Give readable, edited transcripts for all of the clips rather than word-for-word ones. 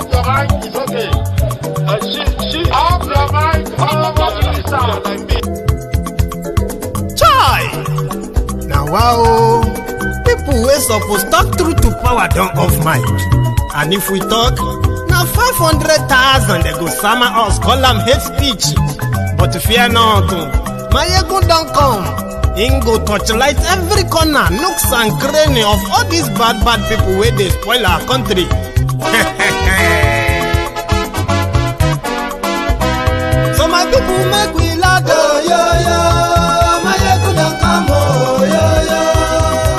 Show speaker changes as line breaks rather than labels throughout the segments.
Off your mind is okay. Off your mind.
Chai! Now wow, people wey suppose talk truth to power don't off mic. And if we talk, now 500,000 they go summer us, call them hate speech. But fear not, Maiyegun don't come. Ingo touchlight every corner, nooks and cranny of all these bad people where they spoil our country. So my people make we laugh, Maiyegun don't come,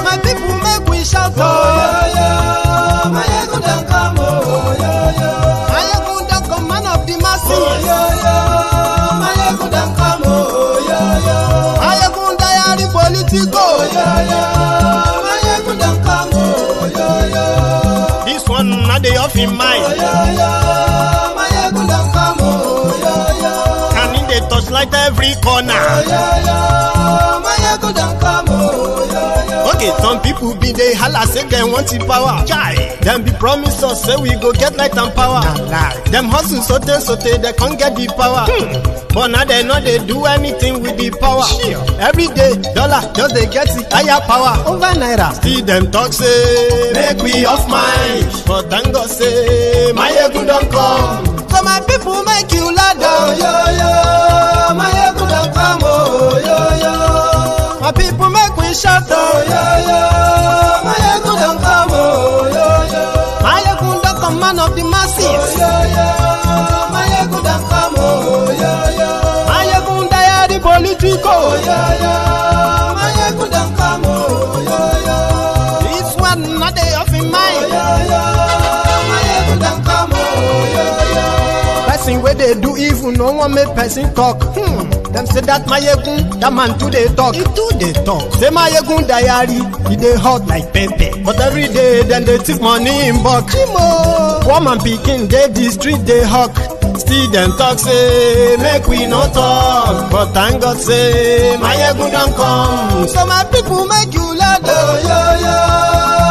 my people make we shout, Maiyegun don't come, Maiyegun don't come, man of the masses, Maiyegun don't come, Maiyegun diary politico, Maiyegun don't come, this one not the off in mind, Maiyegun don't come, and in the touchlight every corner, Maiyegun don't come. Okay, some people be they holla say they want the power. Chai, them be promise us say we go get light and power. Them hustle sote they can't get the power. But now they know they do anything with the power. Every day dollar just they get the higher power over naira. See them talk say make we off mind, but thank God say Maiyegun don't come. So my people make you ladder, Maiyegun don't come, my people make we shout, Maiyegun don't come, Maiyegun don't come, man of the masses, Maiyegun don't come, Maiyegun diary politico, Maiyegun don't come, this one not the off in mind, Maiyegun don't come, person where they do evil, no one make person talk. Them say that Maiyegun, that man too they talk. He too they talk. Say Maiyegun diary, he they hot like pepper. But every day then they take money in bulk. Woman picking, they the street they hawk. Still them talk say make we no talk. But thank God say Maiyegun don't come. So my people make you laugh,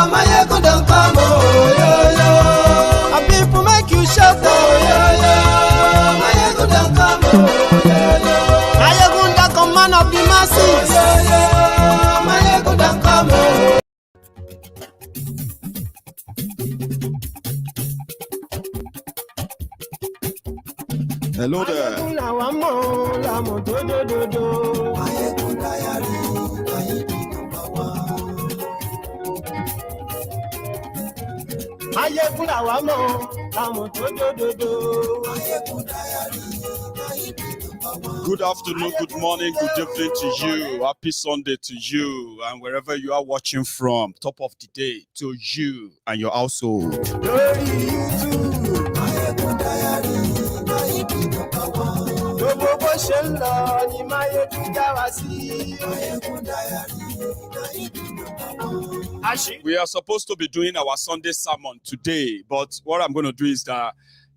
Maiyegun don't come, my people make you shout, Maiyegun don't come, Maiyegun don't come, man of the masses, Maiyegun don't come.
Hello there. Good afternoon, good morning, good evening to you. Happy Sunday to you, and wherever you are watching from, top of the day to you and your household. We are supposed to be doing our Sunday sermon today, but what I'm going to do is that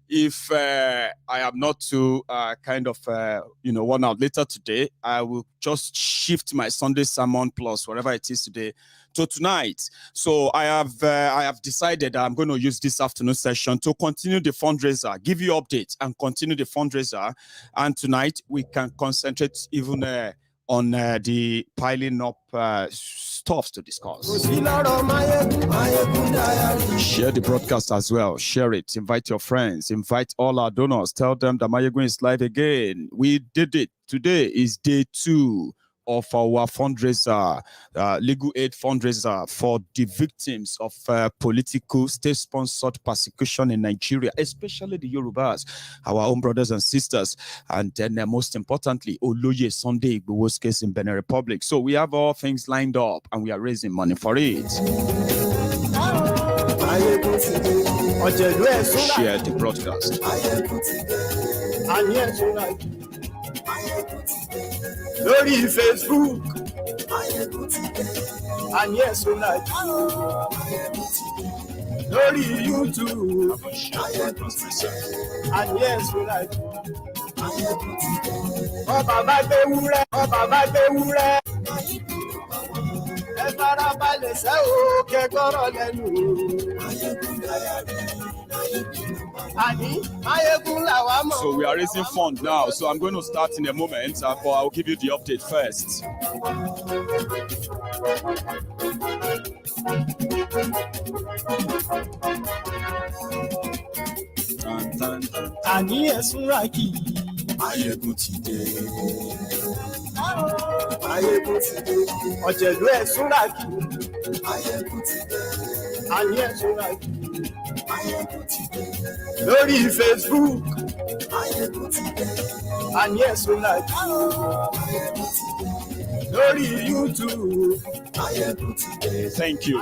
if I am not to one hour later today, I will just shift my Sunday sermon plus whatever it is today to tonight. So I have decided I'm going to use this afternoon session to continue the fundraiser, give you updates and continue the fundraiser. And tonight we can concentrate even on the piling up stuff to discuss. Share the broadcast as well. Share it. Invite your friends. Invite all our donors. Tell them that Maiyegun is live again. We did it. Today is day 2 of our fundraiser, legal aid fundraiser for the victims of political state-sponsored persecution in Nigeria, especially the Yorubas, our own brothers and sisters, and then most importantly, Oloye Sunday Igboho's case in Benin Republic. So we have all things lined up, and we are raising money for it. Share the broadcast.
Lórí Facebook, and yes, we like lórí YouTube, and yes, we like ọba bá gbé wúrẹ́, ẹ fara balẹ̀ sẹ́ o kẹ́gbọ́rọ̀ lẹ́nu.
So we are raising funds now. So I'm going to start in a moment, but I'll give you the update first.
Maiyegun ti dé. Maiyegun ti dé. Ọ̀jẹ̀lú Ẹ̀súnràkì. Maiyegun ti dé. Àní Ẹ̀súnràkì. Maiyegun ti dé. Lórí Facebook. Maiyegun ti dé. Àní Ẹ̀súnràkì. Maiyegun ti dé. Lórí YouTube. Maiyegun ti dé.
Thank you.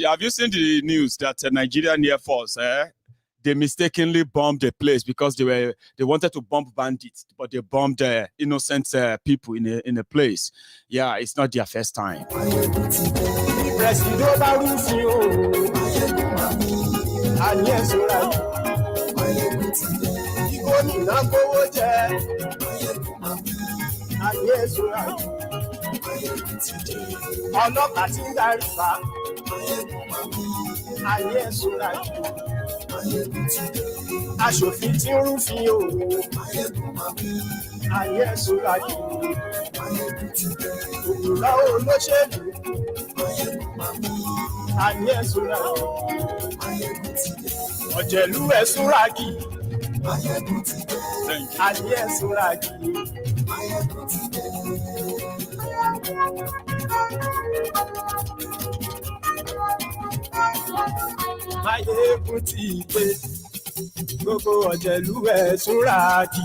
Have you seen the news that Nigerian Air Force, they mistakenly bombed a place because they wanted to bomb bandits, but they bombed innocent people in a place. Yeah, it's not their first time.
Ọlọ́pàá tí ń darí fa ayé ẹ̀sùn rájú aṣòfin tí ń rúfin òwò ayé ẹ̀sùn rájú òwúrọ̀ olóṣèlú ayé ẹ̀sùn rájú ọ̀jẹ̀lú ẹ̀sùn rájú ayé ẹ̀sùn rájú. Maiyegun ti dé, gbogbo ọ̀jẹ̀lú Ẹ̀súnràkì.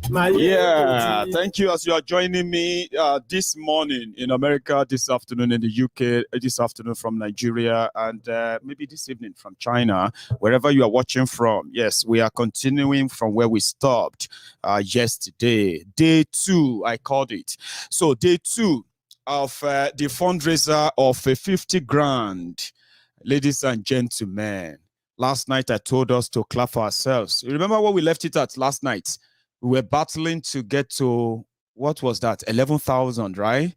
Yeah, thank you as you are joining me this morning in America, this afternoon in the UK, this afternoon from Nigeria, and maybe this evening from China, wherever you are watching from. Yes, we are continuing from where we stopped yesterday. Day 2, I called it. So day 2 of the fundraiser of 50 grand. Ladies and gentlemen, last night I told us to clap for ourselves. You remember what we left it at last night? We were battling to get to, what was that? 11,000, right?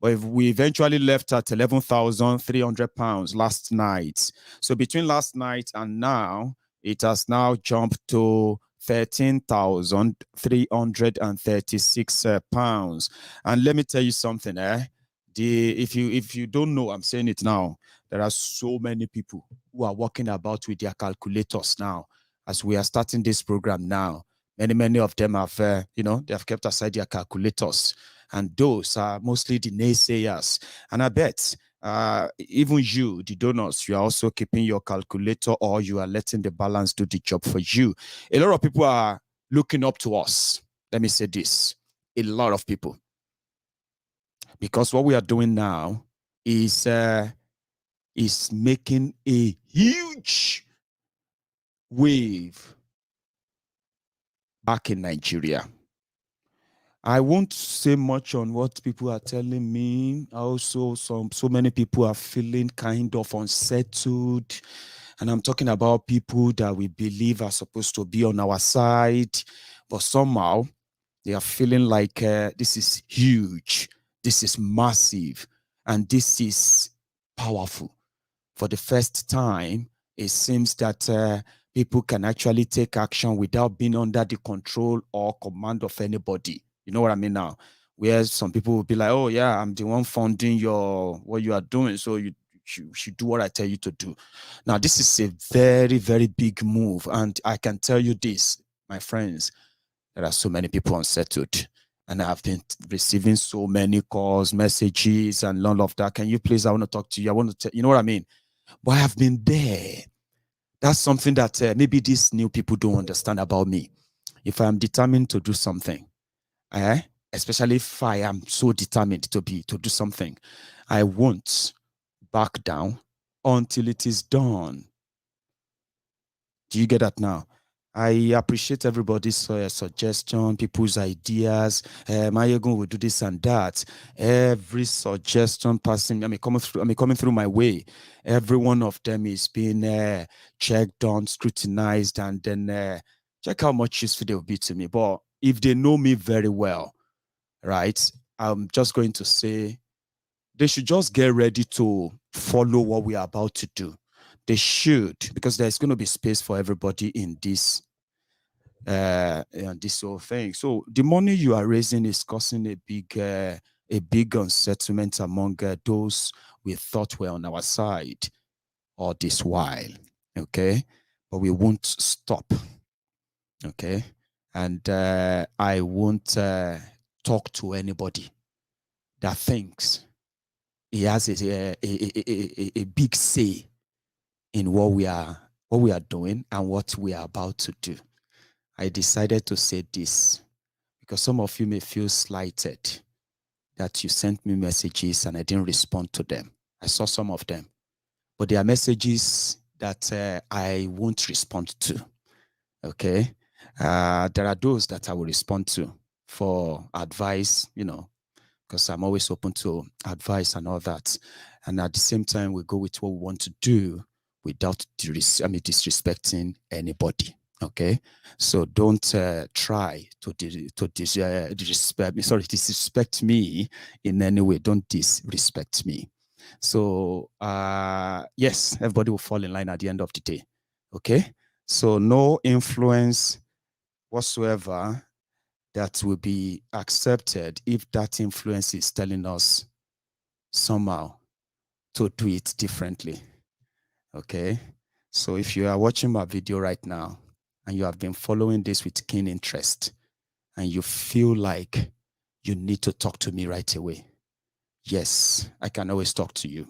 But we eventually left at 11,300 pounds last night. So between last night and now, it has now jumped to 13,336 pounds. And let me tell you something, if you don't know, I'm saying it now, there are so many people who are walking about with their calculators now as we are starting this program now. Many of them have, they have kept aside their calculators, and those are mostly the naysayers. And I bet even you, the donors, you are also keeping your calculator, or you are letting the balance do the job for you. A lot of people are looking up to us. Let me say this, a lot of people. Because what we are doing now is making a huge wave back in Nigeria. I won't say much on what people are telling me. Also, so many people are feeling kind of unsettled. And I'm talking about people that we believe are supposed to be on our side. But somehow, they are feeling like this is huge. This is massive. And this is powerful. For the first time, it seems that people can actually take action without being under the control or command of anybody. You know what I mean now? Where some people will be like, oh yeah, I'm the one funding what you are doing, so you should do what I tell you to do. Now, this is a very, very big move. And I can tell you this, my friends, there are so many people unsettled. And I've been receiving so many calls, messages, and all of that. Can you please, I want to talk to you. I want to tell you know what I mean? But I have been there. That's something that maybe these new people don't understand about me. If I am determined to do something, especially if I am so determined to do something, I won't back down until it is done. Do you get that now? I appreciate everybody's suggestion, people's ideas. Maiyegun will do this and that. Every suggestion passing, coming through my way. Every one of them is being checked on, scrutinized, and then check how much useful they will be to me. But if they know me very well, right, I'm just going to say they should just get ready to follow what we are about to do. They should, because there's going to be space for everybody in this whole thing. So the money you are raising is causing a big unsettlement among those we thought were on our side all this while. Okay, but we won't stop. Okay, and I won't talk to anybody that thinks he has a big say in what we are doing and what we are about to do. I decided to say this because some of you may feel slighted that you sent me messages and I didn't respond to them. I saw some of them, but there are messages that I won't respond to. Okay, there are those that I will respond to for advice, because I'm always open to advice and all that. And at the same time, we go with what we want to do without disrespecting anybody. Okay, so don't try to disrespect me in any way. Don't disrespect me. So yes, everybody will fall in line at the end of the day. Okay, so no influence whatsoever that will be accepted if that influence is telling us somehow to do it differently. Okay, so if you are watching my video right now and you have been following this with keen interest and you feel like you need to talk to me right away, yes, I can always talk to you.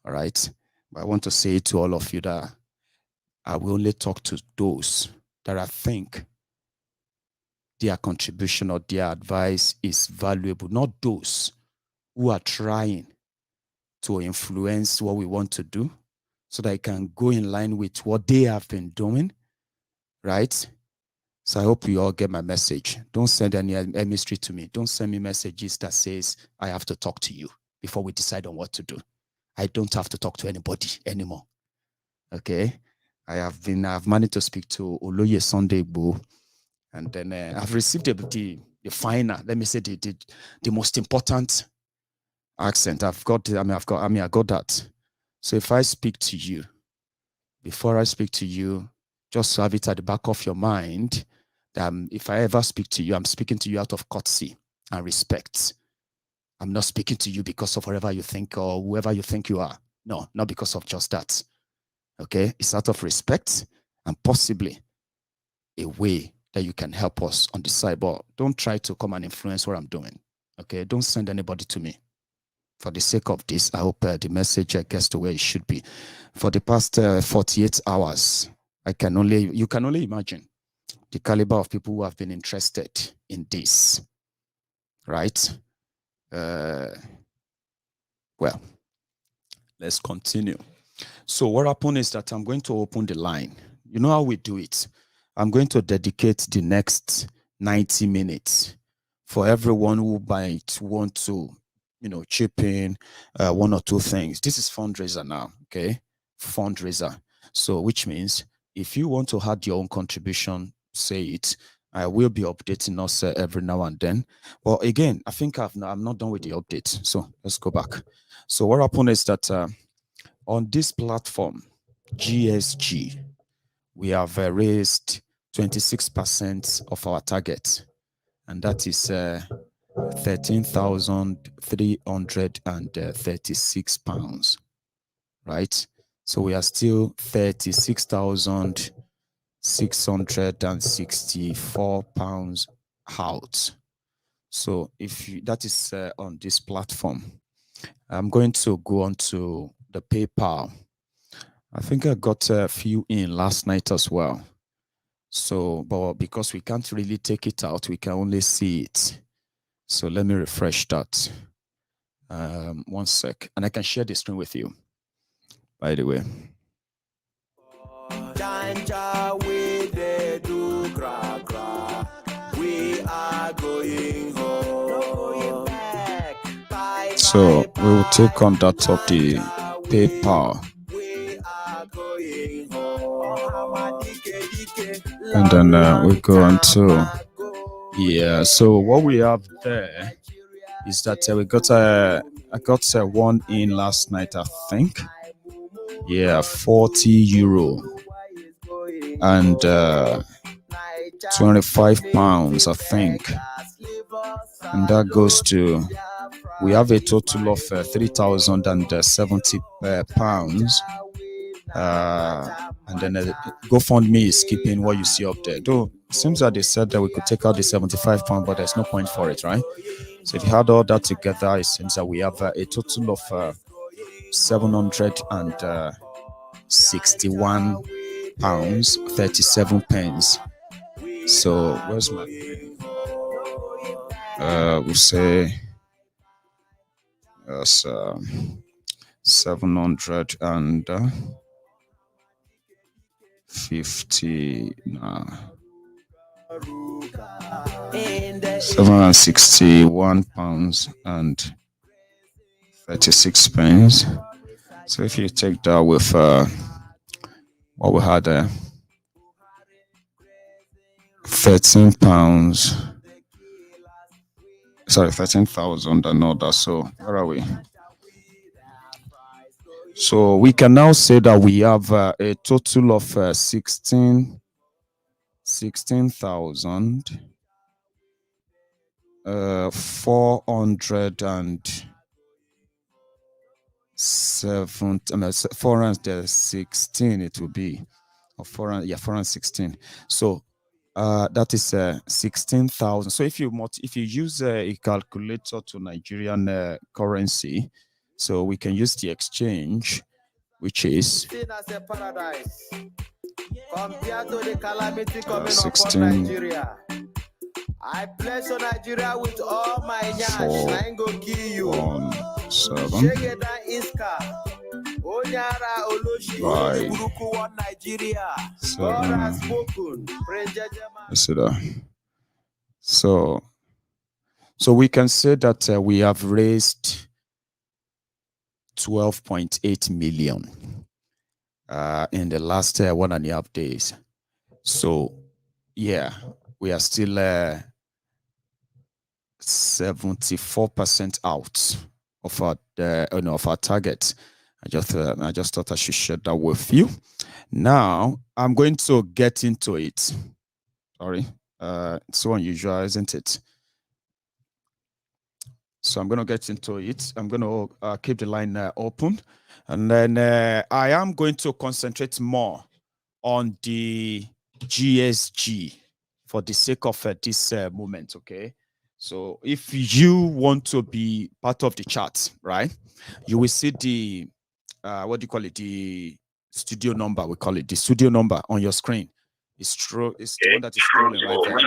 All right, but I want to say to all of you that I will only talk to those that I think their contribution or their advice is valuable, not those who are trying to influence what we want to do so that I can go in line with what they have been doing, right? So I hope you all get my message. Don't send any mystery to me. Don't send me messages that says I have to talk to you before we decide on what to do. I don't have to talk to anybody anymore. Okay? I've managed to speak to Oloye Sunday Igboho, and then I've received the final, let me say the most important accent. I got that. So if I speak to you, before I speak to you, just have it at the back of your mind that if I ever speak to you, I'm speaking to you out of courtesy and respect. I'm not speaking to you because of whatever you think or whoever you think you are. No, not because of just that. Okay, it's out of respect and possibly a way that you can help us on the side. But don't try to come and influence what I'm doing. Okay, don't send anybody to me. For the sake of this, I hope the message gets to where it should be. For the past 48 hours, you can only imagine the caliber of people who have been interested in this, right? Well, let's continue. So what happened is that I'm going to open the line. You know how we do it. I'm going to dedicate the next 90 minutes for everyone who might want to, chip in one or two things. This is fundraiser now, okay? Fundraiser. So which means if you want to add your own contribution, say it. I will be updating us every now and then. But again, I think I'm not done with the update. So let's go back. So what happened is that on this platform, GSG, we have raised 26% of our target, and that is 13,336 pounds, right? So we are still 36,664 pounds out. So that is on this platform. I'm going to go on to the PayPal. I think I got a few in last night as well. So, but because we can't really take it out, we can only see it. So let me refresh that. 1 sec. And I can share the screen with you, by the way. So we will take on that of the PayPal. And then we go on to, so what we have there is that we got I got one in last night, I think. Yeah, 40 euro and 25 pounds, I think. And that goes to, we have a total of 3,070 pounds. And then GoFundMe is keeping what you see up there. Though it seems that they said that we could take out the 75 pounds, but there's no point for it, right? So if you had all that together, it seems that we have a total of 761 pounds 37 pence. So where's my we'll say 750 761 pounds and 36 pence. So if you take that with what we had there, 13 pounds, sorry, 13,000 and all that. So where are we? So we can now say that we have a total of 16,000 416 it will be, or 416. So that is 16,000. So if you use a calculator to Nigerian currency, so we can use the exchange, which is compared to the calamity coming upon Nigeria. I bless Nigeria with all my nyash. I ain't gonna kill you. 7 So we can say that we have raised 12.8 million in the last 1.5 days. So yeah, we are still 74% out of our of our target. I just thought I should share that with you. Now I'm going to get into it. Sorry, it's so unusual, isn't it? So I'm going to get into it. I'm going to keep the line open, and then I am going to concentrate more on the GSG for the sake of this moment. Okay. So if you want to be part of the chat, right, you will see the what do you call it? The studio number. We call it the studio number on your screen. It's true. It's the one that is scrolling right there.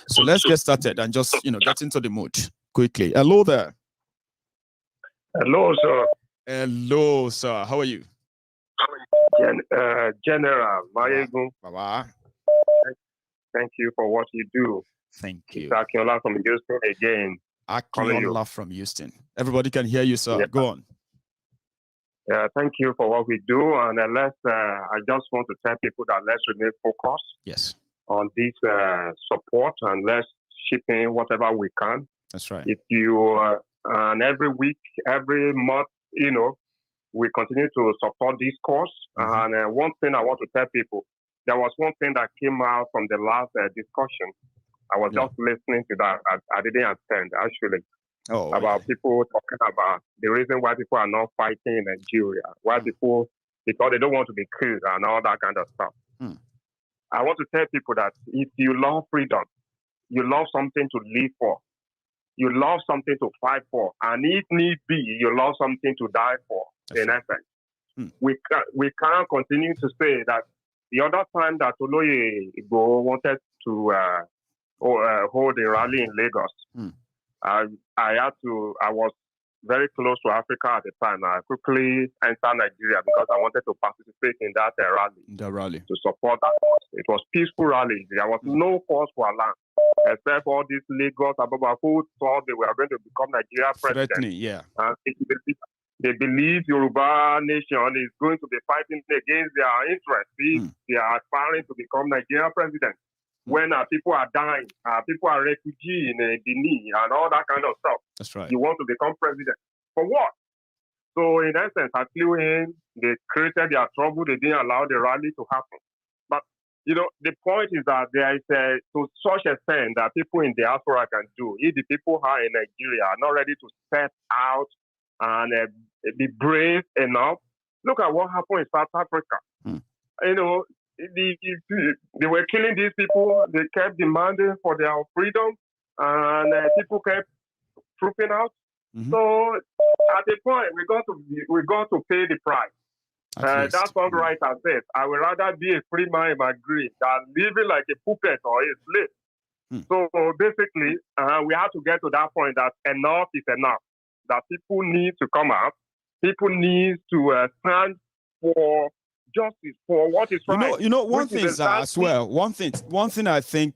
So let's get started and just get into the mood quickly. Hello there.
Hello, sir.
Hello, sir. How are you?
General Maiyegun.
Baba.
Thank you for what you do.
Thank you.
It's Akinola from Houston again.
Akinola from Houston. Everybody can hear you, sir. Yeah. Go on.
Thank you for what we do. And I just want to tell people that let's remain focused.
Yes.
On this support, and let's chip in whatever we can.
That's right.
If you and every week, every month, we continue to support this cause. Mm-hmm. And one thing I want to tell people, there was one thing that came out from the last discussion. I was just listening to that. I didn't attend, actually. About people talking about the reason why people are not fighting in Nigeria. Why people, because they don't want to be killed and all that kind of stuff. I want to tell people that if you love freedom, you love something to live for, you love something to fight for, and if need be, you love something to die for. In essence, we can't continue to say that the other time that Oloye Igboho wanted to hold a rally in Lagos, I was very close to Africa at the time. I quickly entered Nigeria because I wanted to participate in that rally. To support that. It was peaceful rally. There was no cause for alarm, except all these Lagos Ababa who thought they were going to become Nigeria president. And they believe Yoruba nation is going to be fighting against their interests if they are aspiring to become Nigeria president. When people are dying, people are refugees in Benin and all that kind of stuff.
That's right.
You want to become president. For what? So in essence, I flew in, they created their trouble, they didn't allow the rally to happen. But, the point is that there is to such extent that people in diaspora can do. If the people who are in Nigeria are not ready to step out and be brave enough, look at what happened in South Africa. They were killing these people, they kept demanding for their freedom, and people kept trooping out. So at the point, we got to pay the price. That songwriter said, I would rather be a free man in my grave than living like a puppet or a slave. So basically, we have to get to that point that enough is enough. That people need to come out. People need to stand for justice, for what is right.
One thing as well. One thing I think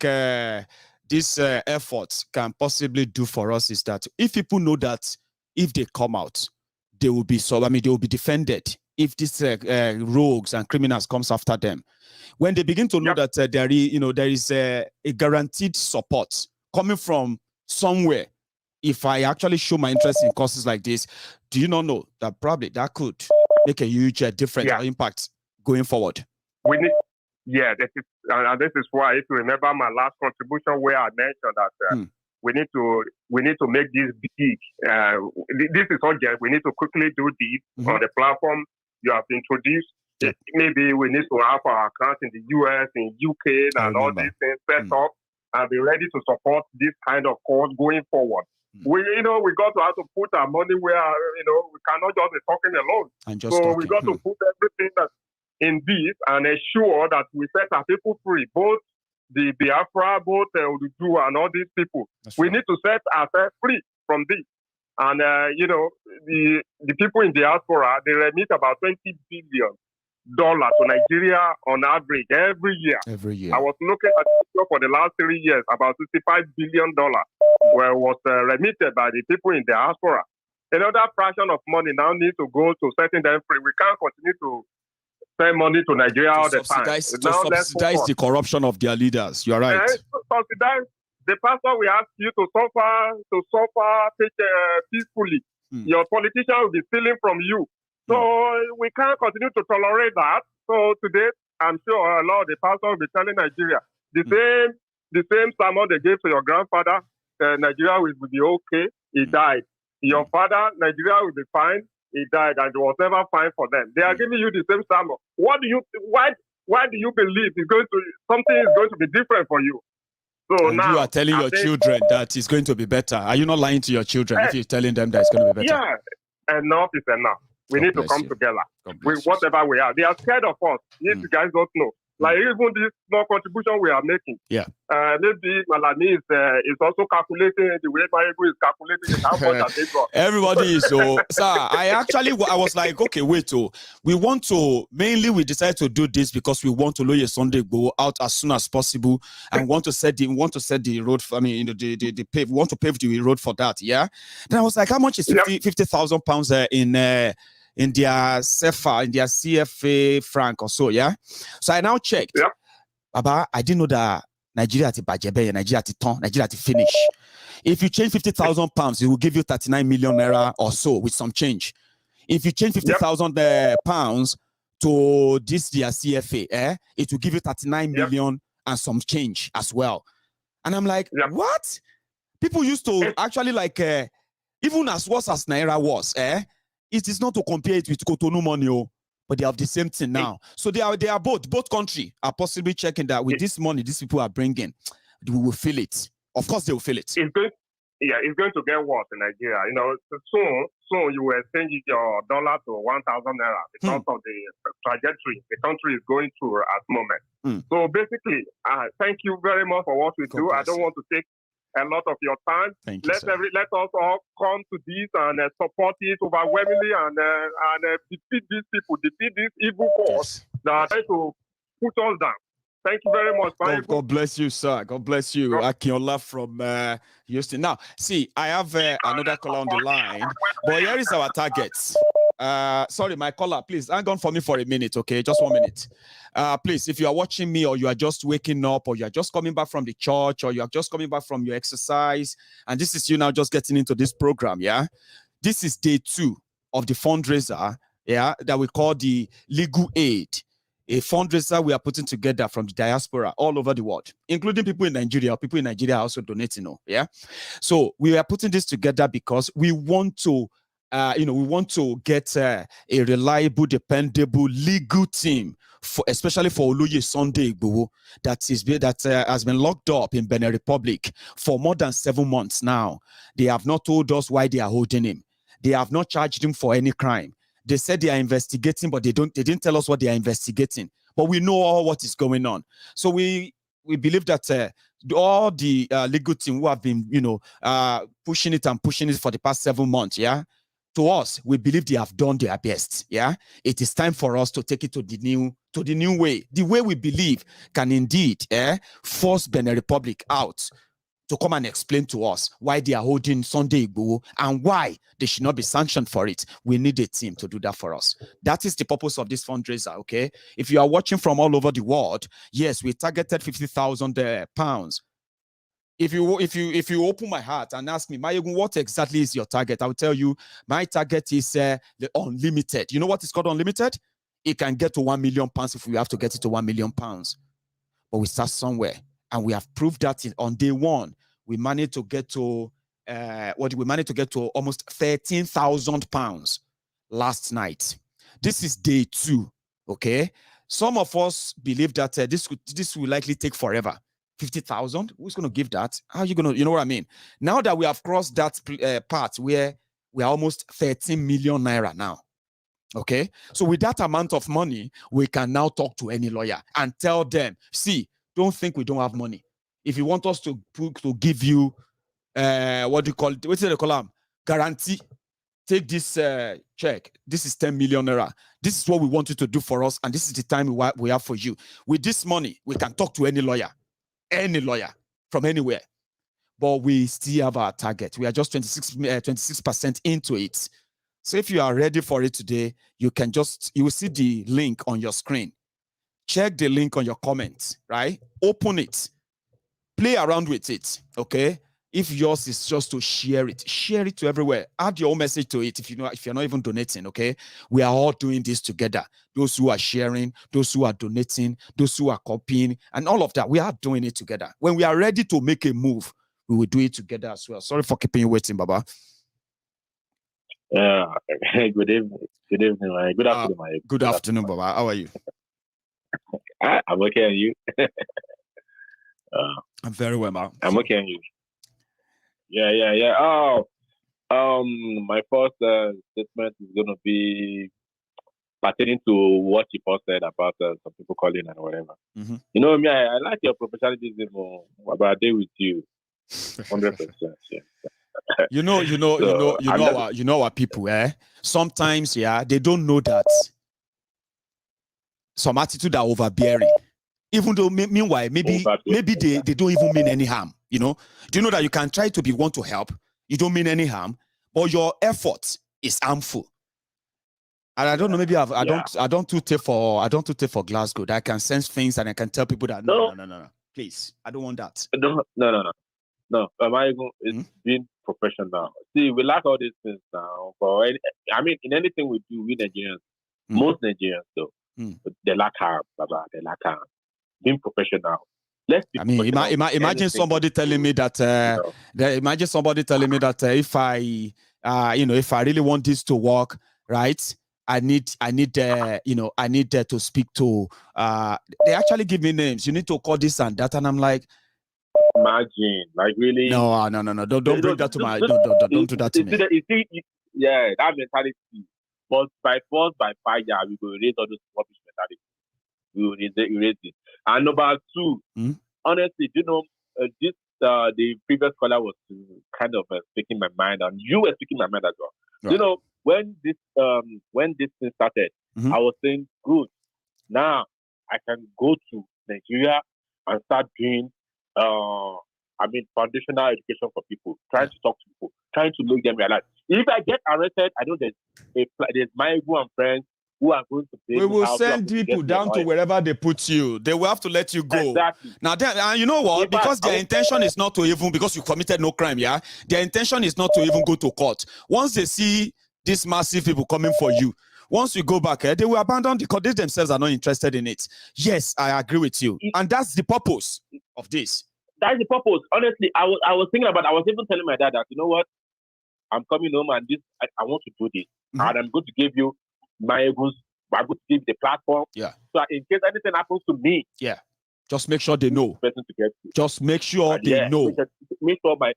this effort can possibly do for us is that if people know that if they come out, they will be they will be defended. If these rogues and criminals comes after them, when they begin to know that there is a guaranteed support coming from somewhere. If I actually show my interest in causes like this, do you not know that probably that could make a huge difference or impact going forward?
This is why, if you remember my last contribution where I mentioned that we need to make this big. This is urgent. We need to quickly do this on the platform you have introduced. Maybe we need to have our accounts in the US, in UK, and all these things set up and be ready to support this kind of cause going forward. We got to have to put our money where, we cannot just be talking alone. We got to put everything that in this and ensure that we set our people free, both the Biafra, both Ududu and all these people. We need to set ourselves free from this. And, the people in diaspora, they remit about $20 billion to Nigeria on average every year. I was looking at it for the last 3 years, about $65 billion was remitted by the people in diaspora. Another fraction of money now needs to go to setting them free. We can't continue to send money to Nigeria all the time.
To subsidize the corruption of their leaders. You're right.
Subsidize. The pastor will ask you to suffer peacefully. Your politician will be stealing from you. So we can't continue to tolerate that. So today, I'm sure a lot of the pastors will be telling Nigeria the same sermon they gave to your grandfather. Nigeria will be okay. He died. Your father, Nigeria will be fine. He died, and it was never fine for them. They are giving you the same sermon. Why do you believe something is going to be different for you? So
and
now
you are telling your children that it's going to be better. Are you not lying to your children if you're telling them that it's going to be better?
Yeah, enough is enough. We need to come together with whatever we are. They are scared of us. If you guys don't know. Like even this small contribution we are making. Maybe Malami is also calculating the way Maiyegun is calculating how much they got.
Everybody is so. Sir, I was like, okay, wait. We decided to do this because we want to Oloye Sunday Igboho out as soon as possible and want to set the road. We want to pave the road for that. Yeah. Then I was like, how much is 50,000 pounds in their CFA franc or so, yeah? So I now checked. Baba, I didn't know that Nigeria to Bajebe, Nigeria to Ton, Nigeria to finish. If you change 50,000 pounds, it will give you 39 million naira or so with some change. If you change 50,000 pounds to this their CFA, it will give you 39 million and some change as well. And I'm like, what? People used to actually even as worse as Naira was, it is not to compare it with Cotonou money, but they have the same thing now. So they are both countries are possibly checking that with this money these people are bringing, we will feel it. Of course, they will feel it.
It's going to get worse in Nigeria. Soon you will exchange your dollar to 1,000 naira because of the trajectory the country is going through at the moment. So basically, thank you very much for what we do. I don't want to take a lot of your time. Let us all come to this and support it overwhelmingly and defeat these people, defeat this evil force that are trying to put us down. Thank you very much.
God bless you, sir. God bless you. Akinola from Houston. Now, see, I have another caller on the line, but here is our target. Sorry, my caller, please hang on for me for a minute, okay? Just 1 minute. Please, if you are watching me or you are just waking up or you are just coming back from the church or you are just coming back from your exercise and this is you now just getting into this program, yeah? This is day 2 of the fundraiser, yeah, that we call the legal aid. A fundraiser we are putting together from the diaspora all over the world, including people in Nigeria. People in Nigeria are also donating, yeah. So we are putting this together because we want to, we want to get a reliable, dependable legal team, especially for Oloye Sunday Igboho, that has been locked up in Benin Republic for more than 7 months now. They have not told us why they are holding him. They have not charged him for any crime. They said they are investigating, but they didn't tell us what they are investigating. But we know all what is going on. So we believe that all the legal team who have been, pushing it for the past 7 months, yeah, to us, we believe they have done their best. Yeah, it is time for us to take it to the new way. The way we believe can indeed force Benin Republic out to come and explain to us why they are holding Sunday Igboho and why they should not be sanctioned for it. We need a team to do that for us. That is the purpose of this fundraiser, okay? If you are watching from all over the world, yes, we targeted 50,000 pounds. If you open my heart and ask me, Maiyegun, what exactly is your target? I will tell you, my target is the unlimited. You know what is called unlimited? It can get to 1 million pounds if we have to get it to 1 million pounds. But we start somewhere. And we have proved that on day 1, we managed to get to almost 13,000 pounds last night. This is day 2. Okay. Some of us believe that this will likely take forever. 50,000. Who's going to give that? How are you going to? You know what I mean? Now that we have crossed that part where we are almost 13 million naira now. Okay. So with that amount of money, we can now talk to any lawyer and tell them, see, don't think we don't have money. If you want us to give you, what do you call it? What's the column? Guarantee. Take this check. This is 10 million naira. This is what we want you to do for us. And this is the time we have for you. With this money, we can talk to any lawyer from anywhere. But we still have our target. We are just 26% into it. So if you are ready for it today, you will see the link on your screen. Check the link on your comments, right? Open it. Play around with it, okay? If yours is just to share it to everywhere. Add your own message to it if you're not even donating, okay? We are all doing this together. Those who are sharing, those who are donating, those who are copying, and all of that. We are doing it together. When we are ready to make a move, we will do it together as well. Sorry for keeping you waiting, Baba.
Good evening. Good evening. Good afternoon, Mike.
Good afternoon, Baba. How are you?
I'm okay, and you?
I'm very well, man.
I'm okay, and you? Yeah. My first statement is going to be pertaining to what you first said about some people calling and whatever.
Mm-hmm.
You know me, I like your professionalism, but I deal with you 100%. Yeah.
You know our people, sometimes, they don't know that some attitude are overbearing. Even though, meanwhile, maybe they don't even mean any harm. You know, do you know that you can try to be one to help? You don't mean any harm, but your effort is harmful. And I don't know, maybe I don't too take for Glasgow. That I can sense things and I can tell people that no. Please, I don't want that.
No, Maiyegun, it's being professional. See, we lack all these things now. But in anything we do, we Nigerians, most Nigerians though, they lack harm, Baba. They lack harm. Being professional. Let's be professional.
Imagine somebody telling me that. Imagine somebody telling me that if I really want this to work, right? I need to speak to. They actually give me names. You need to call this and that, and I'm like.
Imagine, like really?
No. Don't bring that to my. Don't do that to me.
That mentality. But by force, by fire, we will raise all those rubbish mentality. We will raise it. And number 2, honestly, the previous caller was kind of speaking my mind, and you were speaking my mind as well. Right. You know, when this thing started, I was saying, good. Now I can go to Nigeria and start doing. Foundational education for people, trying to talk to people, trying to make them realize. If I get arrested, I know there's Maiyegun and friends who are going to
we will send people down to wherever they put you. They will have to let you go.
Exactly.
Now, you know what? Because their intention is not to even, because you committed no crime, yeah? Their intention is not to even go to court. Once they see these massive people coming for you, once you go back, they will abandon the court. They themselves are not interested in it. Yes, I agree with you. And that's the purpose of this.
That's the purpose. Honestly, I was thinking about, I was even telling my dad that, you know what? I'm coming home and I want to do this. And I'm going to give you Maiyegun's, I'm going to give the platform.
Yeah.
So in case anything happens to me.
Yeah. Just make sure they know.
Person to get to.
Just make sure they know.
Make sure my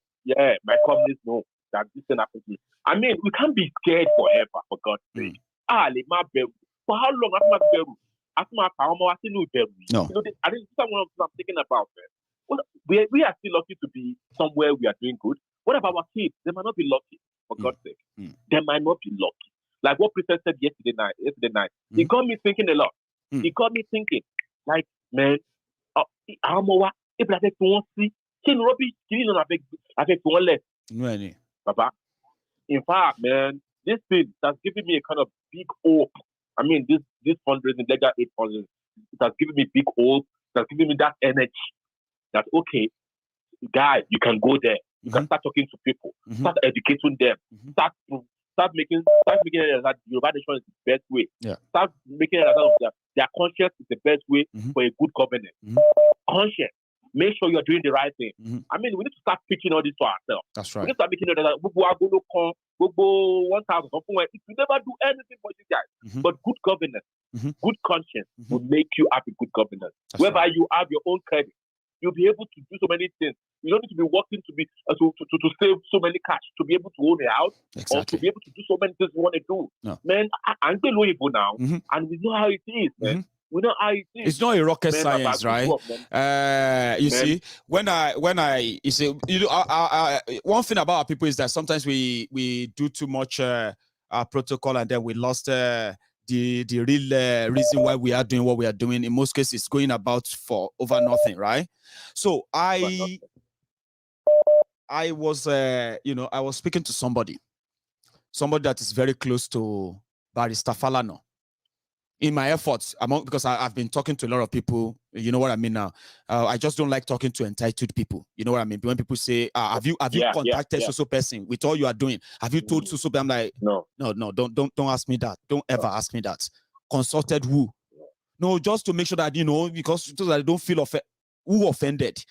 companies know that this thing happens to me. I mean, we can't be scared forever, for God's sake. For how long am I beru?
No.
You know, I think this is one I'm thinking about. We are still lucky to be somewhere we are doing good. What about our kids? They might not be lucky, for God's sake. They might not be lucky. Like what Princess said yesterday night. It got me thinking a lot. It got me thinking, like, man, if I take one see, Papa. In fact, man, this thing has given me a kind of big hope. I mean, this fundraising, legal aid fundraising, it has given me big hope. It has given me that energy. That okay, guy, you can go there. You can start talking to people, start educating them, start making it that Yoruba nation is the best way.
Yeah.
Start making it that their conscience is the best way for a good governance. Conscience. Make sure you're doing the right thing. I mean, we need to start pitching all this to ourselves.
That's right.
We need to start making it that we are going to come, 1,000 somewhere. If you never do anything for you guys, but good governance, good conscience will make you have a good governance. Whereby you have your own credit. You'll be able to do so many things. You don't need to be working to be to save so many cash to be able to own a house or to be able to do so many things you want to do.
No.
Man, I'm still Oloye now, and we know how it is, man. We know how it is.
It's not a rocket science, right? You see, when I you see, you know, one thing about our people is that sometimes we do too much protocol, and then we lost the real reason why we are doing what we are doing. In most cases, it's going about for over nothing, right? So I was I was speaking to somebody that is very close to Barrister Falana. In my efforts, because I've been talking to a lot of people, you know what I mean now. I just don't like talking to entitled people. You know what I mean? When people say, "Have you contacted so person with all you are doing? Have you told so?" I'm like, no, don't ask me that. Don't ever ask me that. Consulted who? No, just to make sure that because so that I don't feel who offended.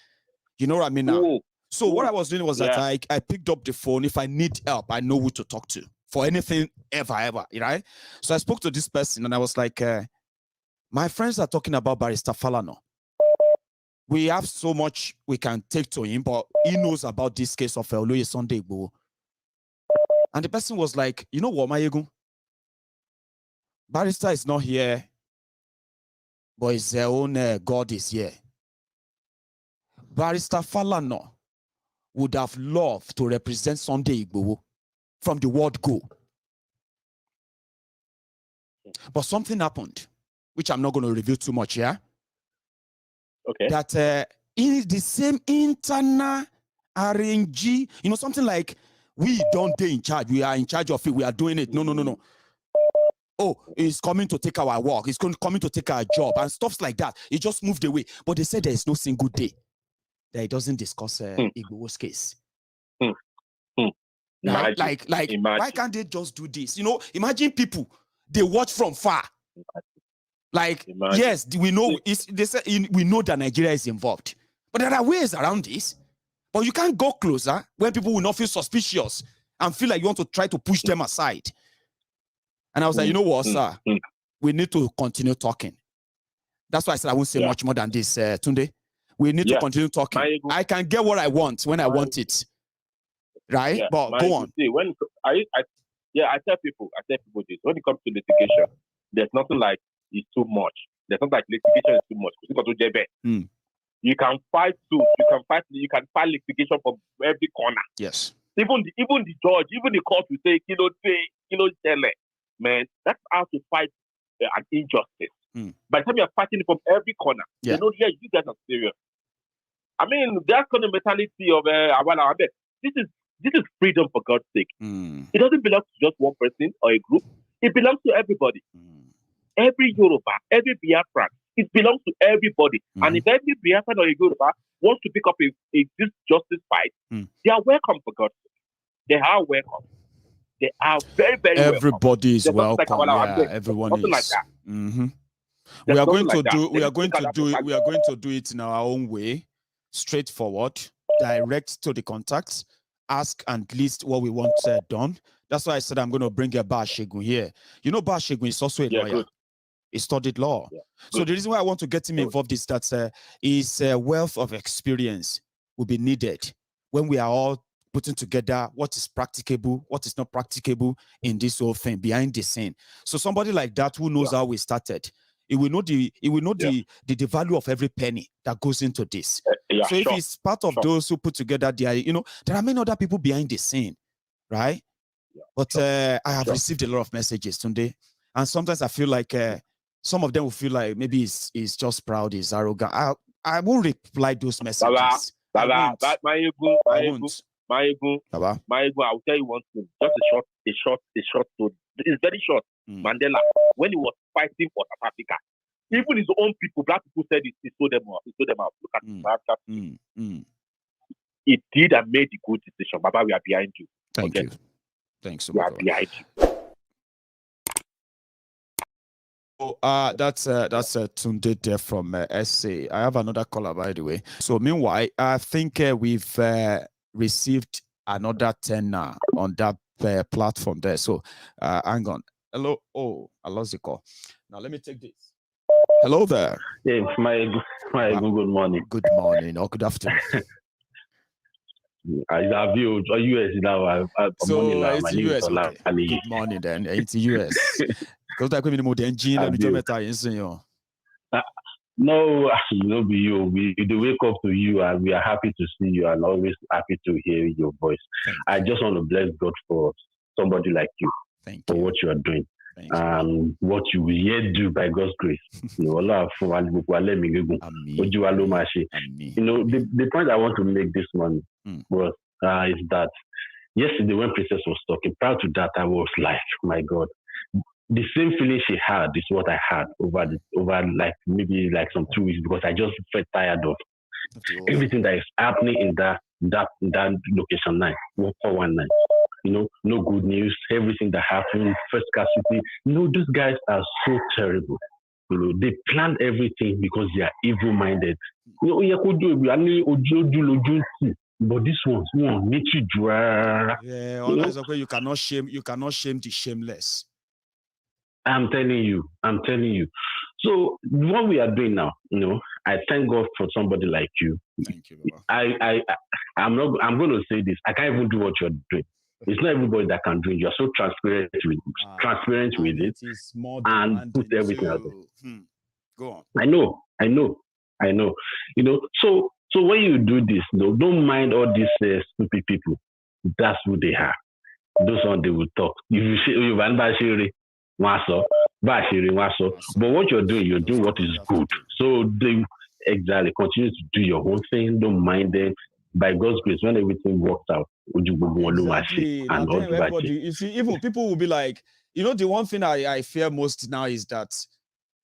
You know what I mean now? So what I was doing was that I picked up the phone. If I need help, I know who to talk to. For anything ever, right? So I spoke to this person and I was like, my friends are talking about Barrister Falana. We have so much we can take to him, but he knows about this case of Oloye Sunday Igboho. And the person was like, you know what, Maiyegun? Barrister is not here, but his own God is here. Barrister Falana would have loved to represent Sunday Igboho from the word go. But something happened, which I'm not going to reveal too much here.
Okay.
That in the same internal RNG, something like we don't stay in charge. We are in charge of it. We are doing it. No. Oh, he's coming to take our work. He's coming to take our job and stuff like that. He just moved away. But they said there is no single day that he doesn't discuss Igboho's case. Like, why can't they just do this? Imagine people, they watch from far. Like, yes, we know they say we know that Nigeria is involved, but there are ways around this. But you can't go closer when people will not feel suspicious and feel like you want to try to push them aside. And I was like, you know what, sir? We need to continue talking. That's why I said I won't say much more than this, Tunde. We need to continue talking. I can get what I want when I want it. Right?
Yeah,
but go on.
See, when I tell people this. When it comes to litigation, there's nothing like it's too much. There's nothing like litigation is too much. You can fight suits. You can file litigation from every corner.
Yes.
Even the judge, even the court will say, man, that's how to fight an injustice. By the time you're fighting from every corner, you guys are serious. I mean, that kind of mentality of this is freedom, for God's sake. It doesn't belong to just one person or a group. It belongs to everybody. every Yoruba, every Biafran, it belongs to everybody. And if every Biafran or a Yoruba wants to pick up this justice fight, they are welcome, for God's sake. They are welcome. They are very, very welcome.
Everybody is welcome.
Like,
everyone
nothing
is.
like that.
We are going to do it in our own way, straightforward, direct to the contacts, ask and list what we want done. That's why I said I'm going to bring a Maiyegun here. You know, Maiyegun is also a lawyer.
Good.
He studied law. So the reason why I want to get him involved is that his wealth of experience will be needed when we are all putting together what is practicable, what is not practicable in this whole thing behind the scene. So somebody like that who knows how we started, he will know the value of every penny that goes into this. So if he's part of those who put together the, there are many other people behind the scene, right? But I have received a lot of messages today, and sometimes I feel like some of them will feel like maybe he's just proud, he's arrogant. I won't reply those messages.
Maiyegun, I'll tell you one thing. Just a short story. It's very short. Mandela, when he was fighting for South Africa, even his own people, black people said he sold them out. Look at South He did and made the good decision. Baba, we are behind you.
Thank you. Thanks so
much. We are behind you.
That's Tunde there from SA. I have another caller, by the way. So meanwhile, I think we've received another 10 on that platform there. So hang on. Hello. Oh, I lost the call. Now let me take this. Hello there.
Yes, good morning.
Good morning or good afternoon.
I have you US now.
So it's US. Okay. Good morning then. It's US. Because that could be the more engine and the
No, be you. We wake up to you and we are happy to see you and always happy to hear your voice. I just want to bless God for somebody like you.
Thank
for
you.
What you are doing. And what you will yet do by God's grace. The point I want to make this morning was is that yesterday when Princess was talking, prior to that I was like, my God, the same feeling she had is what I had over like maybe like some 2 weeks, because I just felt tired of everything that is happening in that location 9, 419. No good news, everything that happened, first scarcity. Those guys are so terrible. They plan everything because they are evil-minded. But this one,
you cannot shame the shameless.
I'm telling you. So what we are doing now, I thank God for somebody like you.
Thank you, Baba.
I'm going to say this. I can't even do what you're doing. It's not everybody that can do it. You're so transparent with it and put everything out there.
Go on.
I know. So when you do this, don't mind all these stupid people. That's who they are. Those ones, they will talk. If you say, but what you're doing what is good. So they continue to do your own thing. Don't mind them. By God's grace, when everything works out,
exactly. You see, even people will be like, the one thing I fear most now is that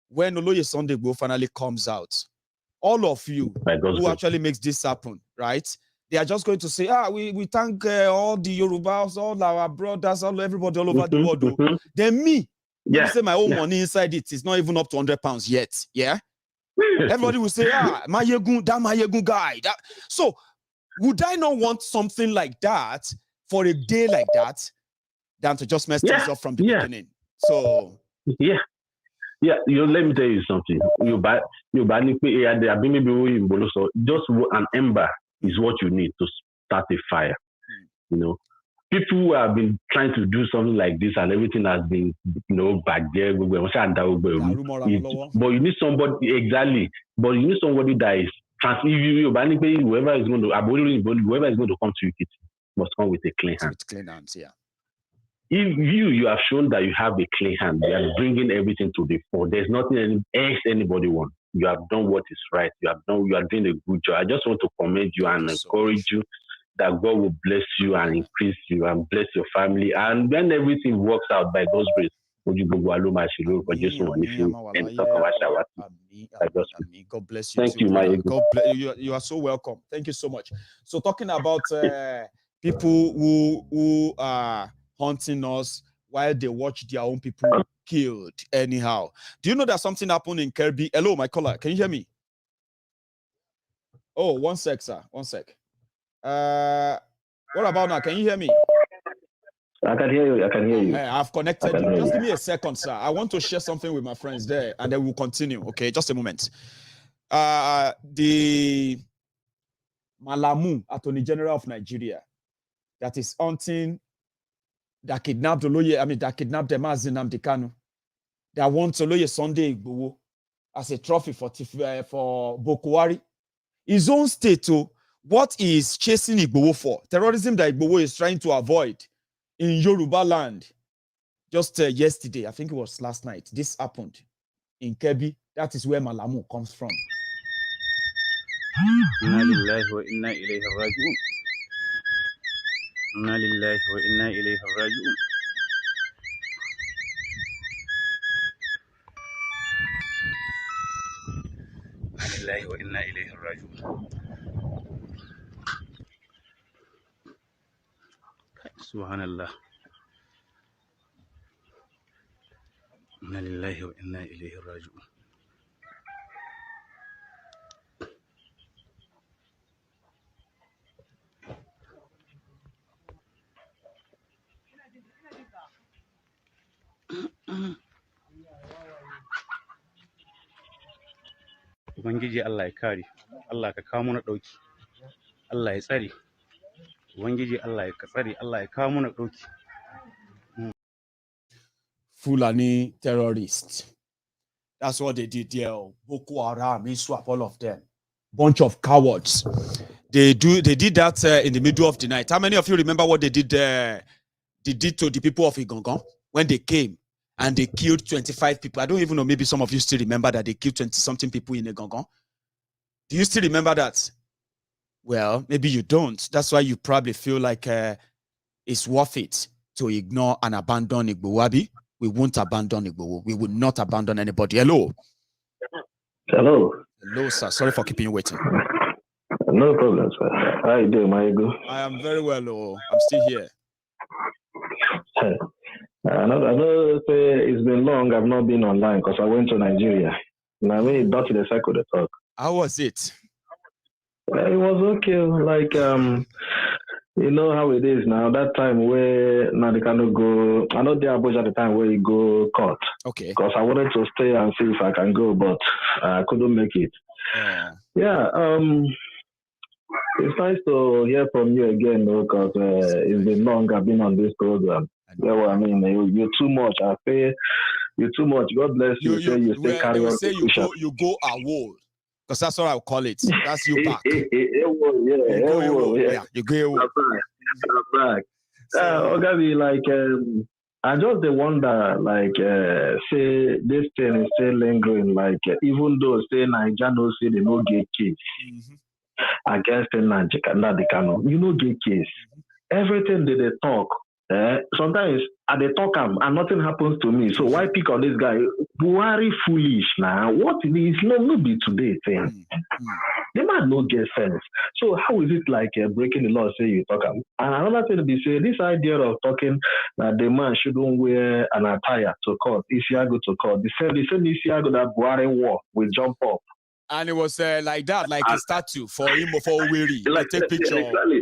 when Oloye Sunday Igboho finally comes out, all of you who actually makes this happen, right? They are just going to say, we thank all the Yorubas, all our brothers, everybody all over the world. Then me, say my own money inside it is not even up to £100 yet. Yeah. Everybody will say, Maiyegun, that Maiyegun guy. So would I not want something like that for a day like that than to just mess things up from the beginning? So
let me tell you something. Just an ember is what you need to start a fire. People who have been trying to do something like this and everything has been, back there. But you need somebody But you need somebody that is whoever is going to come to you must come with a clean hand.
With clean hands, yeah.
If you have shown that you have a clean hand, you are bringing everything to the fore. There's nothing else anybody wants. You have done what is right. You are doing a good job. I just want to commend you and encourage you that God will bless you and increase you and bless your family. And when everything works out by God's grace,
God bless you.
Thank you,
Maiyegun. God bless you. You are so welcome. Thank you so much. So talking about people who are hunting us while they watch their own people killed anyhow. Do you know that something happened in Kirby? Hello, my caller. Can you hear me? Oh, 1 sec, sir. 1 sec. What about now? Can you hear me?
I can hear you. I can hear you.
I've connected you. Just give me a second, sir. I want to share something with my friends there, and then we'll continue. Okay, just a moment. The Malamu, Attorney General of Nigeria, that is hunting, that kidnapped Oloye, that kidnapped the Nnamdi Kanu, that wants Oloye Sunday Igboho as a trophy for Boko Haram. His own state, what is chasing Igboho for? Terrorism that Igboho is trying to avoid in Yoruba land. Just yesterday, I think it was last night, this happened in Kebbi. That is where Malamu comes from.
Inna lillahi wa inna ilayhi raji'un. Inna lillahi wa inna ilayhi raji'un. Inna lillahi wa inna ilayhi raji'un. Subhanallah. Inna lillahi wa inna ilayhi raji'un. Ubangiji Allah ya kare, Allah ka kawo mana dauki, Allah ya tsare, Ubangiji Allah ya tsare, Allah ya kawo mana dauki.
Fulani terrorists. That's what they did there. Boko Haram, ISWAP, all of them. Bunch of cowards. They did that in the middle of the night. How many of you remember what they did? They did to the people of Igangan when they came and they killed 25 people. I don't even know. Maybe some of you still remember that they killed 20-something people in Igangan. Do you still remember that? Well, maybe you don't. That's why you probably feel like it's worth it to ignore and abandon Igboho. We won't abandon Igboho. We will not abandon anybody. Hello.
Hello.
Hello, sir. Sorry for keeping you waiting.
No problem, sir. How are you doing, Maiyegun?
I am very well. I'm still here.
I know it's been long. I've not been online because I went to Nigeria. And I mean, not to the cycle to talk.
How was it?
It was okay. Like, you know how it is now. That time where now they cannot go. I know they are at the time where you go court.
Okay.
Because I wanted to stay and see if I can go, but I couldn't make it. Yeah. It's nice to hear from you again, because it's been long. I've been on this program. Yeah, well, I mean, you're too much. I say you're too much. God bless you. You say
you go a wall. Because that's what I'll call it. That's you back.
You
go
back. Okay, like, I just wonder, like, say this thing is still lingering, like, even though say Nigeria no say they no get case against Nnamdi Kanu, you know get case. Everything they talk. Sometimes they talk and nothing happens to me. So why pick on this guy? Buhari foolish now. What it is no be today thing. They might not get sense. So how is it like breaking the law? Say you talk. And another thing to be say, this idea of talking that the man shouldn't wear an attire to court, Isiago to court. The same Isiago that Buhari wore will jump up.
And it was like that, like a statue for him, for Oweri.
Like,
they take picture.
Exactly.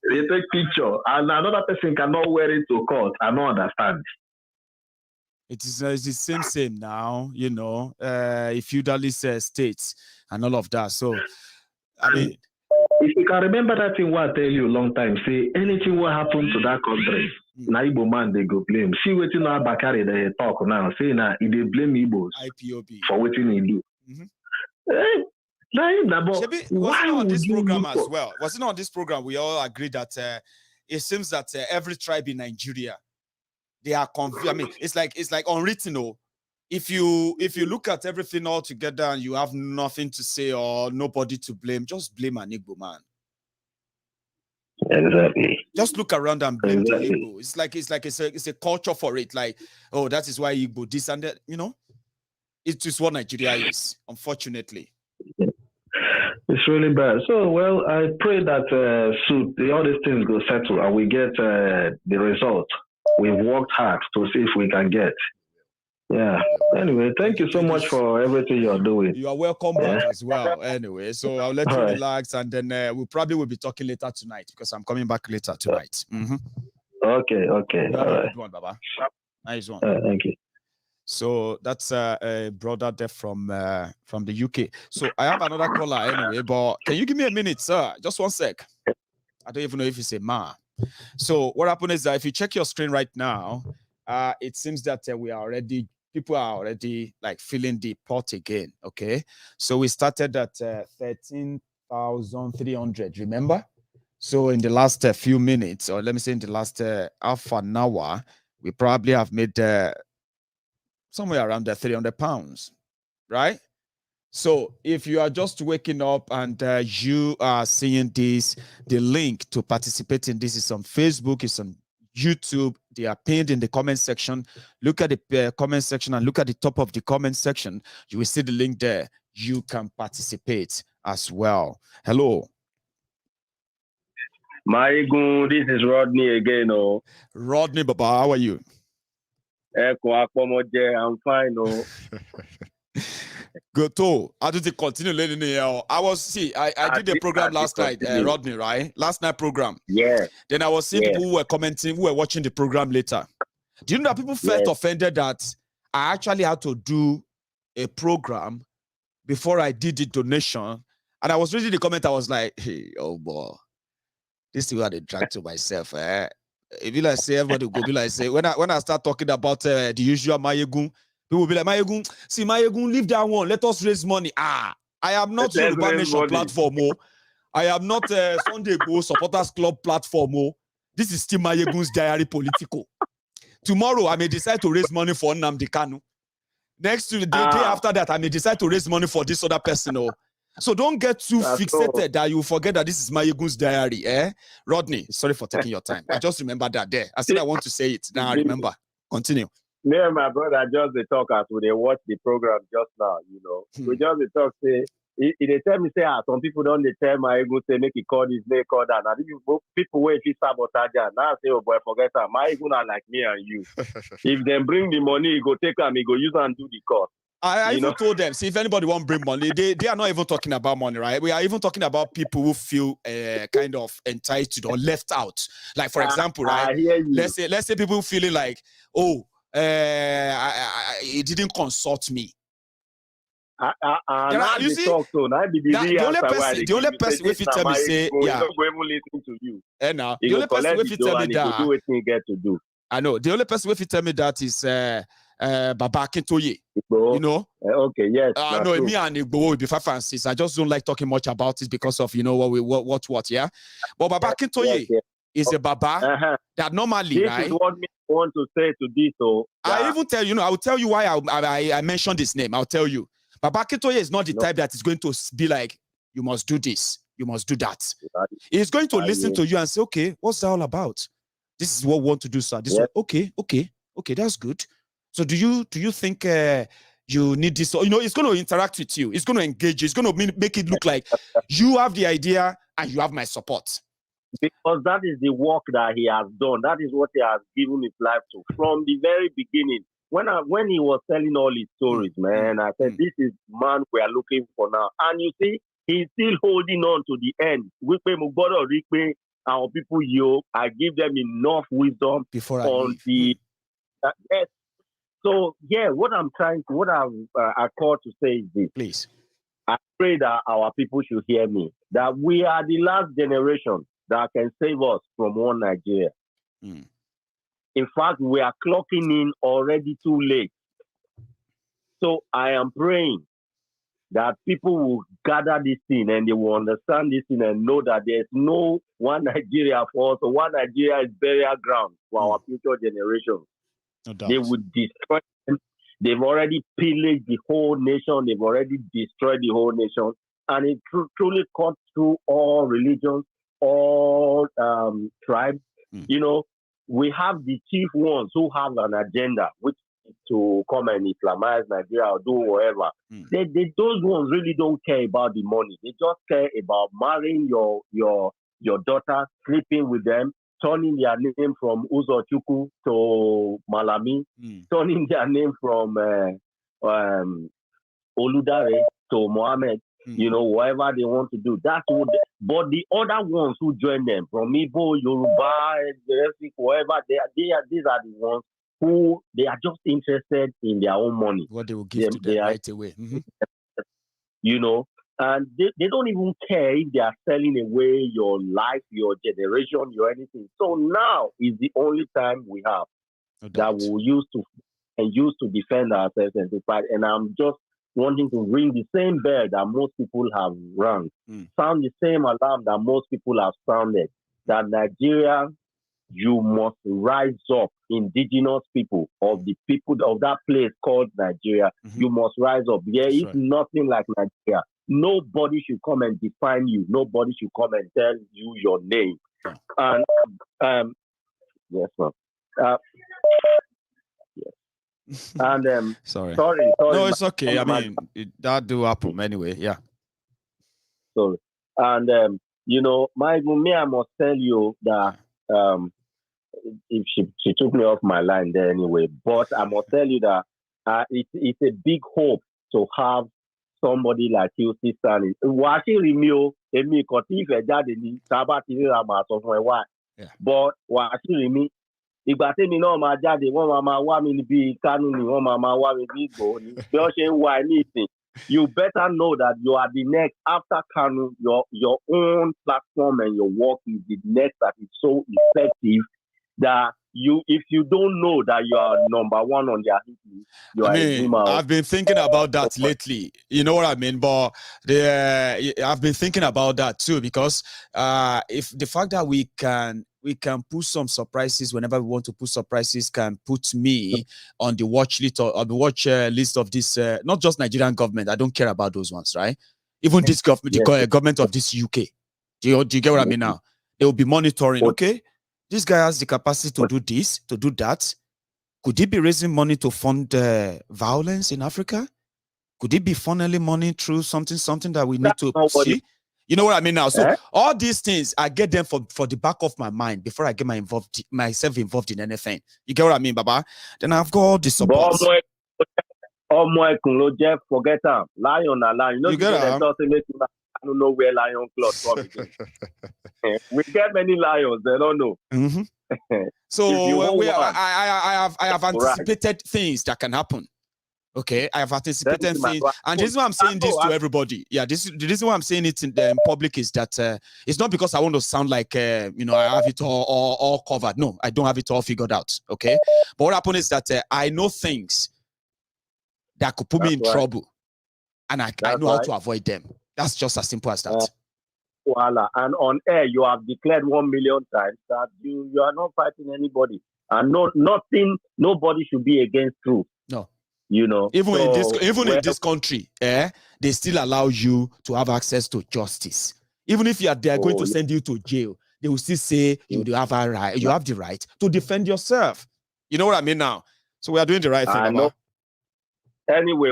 They take picture, and another person cannot wear it to court. I don't understand.
It is the same now, you know, feudalist states and all of that. So, I mean,
if you can remember that thing, what I tell you a long time, say anything will happen to that country. Now Igbo man they go blame. See what you know Bakari they talk now. Say now they blame Igbos for what he do.
Was it on this program as well? Was it on this program? We all agree that it seems that every tribe in Nigeria, they are confused. I mean, it's like unwritten. If you look at everything all together and you have nothing to say or nobody to blame, just blame an Igbo man.
Exactly.
Just look around and blame
Exactly.
the Igbo. It's a culture for it. Like, oh, that is why Igbo this and that. You know, it is what Nigeria is, unfortunately.
It's really bad. So, well, I pray that soon all these things go settle and we get the result we've worked hard to see if we can get. Yeah. Anyway, thank you so much for everything you're doing.
You are welcome back as well. Anyway, so I'll let you relax, and then we probably will be talking later tonight because I'm coming back later tonight.
Okay. All right.
Good one, Baba. Nice one.
Thank you.
So that's a brother there from the UK. So I have another caller anyway, but can you give me a minute, sir? Just 1 sec. I don't even know if it's a ma. So what happened is that if you check your screen right now, it seems that people are already like filling the pot again. Okay, so we started at 13,300. Remember? So in the last few minutes, or let me say in the last half an hour, we probably have made somewhere around the 300 pounds, right? So if you are just waking up and you are seeing this, the link to participate in this is on Facebook, it's on YouTube. They are pinned in the comment section. Look at the comment section and look at the top of the comment section. You will see the link there. You can participate as well. Hello.
Maiyegun, this is Rodney again. Oh,
Rodney, Baba, how are you?
I'm fine. Oh.
Good too. I did continue learning. I did the program last night, Rodney, right? Last night program.
Yeah.
Then I was seeing people who were commenting, who were watching the program later. Do you know that people felt offended that I actually had to do a program before I did the donation? And I was reading the comment, I was like, hey, oh boy, this is what I drag to myself. If you like say, everybody will go be like say, when I start talking about the usual Maiyegun, people will be like, Maiyegun, see Maiyegun, leave that one. Let us raise money. I am not Yorubas Nation platform. I am not Sunday Adeyemo Supporters Club platform. This is still Maiyegun's diary political. Tomorrow, I may decide to raise money for Nnamdi Kanu. Next day after that, I may decide to raise money for this other person. So don't get too fixated that you forget that this is Maiyegun's diary. Rodney, sorry for taking your time. I just remember that there. I said I want to say it. Now I remember. Continue.
Me and my brother just the talk as we watch the program just now, you know. We just the talk say they tell me say some people don't tell Maiyegun say make he call this, make call that. And people wait if sabotage now say oh boy forget that Maiyegun are like me and you. If they bring the money, he go take them, he go use and do the cost.
I even told them, see, if anybody won't bring money, they are not even talking about money, right? We are even talking about people who feel kind of entitled or left out. Like, for example, right? Let's say people feeling like, oh, he didn't consult me.
You see,
the only person if you tell me say, yeah,
not going to listen to you.
And now the only person if you tell me that,
do what you get to do.
I know the only person if you tell me that is Baba Akintoye. You know?
Okay, yes.
No, me and Igboho will be 5 and 6. I just don't like talking much about it because of what, yeah. But Baba Akintoye is a Baba that normally,
this
right?
Is what me want to say to this. So
I even tell you, I will tell you why I mentioned this name. I'll tell you. Baba Akintoye is not the type that is going to be like, you must do this, you must do that. He's going to listen to you and say, okay, what's that all about? This is what we want to do, sir. This one, okay, that's good. So do you think you need this? Or, it's going to interact with you. It's going to engage you. It's going to make it look like you have the idea and you have my support.
Because that is the work that he has done. That is what he has given his life to. From the very beginning, when he was telling all his stories, man, I said, this is man we are looking for now. And you see, he's still holding on to the end. Our people, I give them enough wisdom
before
on the... yes. So, what I call to say is this.
Please.
I pray that our people should hear me. That we are the last generation that can save us from one Nigeria. In fact, we are clocking in already too late. So I am praying that people will gather this thing and they will understand this thing and know that there's no one Nigeria for us. So one Nigeria is burial ground for our future generations.
No doubt.
They would destroy them. They've already pillaged the whole nation. They've already destroyed the whole nation. And it truly cuts through all religions, all tribes. You know, we have the chief ones who have an agenda, which is to come and Islamize Nigeria or do whatever. Those ones really don't care about the money. They just care about marrying your daughter, sleeping with them, turning their name from Uzochukwu to Malami, turning their name from Oludare to Mohammed. You know, whatever they want to do. That's what. But the other ones who join them, from Igbo, Yoruba, whatever, these are the ones who they are just interested in their own money.
What they will give to them right away.
You know, and they don't even care if they are selling away your life, your generation, your anything. So now is the only time we have that we use to defend ourselves and to fight. And I'm just wanting to ring the same bell that most people have rung, sound the same alarm that most people have sounded, that Nigeria, you must rise up, indigenous people of the people of that place called Nigeria, you must rise up. There is nothing like Nigeria. Nobody should come and define you. Nobody should come and tell you your name. And yes, ma'am. And
sorry.
No,
it's okay. I mean, that do happen anyway. Yeah.
Sorry. And you know, me, I must tell you that if she took me off my line there anyway, but I must tell you that it's a big hope to have somebody like you, sister. But ìgbà tèmi náà máa jáde wọ́n máa wá mi níbi Kánú ni wọ́n máa wá mi bí Ìgbòho ni bí wọ́n ṣe ń wá ẹ ní ìsìn. You better know that you are the next after Kanu. Your own platform and your work is the next that is so effective that if you don't know that you are number one on their history, you are a dreamer.
I've been thinking about that lately. You know what I mean? But I've been thinking about that too, because if the fact that we can put some surprises whenever we want to put surprises can put me on the watch list or the watch list of this, not just Nigerian government. I don't care about those ones, right? Even this government, the government of this UK. Do you get what I mean now? They will be monitoring, okay? This guy has the capacity to do this, to do that. Could he be raising money to fund violence in Africa? Could he be funneling money through something that we need to see? You know what I mean now? So all these things, I get them for the back of my mind before I get myself involved in anything. You get what I mean, Baba? Then I've got all the support.
Forget them. Lion. You get I don't know where lion cloth from. We get many lions. They don't know.
So I have anticipated things that can happen. Okay, I have anticipated things, and this is why I'm saying this to everybody. Yeah, the reason why I'm saying it in public is that it's not because I want to sound like I have it all covered. No, I don't have it all figured out. Okay, but what happened is that I know things that could put me in trouble, and I know how to avoid them. That's just as simple as that.
And on air, you have declared 1 million times that you are not fighting anybody, and nobody should be against truth.
No.
You know,
even in this country, they still allow you to have access to justice. Even if they are going to send you to jail, they will still say you have a right. You have the right to defend yourself. You know what I mean now? So we are doing the right thing. Mama.
Anyway,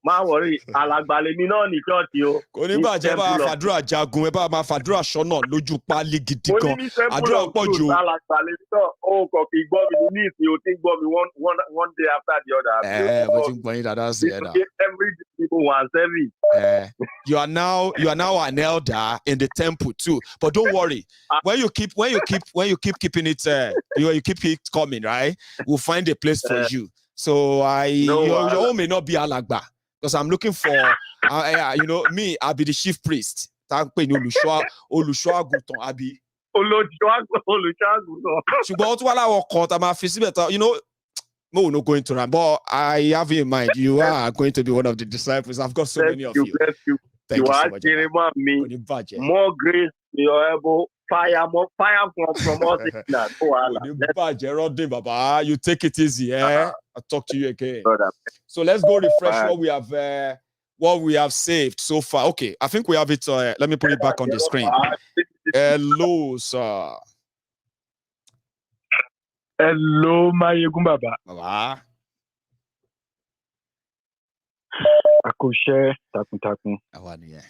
má worry, alàgbàlẹ̀ mi náà ní church yo.
Kò ní bàjẹ́ bá fàdúrà jagun, ẹ bá máa fàdúrà ṣọ́nà lójú páálí gidi gan. Àdúrà pọ̀ jù.
Alàgbàlẹ̀ náà ó kàn kí gbọ́ mi ní ìsìn ó ti gbọ́ mi one day after the other.
Mo ti gbọ́ yín dáadáa sí ẹ̀dá.
Every people want service.
You are now an elder in the temple too. But don't worry. When you keep keeping it, you keep it coming, right? We'll find a place for you. So your own may not be alagba, because I'm looking for me. I'll be the chief priest. No, not going to run, but I have in mind you are going to be one of the disciples. I've got so many of you.
Thank you so much. More grace, you're able. Fire from us.
You take it easy, I'll talk to you again. So let's go refresh what we have saved so far. Okay, I think we have it. Let me put it back on the screen. Hello, sir.
Hello, Maiyegun Baba.
Baba.
Akoshe takuntakun.
Àwa nìyẹn.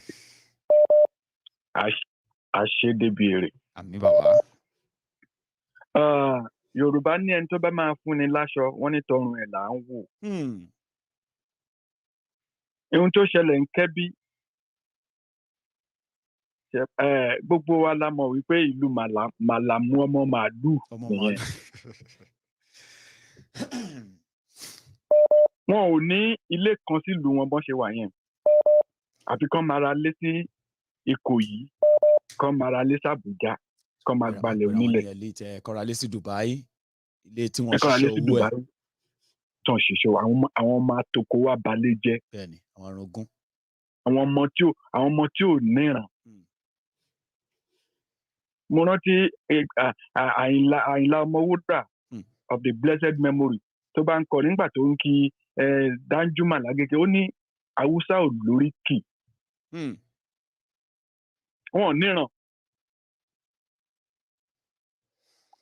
Àṣedébìrè.
Àmín bàbá.
Yorùbá ní ẹni tó bá máa fúnni láṣọ, wọ́n ní tọrùn ẹ̀ là ń wò. Ohun tó ṣẹlẹ̀ ń Kẹ́bí. Gbogbo wa la mọ̀ wípé ìlú màlàmú ọmọ màálù nìyẹn. Wọn ò ní ilé kan sílùú wọn bọ́n ṣe wà yẹn. Àfi kán máa ra lé sí Ìkòyí, kán máa ra lé sí Àbújá, kán máa gbalẹ̀ onílẹ̀.
Kọ́ra lé sí Dubai, ilé tí wọ́n ṣiṣẹ́ owó ẹ̀.
Tán ṣiṣẹ́ àwọn ọmọ atoko wa balẹ̀ jẹ́.
Bẹ́ẹ̀ni, àwọn arúgbó.
Àwọn ọmọ tí ò níran. Mo rántí Àyìnlá Ọmọwúrà of the blessed memory tó bá ń kọ nígbà tó ń kí Danjuma Lágége, ó ní Haúsá ò lórí kì. Wọn ò níran.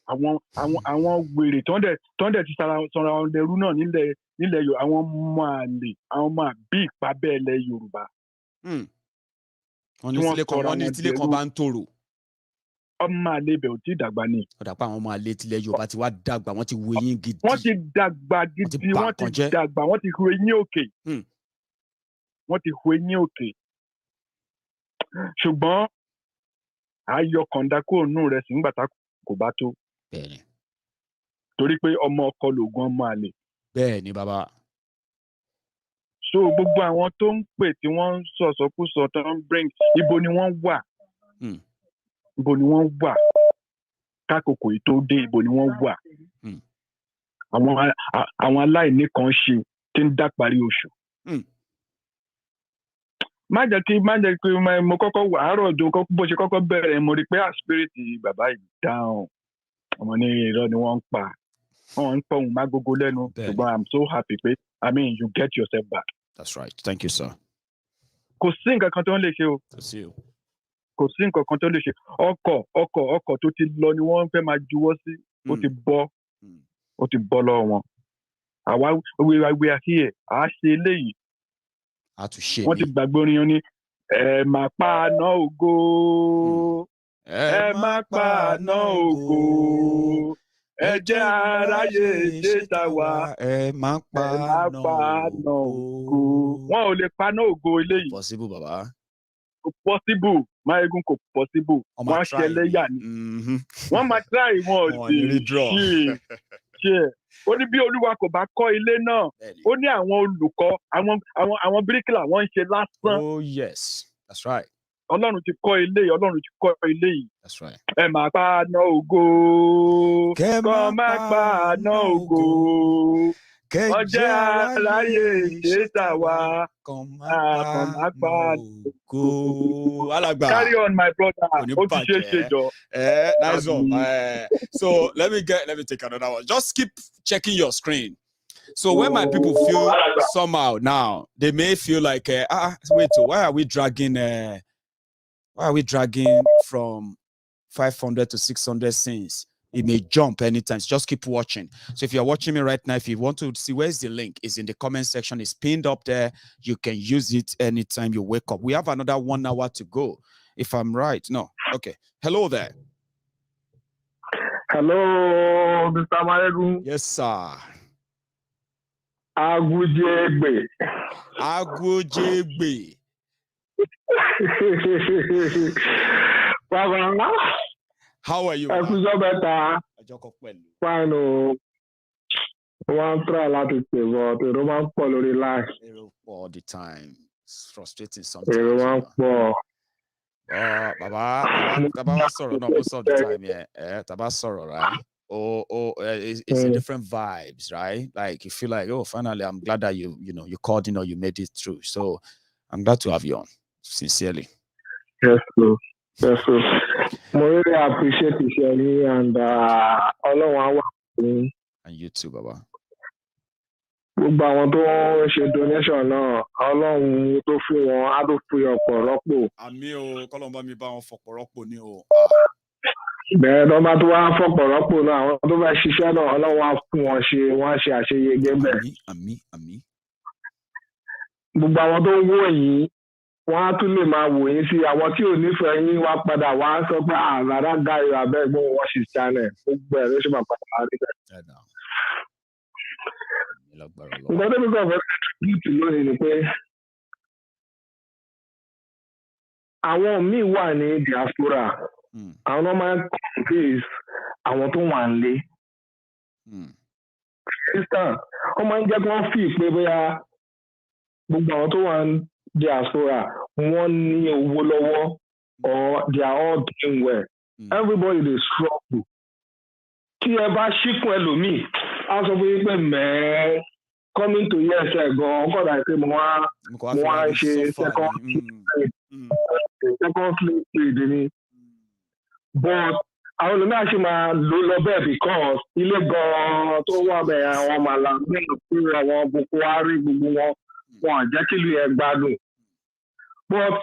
Àwọn wèrè tọ́ndẹ̀ ti sọ̀rọ̀ àwọn ẹrú náà nílẹ̀ Yorùbá, àwọn ọmọ àlè, àwọn ọmọ àbí ìpàbẹ́ ilẹ̀ Yorùbá.
Wọ́n ní tílé kan bá ń tòrò.
Ọmọ àlè ibẹ̀ ò tí ì dàgbà ni.
Ọ̀dà pa àwọn ọmọ àlè tilẹ̀ Yorùbá ti wá dàgbà, wọ́n ti wo eyín gidi.
Wọ́n ti dàgbà gidi, wọ́n ti dàgbà, wọ́n ti hu eyín òkè. Wọ́n ti hu eyín òkè. Ṣùgbọ́n ayọ̀ kọ̀ǹda kúrò nù rẹ̀ sí nígbà tá kò bá tó.
Bẹ́ẹ̀ni.
Torí pé ọmọ ọkọ lògùn ọmọ àlè.
Bẹ́ẹ̀ni bàbá.
So gbogbo àwọn tó ń pè tí wọ́n ń sọ̀sọ́kúsọ tó ń bring, ibo ni wọ́n wà? Ibo ni wọ́n wà? Kákòkò yìí tó dé, ibo ni wọ́n wà? Àwọn aláìní kan ṣe tí ń dá parí oṣù. Má jẹ́ kí mo kọ́kọ́ wà àárọ̀ ọjọ́ bó ṣe kọ́kọ́ bẹ̀rẹ̀, mo rí pé àspírìtì bàbá yìí dáhùn. Ọmọ ní irọ́ ni wọ́n ń pa. Wọ́n ń pọ̀hùn mágógó lẹ́nu. Ṣùgbọ́n I'm so happy pé, you get yourself back.
That's right. Thank you, sir.
Kò sí nǹkan kan tó ń lè ṣe o. Kò sí nǹkan kan tó lè ṣe. Ọkọ̀ tó ti lọ ni wọ́n fẹ́ máa juwọ́ sí. Ó ti bọ́ lọ́wọ́ wọn. Àwa we are here. À á ṣe eléyìí. Wọ́n ti gbàgbé orin yẹn ní ẹ máa pa àná ògo. Ẹ máa pa àná ògo. Ẹ jẹ́ aráyé ṣe ta wá.
Ẹ máa pa àná ògo.
Wọ́n ò lè paná ògo eléyìí.
Possible bàbá.
Kò possible. Maiyegun kò possible. Wọ́n ṣe ẹlẹ́yà ni. Wọ́n máa try wọn ò dé ṣe. Ó ní bí Olúwa kò bá kọ́ ilé náà, ó ní àwọn olùkọ́, àwọn bíríkìlà wọ́n ń ṣe lásán.
Oh yes, that's right.
Ọlọ́run ti kọ́ ilé yìí.
That's right.
Ẹ máa pa àná ògo. Kọ́ máa pa àná ògo. Ọjọ́ aráyé ṣe tà wá. Kọ́ máa pa àná ògo. Carry on, my brother. Ó ti ṣe jọ.
Nice one. So let me take another one. Just keep checking your screen. So when my people feel somehow now, they may feel like, wait, why are we dragging from 500 to 600 scenes? It may jump anytime. So just keep watching. So if you're watching me right now, if you want to see where's the link, it's in the comment section. It's pinned up there. You can use it anytime you wake up. We have another 1 hour to go. If I'm right. No. Okay. Hello there.
Hello, Mr. Maiyegun.
Yes, sir.
Agujegbe.
How are you?
Fine. One try láti pè but èrò máa ń pọ̀ lórí live.
All the time. It's frustrating sometimes. Èrò máa ń pọ̀. Baba sorrow no most of the time, yeah. Taba sorrow, right? It's a different vibes, right? Like you feel like, oh, finally, I'm glad that you called in or you made it through. So I'm glad to have you on, sincerely.
Yes, sir. Yes, sir. I really appreciate you, Shelly, and
and you too, Baba.
I gbogbo àwọn tó ń ṣe donation náà Ọlọ́run tó fún wọn á tó fi ọ̀pọ̀ rọ́pò.
Àmín o, kọ́lọ́run bá mi bá wọn fọ̀pọ̀ rọ́pò ní o.
Bẹ́ẹ̀ lọ́ bá tó wá fọ̀pọ̀ rọ́pò náà àwọn tó bá ṣiṣẹ́ náà Ọlọ́run á fún wọn ṣe wọ́n á ṣe àṣeyege bẹ́ẹ̀.
Àmín.
Gbogbo àwọn tó ń wò yín wọ́n á tún lè máa wò yín sí àwọn tí ò nífẹ̀ẹ́ yín wá padà wá sọ pé àràrá gáyọ abẹ́gbọ́n watch his channel gbogbo ẹ̀ ló ṣe máa padà wá níbẹ̀. Nǹkan tó bí kò fẹ́ tìbútì lónìí ni pé àwọn míì wà ní diaspora àwọn náà máa ń convince àwọn tó wà nílé. Wọ́n máa ń jẹ́ kí wọ́n fi pé bóyá gbogbo àwọn tó wà ní diaspora wọ́n ní owó lọ́wọ́ or they are all doing well. Everybody dey struggle. Tí ẹ bá ṣí fún ẹlòmíì á sọ fún yín pé mẹ́ẹ́ coming to US gan-an kọ́dà pé mo wá ṣe second slave ni. But àwọn olùmọ̀ àṣẹ máa lò lọ bẹ́ẹ̀ because ilé gan-an tó wà bẹ́ẹ̀ àwọn màlá bẹ́ẹ̀ fún àwọn Boko Haram gbogbo wọn jẹ́ kí ìlú yẹn gbádùn. But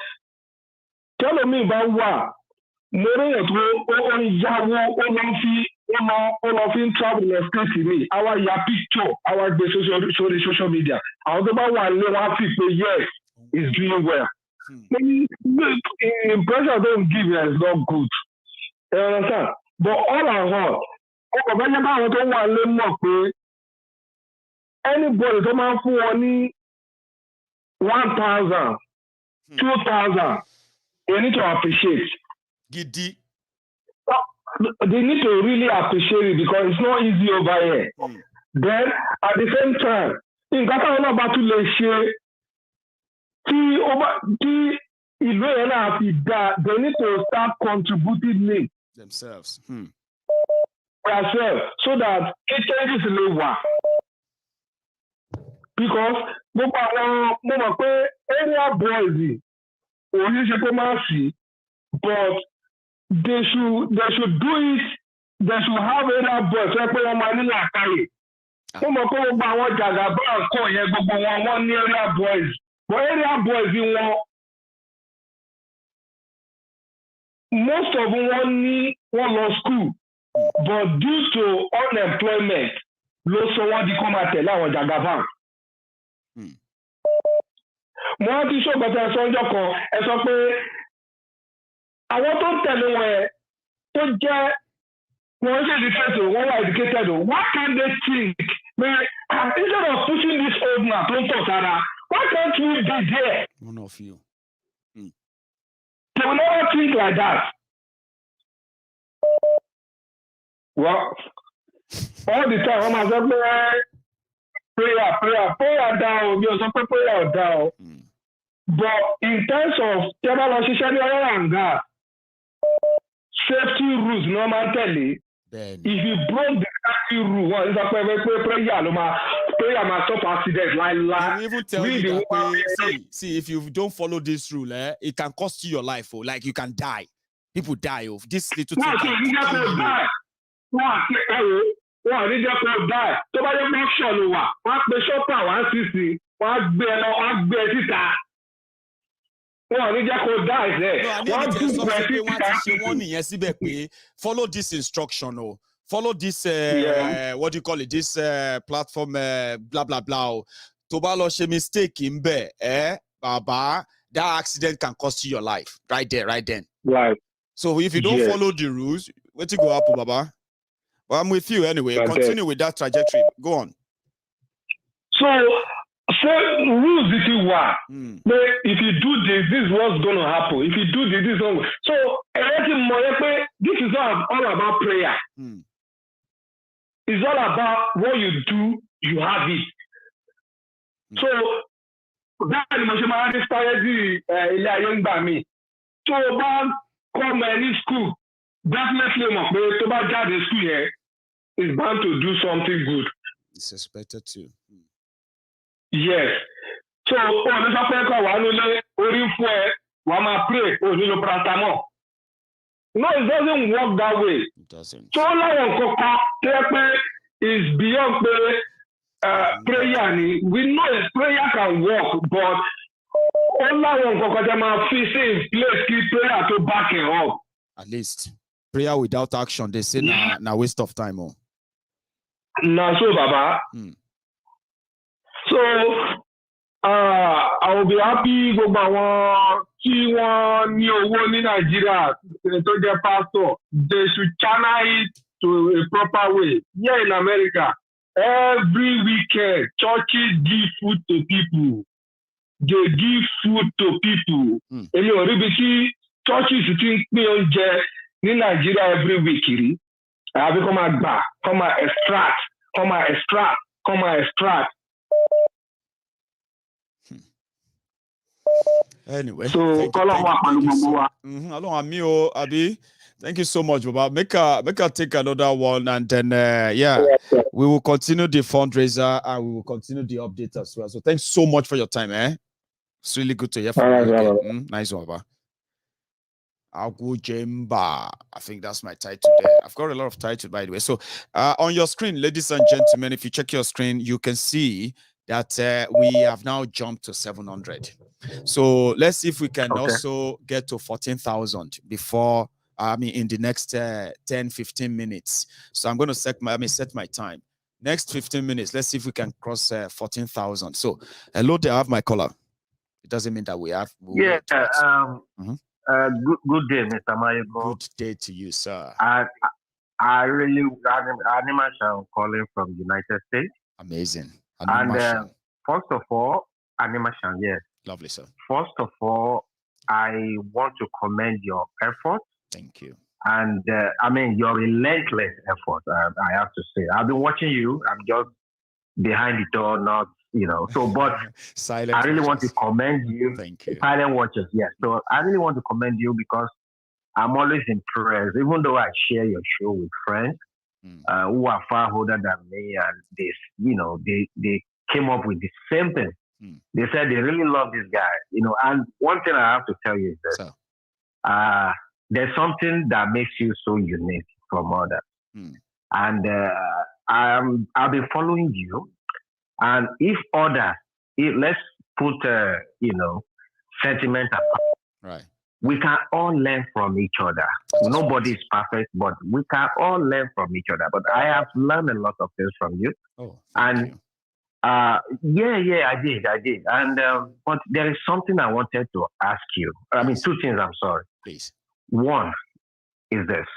tẹ́lómi bá wà mo rí ètò ó ń yáwó ó lọ fi ń travel lọ state mi àwa ya picture àwa gbé sórí social media àwọn tó bá wà nílé wọn á fi pé yes he's doing well. Impression don't give you is not good. You understand? But all in all ọkọ̀ bẹ́ẹ̀ ní báwọn tó wà nílé mọ̀ pé anybody tó máa ń fún wọn ní 1,000, 2,000, they need to appreciate.
Gidi.
They need to really appreciate it because it's not easy over here. Then at the same time, nǹkan táwọn náà bá tún lè ṣe tí ìlú yẹn náà fi dá, they need to start contributing
themselves.
So that changes lè wà. Because gbogbo àwọn mo mọ̀ pé area boys òun ṣe kó máa sí but they should do it, they should have area boys ṣe pé wọ́n máa ní làákàyè. Mo mọ̀ pé gbogbo àwọn jàgàbá àkọ́ yẹn gbogbo wọn ní area boys but area boys wọn most of wọn ní wọ́n lọ school but due to unemployment ló sọ wọ́n di kó máa tẹ̀lé àwọn jàgàbá. Mo wá ti ṣògbọ́n ẹ sọ́jọ́ kan ẹ sọ pé àwọn tó ń tẹ̀lé wọn ẹ tó jẹ́ wọ́n ṣe educated wọ́n wà educated why can't they think instead of pushing this old man tó ń tọ̀ sára why can't we be there?
One of you.
They will never think like that. Well, all the time wọ́n máa sọ pé prayer down bí o sọ pé prayer down. But in terms of tẹ́lá lọ ṣiṣẹ́ ní ọ̀rọ̀ àǹgá safety rules ni wọ́n máa ń tẹ̀lé. If you broke the safety rule wọ́n sọ pé prayer máa stop accident láìláì.
They even tell you that see if you don't follow this rule it can cost you your life like you can die. People die of this little thing.
Wọ́n ní jẹ́ kó die tó bá yẹ kó ṣọ̀lù wà wọ́n á pe ṣọ́pà 160 wọ́n á gbé ẹ lọ wọ́n á gbé ẹ síta. Wọ́n ní jẹ́ kó die sẹ́.
Wọ́n á dùn pẹ́ síta. Wọ́n ti ṣe wọ́n nìyẹn síbẹ̀ pé follow this instruction o follow this what do you call it this platform blah blah blah o tó bá lọ ṣe mistake ń bẹ̀ bàbá that accident can cost you your life right there right then.
Right.
So if you don't follow the rules wetin go happen baba? Well, I'm with you anyway. Continue with that trajectory. Go on.
So rules if you want. If you do this is what's going to happen. If you do this is wrong. So this is all about prayer. It's all about what you do, you have it. So that is my strategy. So about come any school. Definitely, to buy the school here is bound to do something good.
It's expected to.
Yes. So, on the pray, no, it doesn't work that way.
It doesn't.
So, is beyond prayer, we know prayer can work, but all I want to in place, keep prayer to back it up.
At least prayer without action, they say, na waste of time. Oh.
Nah, so Baba. So I will be happy go back one in Nigeria to get pastor. They should channel it to a proper way. Here in America, every weekend, churches give food to people. They give food to people. And you already churches think me on in Nigeria every week. I have come extract.
Anyway,
so
thank you so much, Baba. Make her take another one, and then we will continue the fundraiser and we will continue the update as well. So thanks so much for your time, It's really good to hear from you. Nice one, Baba. Agu Jemba. I think that's my title there. I've got a lot of titles, by the way. So on your screen, ladies and gentlemen, if you check your screen, you can see that we have now jumped to 700. So let's see if we can also get to 14,000 before, in the next 10-15 minutes. So I'm going to set my time. Next 15 minutes, let's see if we can cross 14,000. So hello there, I have my caller. It doesn't mean that we have.
Good day, Mr. Maiyegun.
Good day to you, sir.
I really, Anima Shang calling from the United States.
Amazing.
And first of all, Anima Shang, yes.
Lovely, sir.
First of all, I want to commend your effort.
Thank you.
And your relentless effort, I have to say. I've been watching you. I'm just behind the door, not, So, but
silent
I really
watchers.
Want to commend you.
Thank you.
Silent watchers, yes. So I really want to commend you because I'm always impressed, even though I share your show with friends who are far older than me, and they came up with the same thing. They said they really love this guy, And one thing I have to tell you is that there's something that makes you so unique from others, and I've been following you. And if others, let's put sentiment apart.
Right.
We can all learn from each other. Nobody is perfect, but we can all learn from each other. But I have learned a lot of things from you.
Oh,
and
you.
I did. And but there is something I wanted to ask you. Two things. I'm sorry.
Please.
One is this.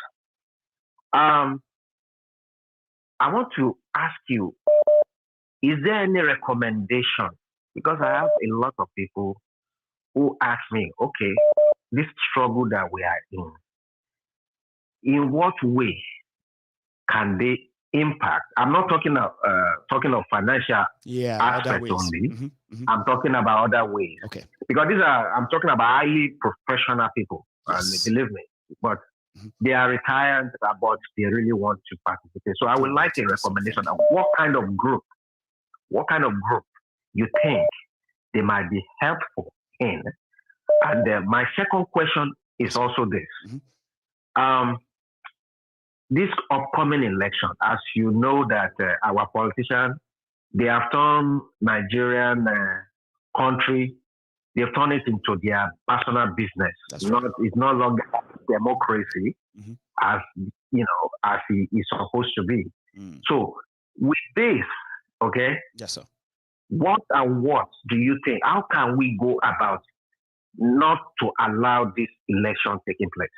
I want to ask you: is there any recommendation? Because I have a lot of people who ask me, okay, this struggle that we are in what way can they impact? I'm not talking of financial aspects only. I'm talking about other ways.
Okay.
Because I'm talking about highly professional people, and believe me, but they are retired, but they really want to participate. So I would like a recommendation of what kind of group you think they might be helpful in. And my second question is also this. This upcoming election, as you know that our politicians, they have turned Nigerian country, they've turned it into their personal business. It's no longer democracy as as it is supposed to be. So with this, okay?
Yes, sir.
What do you think? How can we go about not to allow this election taking place?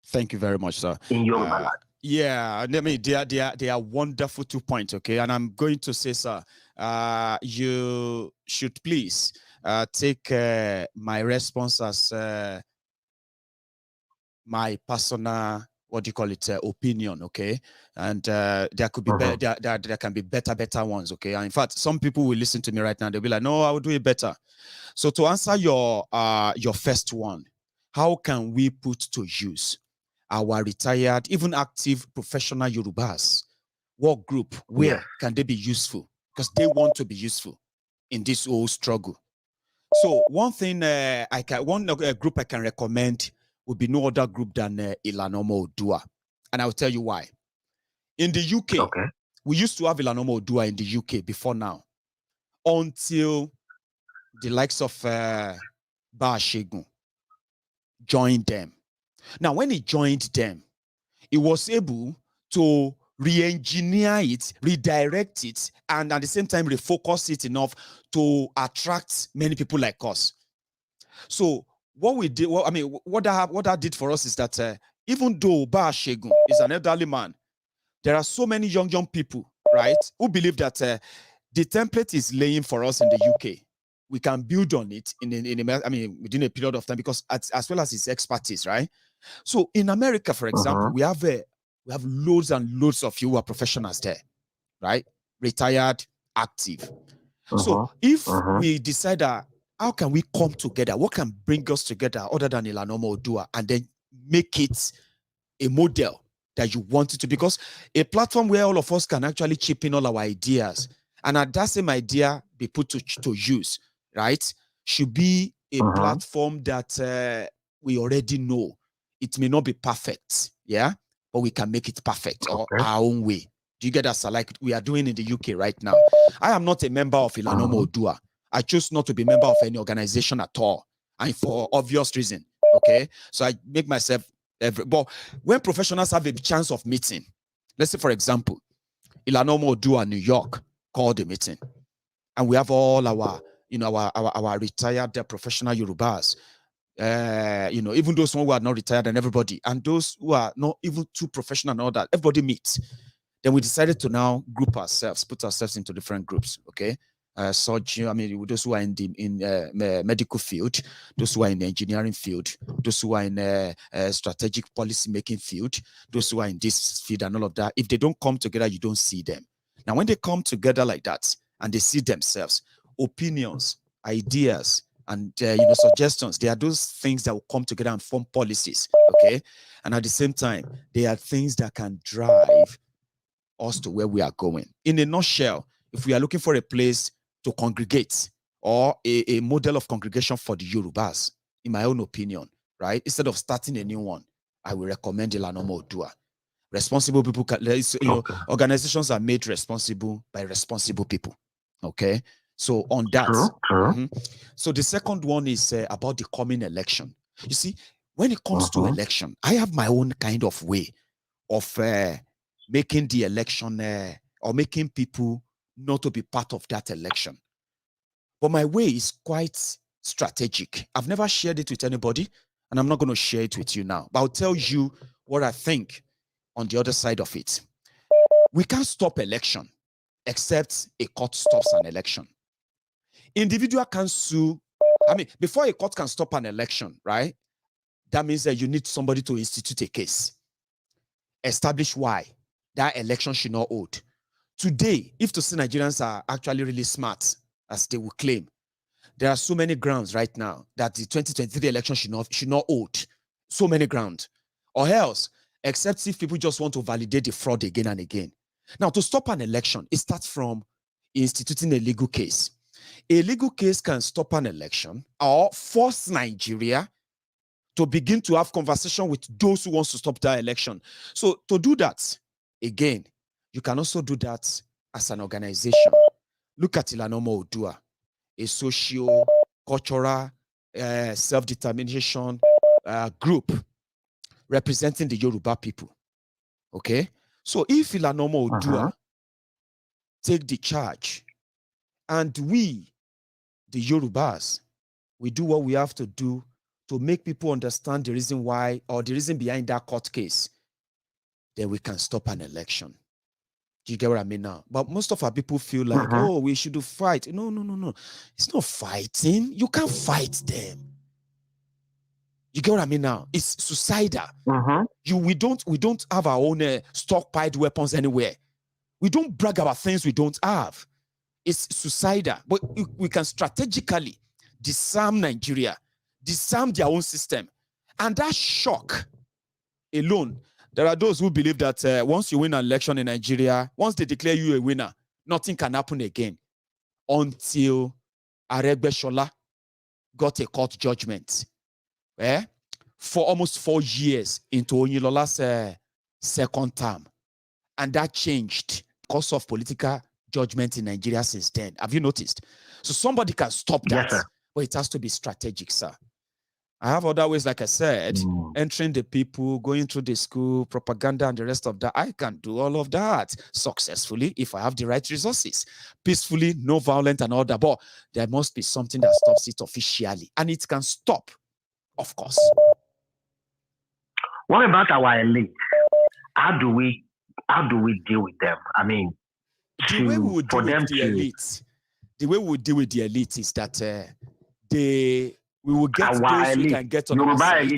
Thank you very much, sir.
In Yoruba.
Yeah, they are wonderful 2 points, okay? And I'm going to say, sir, you should please take my response as my personal, opinion, okay? And there could be there can be better ones, okay? And in fact, some people will listen to me right now. They'll be like, "No, I will do it better." So to answer your first one, how can we put to use our retired, even active professional Yorubas? What group? Where can they be useful? Because they want to be useful in this whole struggle. So one thing one group I can recommend would be no other group than Ilanomo Odua. And I'll tell you why. In the UK, We used to have Ilanomo Odua in the UK before now, until the likes of Maiyegun joined them. Now, when he joined them, he was able to re-engineer it, redirect it, and at the same time refocus it enough to attract many people like us. So what we did, what that did for us is that even though Maiyegun is an elderly man, there are so many young people, right, who believe that the template is laying for us in the UK. We can build on it within a period of time, because as well as his expertise, right? So in America, for example, we have loads and loads of you who are professionals there, right? Retired, active. So if we decide that, how can we come together? What can bring us together other than Ilanomo Odua, and then make it a model that you want it to? Because a platform where all of us can actually chip in all our ideas, and that same idea be put to use, right? Should be a platform that we already know. It may not be perfect, yeah, but we can make it perfect or our own way. Do you get that, sir? Like we are doing in the UK right now. I am not a member of Ilanomo Odua. I choose not to be a member of any organization at all, and for obvious reason. Okay, so I make myself but when professionals have a chance of meeting, let's say for example, Ilanomo Odua New York called a meeting, and we have all our our retired professional Yorubas, even those who are not retired and everybody, and those who are not even too professional and all that, everybody meets. Then we decided to now group ourselves, put ourselves into different groups. Okay, surgeon, those who are in the medical field, those who are in the engineering field, those who are in strategic policy making field, those who are in this field and all of that. If they don't come together, you don't see them. Now, when they come together like that and they see themselves, opinions, ideas, and suggestions, they are those things that will come together and form policies. Okay, and at the same time, they are things that can drive us to where we are going. In a nutshell, if we are looking for a place to congregate or a model of congregation for the Yorubas, in my own opinion, right, instead of starting a new one, I will recommend Ilanomo Odua. Responsible people, organizations are made responsible by responsible people. Okay, so on that. So the second one is about the coming election. You see, when it comes to election, I have my own kind of way of making the election or making people not to be part of that election. But my way is quite strategic. I've never shared it with anybody, and I'm not going to share it with you now. But I'll tell you what I think on the other side of it. We can't stop election except a court stops an election. Individual can sue. Before a court can stop an election, right? That means that you need somebody to institute a case. Establish why that election should not hold. Today, if to see Nigerians are actually really smart, as they will claim, there are so many grounds right now that the 2023 election should not hold. So many grounds. Or else, except if people just want to validate the fraud again and again. Now, to stop an election, it starts from instituting a legal case. A legal case can stop an election or force Nigeria to begin to have conversation with those who want to stop that election. So to do that, again, you can also do that as an organization. Look at Ilanomo Odua, a socio-cultural self-determination group representing the Yoruba people. Okay? So if Ilanomo Odua take the charge, and we, the Yorubas, we do what we have to do to make people understand the reason why, or the reason behind that court case, then we can stop an election. Do you get what I mean now? But most of our people feel like, oh, we should fight. No. It's not fighting. You can't fight them. You get what I mean now? It's suicidal. We don't have our own stockpiled weapons anywhere. We don't brag about things we don't have. It's suicidal. But we can strategically disarm Nigeria, disarm their own system. And that shock alone, there are those who believe that once you win an election in Nigeria, once they declare you a winner, nothing can happen again until Aregbesola got a court judgment for almost 4 years into Oyinlola's second term. And that changed
because of political judgment in Nigeria since then. Have you noticed? So somebody can stop that,
Yes,
but it has to be strategic, sir. I have other ways, like I said, entering the people, going through the school, propaganda, and the rest of that. I can do all of that successfully if I have the right resources. Peacefully, no violent and all that. But there must be something that stops it officially. And it can stop, of course.
What about our elite? How do we deal with them? I mean,
the way we would deal with the elite, is that we will get those who can get on our side.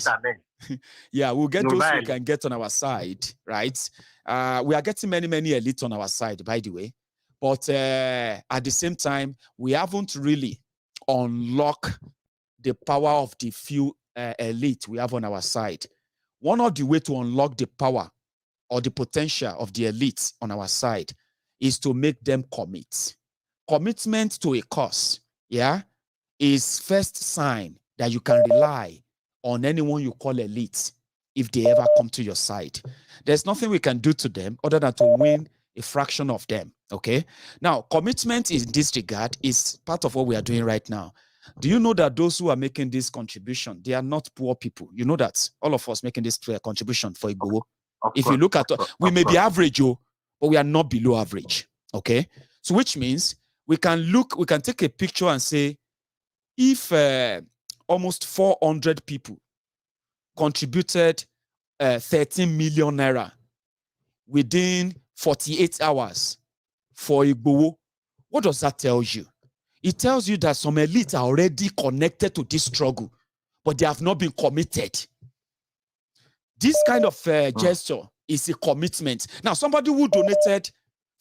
Yeah, we'll get those who can get on our side, right? We are getting many elites on our side, by the way. But at the same time, we haven't really unlocked the power of the few elite we have on our side. One of the ways to unlock the power or the potential of the elites on our side is to make them commit. Commitment to a cause, yeah, is first sign that you can rely on anyone you call elite if they ever come to your side. There's nothing we can do to them other than to win a fraction of them, okay? Now, commitment in this regard is part of what we are doing right now. Do you know that those who are making this contribution, they are not poor people? You know that all of us making this contribution for Igboho. If you look at, we may be average, but we are not below average, okay? So which means we can take a picture and say, if almost 400 people contributed 13 million naira within 48 hours for Igboho, what does that tell you? It tells you that some elites are already connected to this struggle, but they have not been committed. This kind of gesture is a commitment. Now, somebody who donated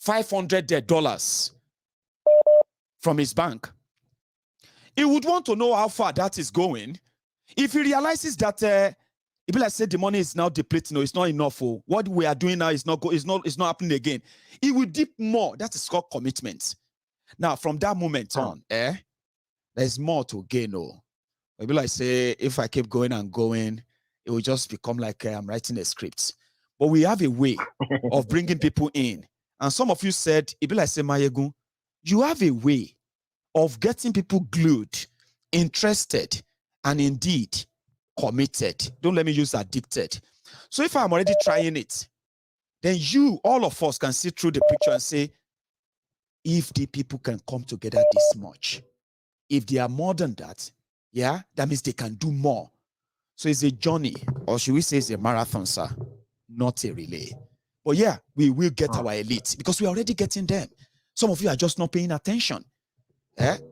$500 from his bank, he would want to know how far that is going. If he realizes that, if I say the money is now depleting, it's not enough for what we are doing now is not happening again. He will dip more. That is called commitment. Now, from that moment on, there's more to gain. Maybe like say, if I keep going and going, it will just become like I'm writing a script. But we have a way of bringing people in. And some of you said, if I say, Maiyegun, you have a way of getting people glued, interested, and indeed committed. Don't let me use addicted. So if I'm already trying it, then all of us can see through the picture and say, if the people can come together this much, if they are more than that, yeah, that means they can do more. So it's a journey, or should we say it's a marathon, sir, not a relay. But yeah, we will get our elite because we're already getting them. Some of you are just not paying attention.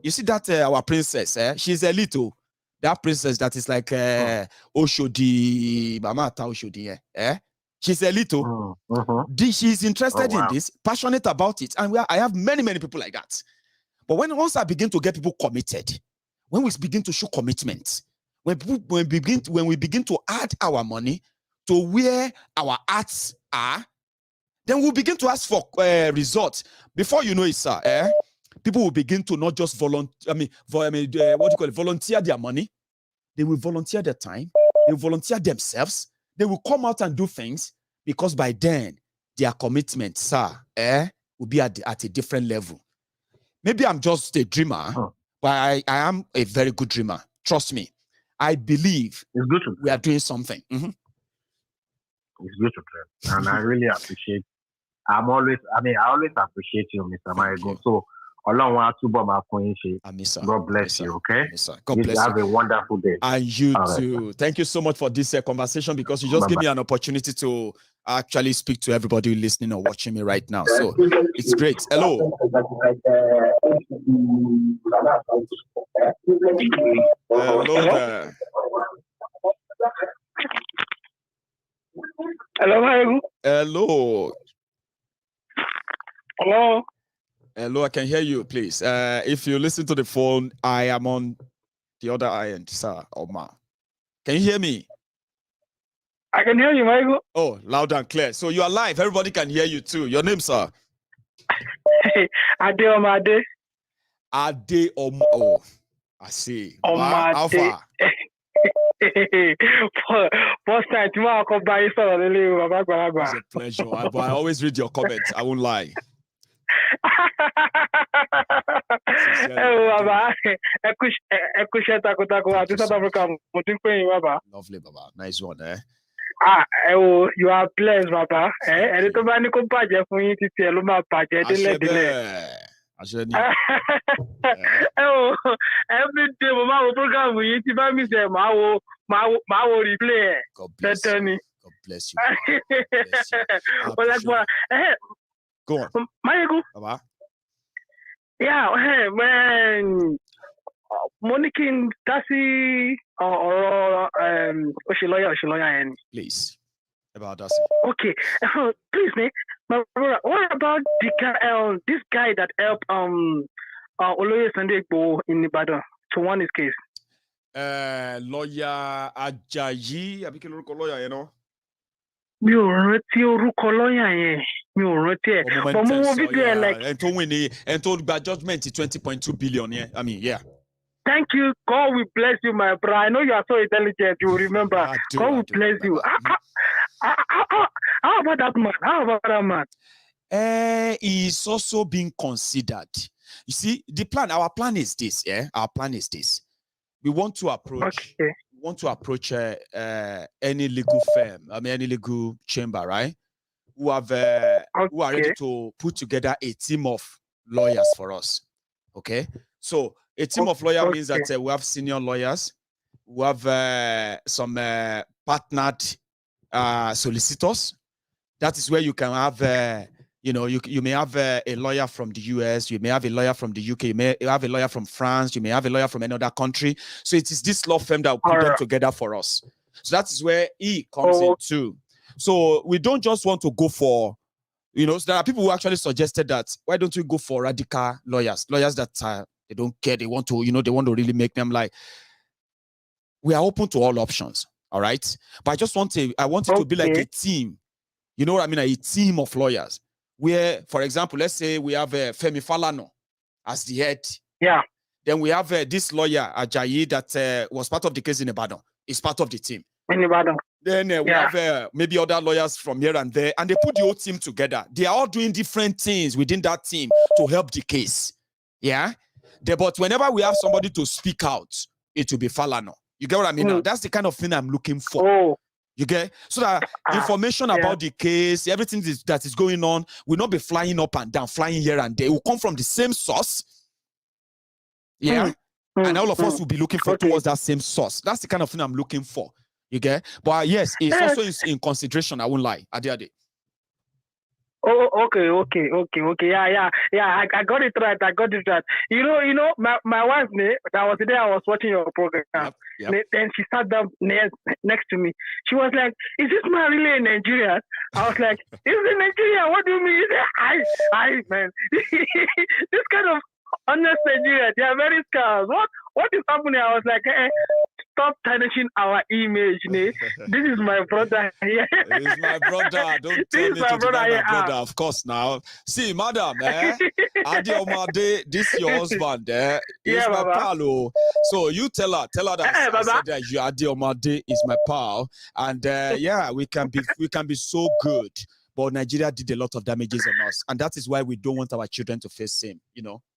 You see that our princess, she's a little. That princess that is like Oshodi, Mama Ata Oshodi, she's a little. She's interested in this, passionate about it, and I have many people like that. But once I begin to get people committed, when we begin to show commitment, when we begin to add our money to where our arts are, then we'll begin to ask for results. Before you know it, sir, people will begin to not just volunteer their money. They will volunteer their time. They will volunteer themselves. They will come out and do things because by then their commitment, sir, will be at a different level. Maybe I'm just a dreamer, but I am a very good dreamer. Trust me. I believe we are doing something.
It's good to dream. And I really appreciate. I always appreciate you, Mr. Maiyegun. So, God bless you, okay?
God bless you.
Have a wonderful day.
And you too. Thank you so much for this conversation because you just gave me an opportunity to actually speak to everybody listening or watching me right now. So it's great. Hello. Hello there.
Hello, Maiyegun.
Hello.
Hello.
Hello, I can hear you, please. If you listen to the phone, I am on the other end, sir, Omar. Can you hear me?
I can hear you, Maiyegun.
Oh, loud and clear. So you are live. Everybody can hear you too. Your name, sir?
Ade.
Ade Oma. Oh, I see. How far?
First time, tomorrow I'll come by. It's
a pleasure. I always read your comments. I won't lie.
Baba. Ekush takotaku ati South Africa.
Lovely, Baba. Nice one, eh?
You are blessed, Baba. Ẹni tó bá ní kó bàjẹ́ fún yín títí ẹ ló máa bàjẹ́ délẹ̀délẹ̀. Every day mo máa wo program yìí tí bá mi sẹ̀ máa wo replay ẹ̀.
God bless you. God bless you. Go on.
Maiyegun.
Baba.
Yeah, man. Mo ní kí n dá sí ọ̀rọ̀ Òṣèlọ́yà yẹn.
Please. About that.
Okay. Please, man. My brother, what about this guy that helped Oloye Sunday Igboho in Ibadan to win his case?
Lawyer Ajayi, àbí kí lorúkọ lawyer yẹn náà?
Mi ò rántí orúkọ lawyer yẹn. Mi ò rántí ẹ̀. But mo wo video ẹ̀ like.
And to win and to gba judgment 20.2 billion, yeah. I mean, yeah.
Thank you. God will bless you, my brother. I know you are so intelligent. You remember. God will bless you. How about that man? How about that man?
He's also being considered. You see, our plan is this, yeah? Our plan is this. We want to approach any legal firm, any legal chamber, right? Who are ready to put together a team of lawyers for us. Okay? So a team of lawyers means that we have senior lawyers, we have some partnered solicitors. That is where you can have, you may have a lawyer from the US, you may have a lawyer from the UK, you may have a lawyer from France, you may have a lawyer from another country. So it is this law firm that will put them together for us. So that is where he comes in too. So we don't just want to go for, so there are people who actually suggested that, why don't we go for radical lawyers that they don't care, they want to, they want to really make them like, we are open to all options. All right. But I want it to be like a team. You know what I mean? A team of lawyers where, for example, let's say we have Femi Falana as the head.
Yeah.
Then we have this lawyer, Ajayi, that was part of the case in Ibadan. Is part of the team.
In Ibadan.
Then we have maybe other lawyers from here and there, and they put the whole team together. They are all doing different things within that team to help the case. Yeah. But whenever we have somebody to speak out, it will be Falana. You get what I mean? Now, that's the kind of thing I'm looking for. You get? So that information about the case, everything that is going on will not be flying up and down, flying here and there. It will come from the same source. Yeah. And all of us will be looking towards that same source. That's the kind of thing I'm looking for. You get? But yes, it's also in consideration. I won't lie. Ade.
Oh, okay. Yeah. I got it right. You know, my wife, that was the day I was watching your program. Yep. Then she sat down next to me. She was like, "Is this man really in Nigeria?" I was like, "He's in Nigeria. What do you mean?" I man. This kind of honest Nigeria, they are very scarce. What is happening? I was like, stop tarnishing our image. This is my brother here.
He's my brother. Don't tell me to deny my brother. Of course now. See, madam, Adeyemo, this your husband, He's my pal. So you tell her that I said that Adeyemo is my pal. And we can be so good. But Nigeria did a lot of damages on us. And that is why we don't want our children to face same.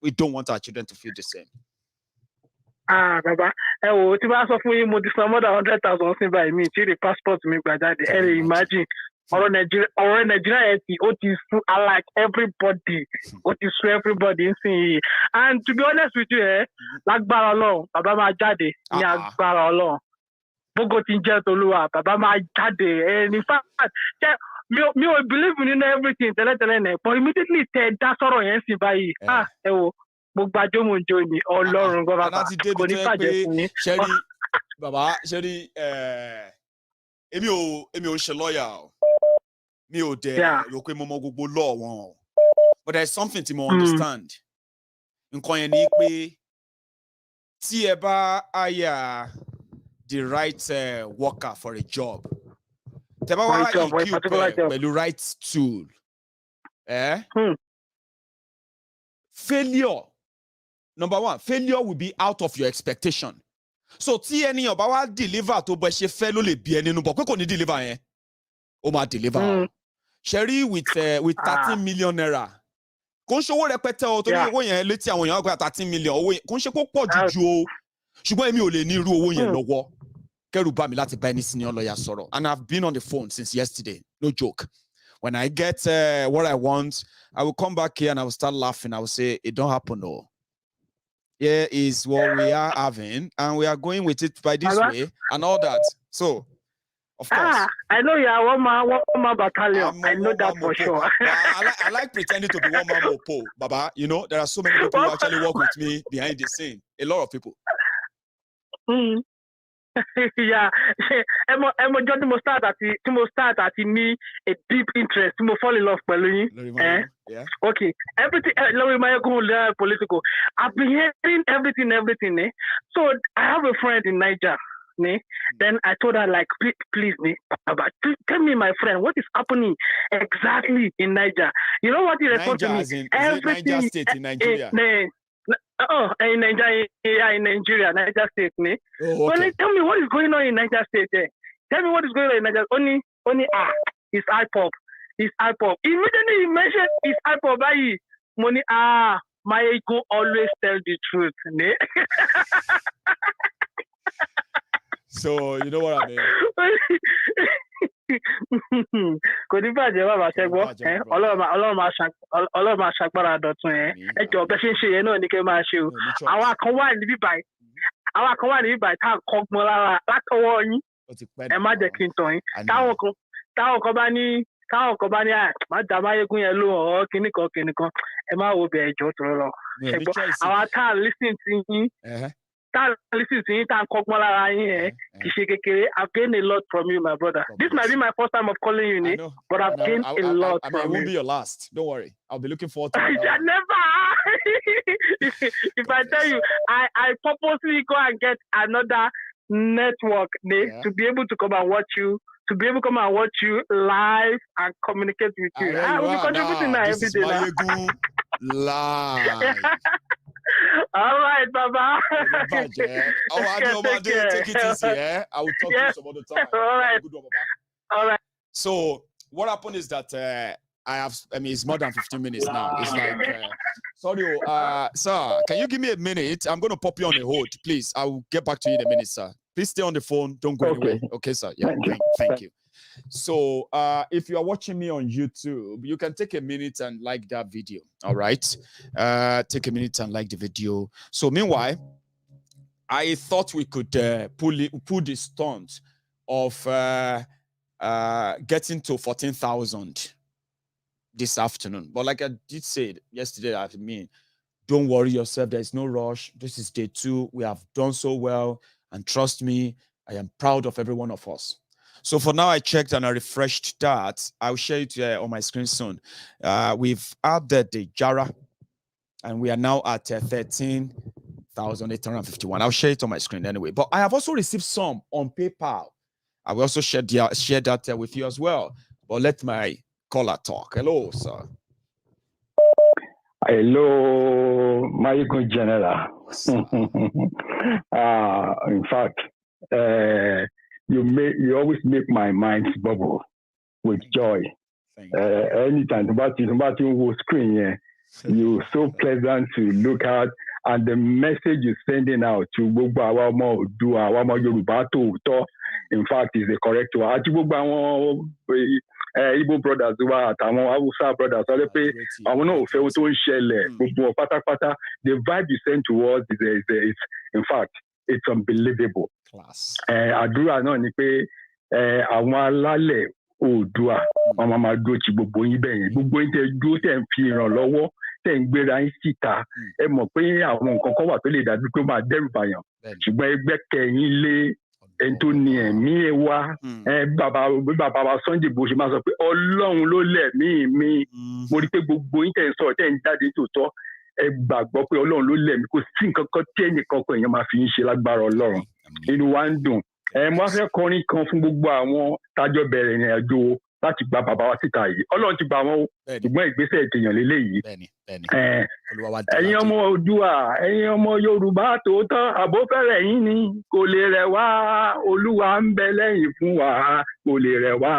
We don't want our children to feel the same.
Baba. Tí bá sọ fún yín mo ti san more than 100,000 sí by me tí the passport mi gbà jáde. Imagine ọ̀rọ̀ Nigeria ó ti sún like everybody. Ó ti sún everybody ń sìn yìí. And to be honest with you, lágbára Ọlọ́run, bàbá máa jáde ní agbára Ọlọ́run. Bógo ti ń jẹ́ tolúwa, bàbá máa jáde. And in fact, mi ò believe in everything tẹ́lẹ̀tẹ́lẹ̀ náà. But immediately tẹ dá sọ̀rọ̀ yẹn sí báyìí. Mo gbàjọ́ mo jò ní Ọlọ́run gbọ́ bàbá kò ní bàjẹ́ fún mi.
Ṣẹ́rí bàbá ṣẹ́rí èmi ò ṣe lọ́ọ̀yà o mi ò dẹ̀ rò pé mo mọ gbogbo law wọn o but there is something tí mo understand nǹkan yẹn ni pé tí ẹ bá hire the right worker for a job tẹ́ bá wá equip pẹ̀lú right tool failure. Number one, failure will be out of your expectation. So, tí ẹnìyàn bá wá deliver tó bá ṣe fẹ́ ló lè bí ẹni nínú bọ̀ pé kò ní deliver yẹn. Ó máa deliver. Sherry with 13 million naira. kò ń ṣe owó rẹpẹtẹ o torí owó yẹn létí àwọn èèyàn gba 13 million owó yẹn kò ń ṣe kó pọ̀ jù o ṣùgbọ́n èmi ò lè ní irú owó yẹn lọ́wọ́ kẹ́rù bá mi láti bá ẹni senior lawyer sọ̀rọ̀ and I've been on the phone since yesterday no joke when I get what I want I will come back here and I will start laughing I will say it don't happen no. Here is what we are having and we are going with it by this way and all that so of course.
I know you are one man battalion. I know that for sure.
I like pretending to be one man mopo, Baba. You know, there are so many people who actually work with me behind the scene. A lot of people.
Yeah. I'm just to start at me a deep interest to fall in love with
yeah.
Okay. Everything political. I've been hearing everything. So I have a friend in Niger. Then I told her, like, please, tell me, my friend, what is happening exactly in Niger? You know what he responded to me?
Everything Niger State in Nigeria.
In Nigeria, Niger State.
Oh, okay.
Tell me what is going on in Niger State. Tell me what is going on in Niger. Only it's iPop. It's iPop. Immediately he mentioned it's iPop. Money Maiyegun always tell the truth.
So you know what I mean.
Kò ní bàjẹ́ bàbá ṣẹ́gbọ́ Ọlọ́run máa ṣàgbára dọ̀tun ẹ̀ ẹ jọ̀ọ́ bẹ́ẹ̀ ṣe ń ṣe yẹn náà ní kẹ́ máa ṣe o àwa kan wà níbí báyìí tá à ń kọ́gbọ́n lára látọwọ́ yín ẹ má jẹ́ kí n tàn yín táwọn kan bá ní má dá Maiyegun yẹn ló hàn kíníkan ẹ má wo bẹ̀ ẹjọ́ tó lọ ṣẹ́gbọ́ àwa tá à ń listen sí yín. I've gained a lot from you, my brother. This might be my first time of calling you, but I've gained a lot from you.
It won't be your last. Don't worry. I'll be looking forward to it.
Never. If I tell you, I purposely go and get another network to be able to come and watch you, live and communicate with you. I will be contributing now every day.
Maiyegun live.
All right, Baba.
Take it easy, eh? I will talk to you some other time.
All right.
Good one, Baba.
All right.
So what happened is that it's more than 15 minutes now. It's like, sorry, sir, can you give me a minute? I'm going to pop you on the hold, please. I will get back to you in a minute, sir. Please stay on the phone. Don't go anywhere. Okay, sir. Yeah, thank you. So if you are watching me on YouTube, you can take a minute and like that video. All right. Take a minute and like the video. So meanwhile, I thought we could pull the stunt of getting to 14,000 this afternoon. But like I did say yesterday, I mean, don't worry yourself. There's no rush. This is day 2. We have done so well. And trust me, I am proud of every one of us. So for now, I checked and I refreshed that. I'll share it on my screen soon. We've added the Jara, and we are now at 13,851. I'll share it on my screen anyway. But I have also received some on PayPal. I will also share that with you as well. But let my caller talk. Hello, sir.
Hello, Maiyegun General. In fact, you always make my mind bubble with joy. Anytime about your screen, you're so pleasant to look at, and the message you're sending out to Yorubas, in fact, is the correct one. Igbo brothers àtàwọn Hausa brothers àwọn náà ò fẹ́ ohun tó ń ṣẹlẹ̀ gbogbo pátápátá. The vibe you send to us is in fact it's unbelievable. Àdúrà náà ni pé àwọn alálẹ̀ Oòduà wọn máa dúró ti gbogbo yín bẹ́ẹ̀ yẹn gbogbo yín tẹ́ dúró tẹ́ ń fi ìrànlọ́wọ́ tẹ́ ń gbéra yín síta ẹ mọ̀ pé àwọn nǹkan kan wà tó lè dàbí pé ó máa dẹ́rù bàyàn ṣùgbọ́n ẹgbẹ́ kẹyìn lé ẹni tó ní ẹ̀mí ẹ wá bàbá wa Sunday bó ṣe máa sọ pé Ọlọ́run ló lẹ̀mí mi mo rí pé gbogbo yín tẹ̀ ń sọ̀rọ̀ tẹ̀ ń jáde tòótọ́ ẹ gbàgbọ́ pé Ọlọ́run ló lẹ̀mí kò sí nǹkan kan tí ẹnìkan kan èèyàn máa fi ń ṣe lágbára Ọlọ́run inú wa ń dùn mo fẹ́ kọrin kan fún gbogbo àwọn tájọ bẹ̀rẹ̀ ìrìn àjò láti gba bàbá wa síta yìí Ọlọ́run ti gbà wọ́n o ṣùgbọ́n ìgbésẹ̀ ètèèyàn lélẹ́yìí ẹ̀yin ọmọ Oòduà ẹ̀yin ọmọ Yorùbá tòótọ́ àbófẹ́rẹ̀ yín ni kò lè rẹ̀ wá Olúwa ń bẹ lẹ́yìn fún wa kò lè rẹ̀ wá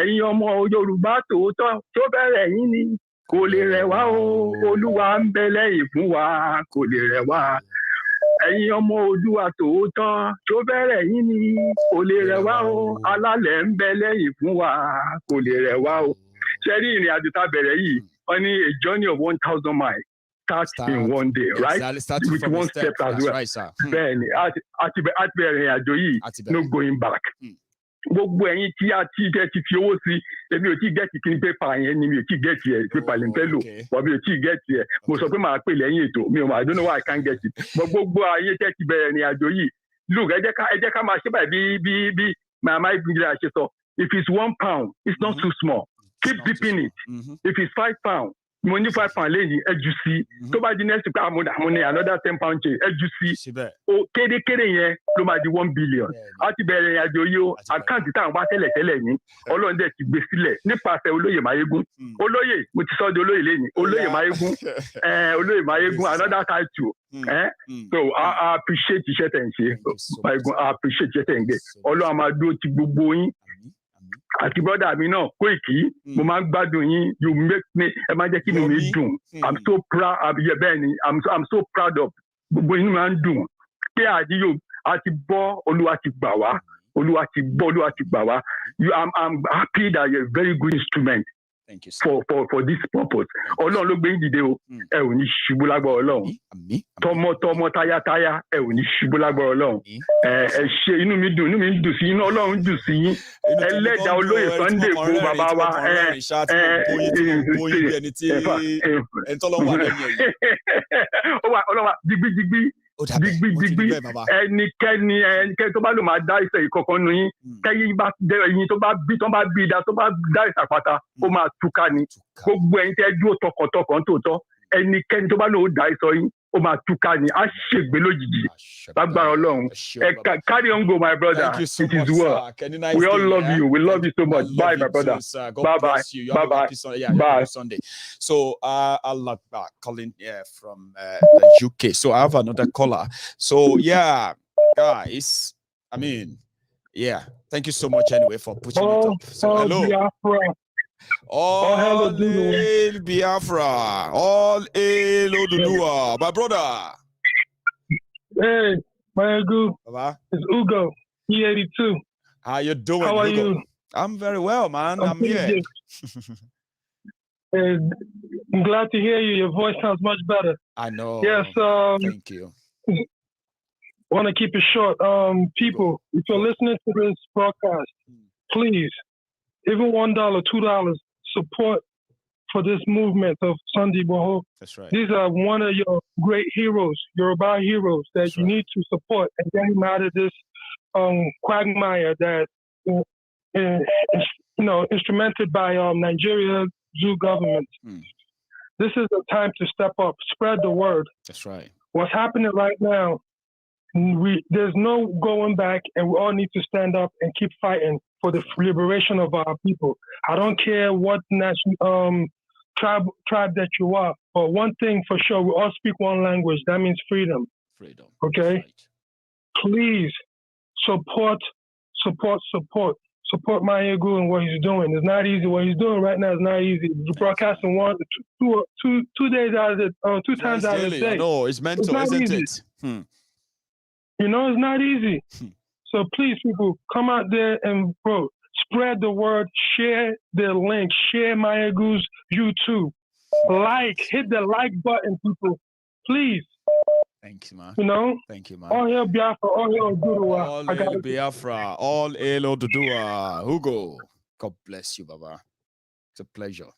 ẹ̀yin ọmọ Yorùbá tòótọ́ tó bẹ̀rẹ̀ yín ni kò lè rẹ̀ wá o, Olúwa ń bẹ lẹ́yìn fún wa, kò lè rẹ̀ wá. Ẹ̀yin ọmọ Oòduà tòótọ́ tó bẹ̀rẹ̀ yín ni, kò lè rẹ̀ wá o, alálẹ̀ ń bẹ lẹ́yìn fún wa, kò lè rẹ̀ wá o. Ṣé rí ìrìn àjò tá a bẹ̀rẹ̀ yìí, wọ́n ní a journey of 1,000 miles starts in one day, right? With one step as well.
Right,
bẹ́ẹ̀ni, àti bẹ̀rẹ̀ ìrìn àjò yìí, no going back. Gbogbo ẹ̀yin tí a ti fi owó sí, èmi ò tí gẹ́ẹ̀tì kí ni pépà yẹn ni mi ò tí gẹ́ẹ̀tì ẹ̀ pépà lè ń fẹ́ lò, wọ́n mi ò tí gẹ́ẹ̀tì ẹ̀. Mo sọ pé màá pè lẹ́yìn ètò, mi ò mà I don't know why I can't get it. Gbogbo ayé tẹ́ ti bẹ̀rẹ̀ ìrìn àjò yìí, look, ẹ jẹ́ ká máa ṣe báyìí bí Maiyegun General ṣe sọ. If it's £1, it's not too small. Keep dipping it. If it's £5, mo ní £5 lẹ́yìn ẹjú sí. Tó bá di next week, mo ní another £10 change ẹjú sí. O kérékéré yẹn ló máa di 1 billion. A ti bẹ̀rẹ̀ ìrìn àjò yìí o, àkáǹtì táwọn bá tẹ́lẹ̀ ní. Ọlọ́run dẹ̀ ti gbé sílẹ̀ nípasẹ̀ Olóyè Maiyegun. Olóyè, mo ti sọ di Olóyè lẹ́yìn. Olóyè Maiyegun, Olóyè Maiyegun, another title. So I appreciate iṣẹ́ tẹ̀ ń ṣe. Maiyegun, I appreciate iṣẹ́ tẹ̀ ń gbé. Ọlọ́run máa dúró ti gbogbo yín. Àti brother mi náà Koiki, mo máa ń gbádùn yín, you make me, ẹ máa jẹ́ kí inú mi dùn. I'm so proud, bẹ́ẹ̀ ni, I'm so proud of, gbogbo inú máa ń dùn. Pé àdíyò, a ti bọ́, Olúwa ti gbà wá, Olúwa ti gbà wá. I'm happy that you're a very good instrument.
Thank you, sir.
For this purpose. Ọlọ́run ló gbé yín dìde o, ẹ ò ní ṣubú lágbára Ọlọ́run. Tọmọtọmọ táyátáyá, ẹ ò ní ṣubú lágbára Ọlọ́run. Ẹ ṣe inú mi ń dùn sí yín, Ọlọ́run dùn sí yín. Ẹlẹ́dàá Olóyè Sunday Igboho bàbá wa. Ọlọ́run digbi. Ẹnikẹ́ni tó bá lò máa dá ìṣe ìkọ̀kan nu yín, kẹ́yìn bá ẹyin tó bá bí ìdá tó bá dá ìsàpàtà, ó máa túká ni. Gbogbo ẹ̀yin tẹ́ dúró tọkàntọkàn tòótọ́, ẹnikẹ́ni tó bá lò ó dá ìsọ yín, ó máa túká ni. Á ṣègbè lójijì. Lágbára Ọlọ́run. Carry on go, my brother. It is well. We all love you. We love you so much. Bye, my brother. Bye-bye. Bye-bye.
Sunday. So I'll calling from the UK. So I have another caller. So yeah, guys. I mean, yeah. Thank you so much anyway for pushing it up. So hello.
Biafra.
All hail Biafra. All hail Oduduwa. My brother.
Hey, Maiyegun. It's Ugo, E82.
How you doing,
How are
Ugo?
you?
I'm very well, man. I'm here.
I'm glad to hear you. Your voice sounds much better.
I know.
Yes.
Thank you.
Want to keep it short. People, if you're listening to this broadcast, please, even $1, $2, support for this movement of Sunday Igboho.
That's right.
These are one of your great heroes, Yoruba heroes, that you need to support and get him out of this quagmire that is, instrumented by Nigeria zoo government. This is the time to step up, spread the word.
That's right.
What's happening right now, there's no going back, and we all need to stand up and keep fighting for the liberation of our people. I don't care what tribe that you are, but one thing for sure, we all speak one language. That means freedom.
Freedom.
Okay? Right. Please support Maiyegun and what he's doing. It's not easy. What he's doing right now is not easy. Broadcasting two days out of the 2 times out of the day.
No, it's mental, isn't
easy.
It?
It's not easy. So please, people, come out there and spread the word, share the link, share Maiyegun's YouTube. Hit the like button, people. Please.
Thank you, man. Thank you, man.
All hail Biafra, all hail Oduduwa.
All hail Biafra, all hail Oduduwa. Hugo, God bless you, Baba. It's a pleasure.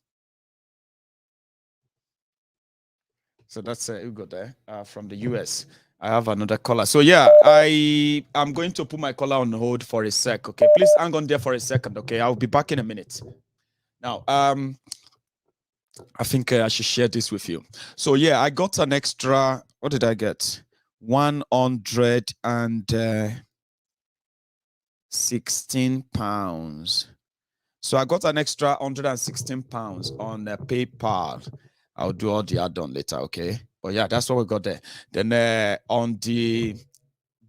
So that's Hugo there from the US. I have another caller. So yeah, I am going to put my caller on hold for a sec. Okay, please hang on there for a second. Okay, I'll be back in a minute. Now, I think I should share this with you. So yeah, I got an extra. What did I get? 116 pounds. So I got an extra 116 pounds on PayPal. I'll do all the add-on later. Okay. But yeah, that's what we got there. Then on the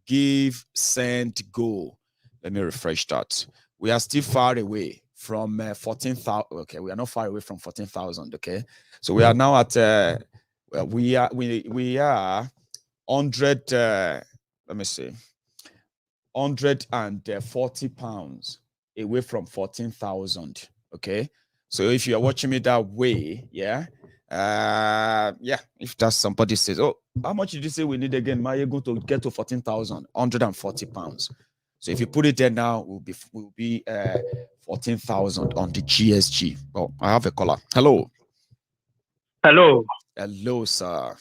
give, send, go. Let me refresh that. We are still far away from 14,000. Okay, we are not far away from 14,000. Okay, so we are now at we are 100. Let me see, 140 pounds away from 14,000. Okay, so if you are watching me that way, yeah, if that's somebody says, oh, how much did you say we need again, Maiyegun, to get to 14,000? 140 pounds. So if you put it there now, will be 14,000 on the GSG. Oh, I have a caller. Hello.
Hello.
Hello, sir.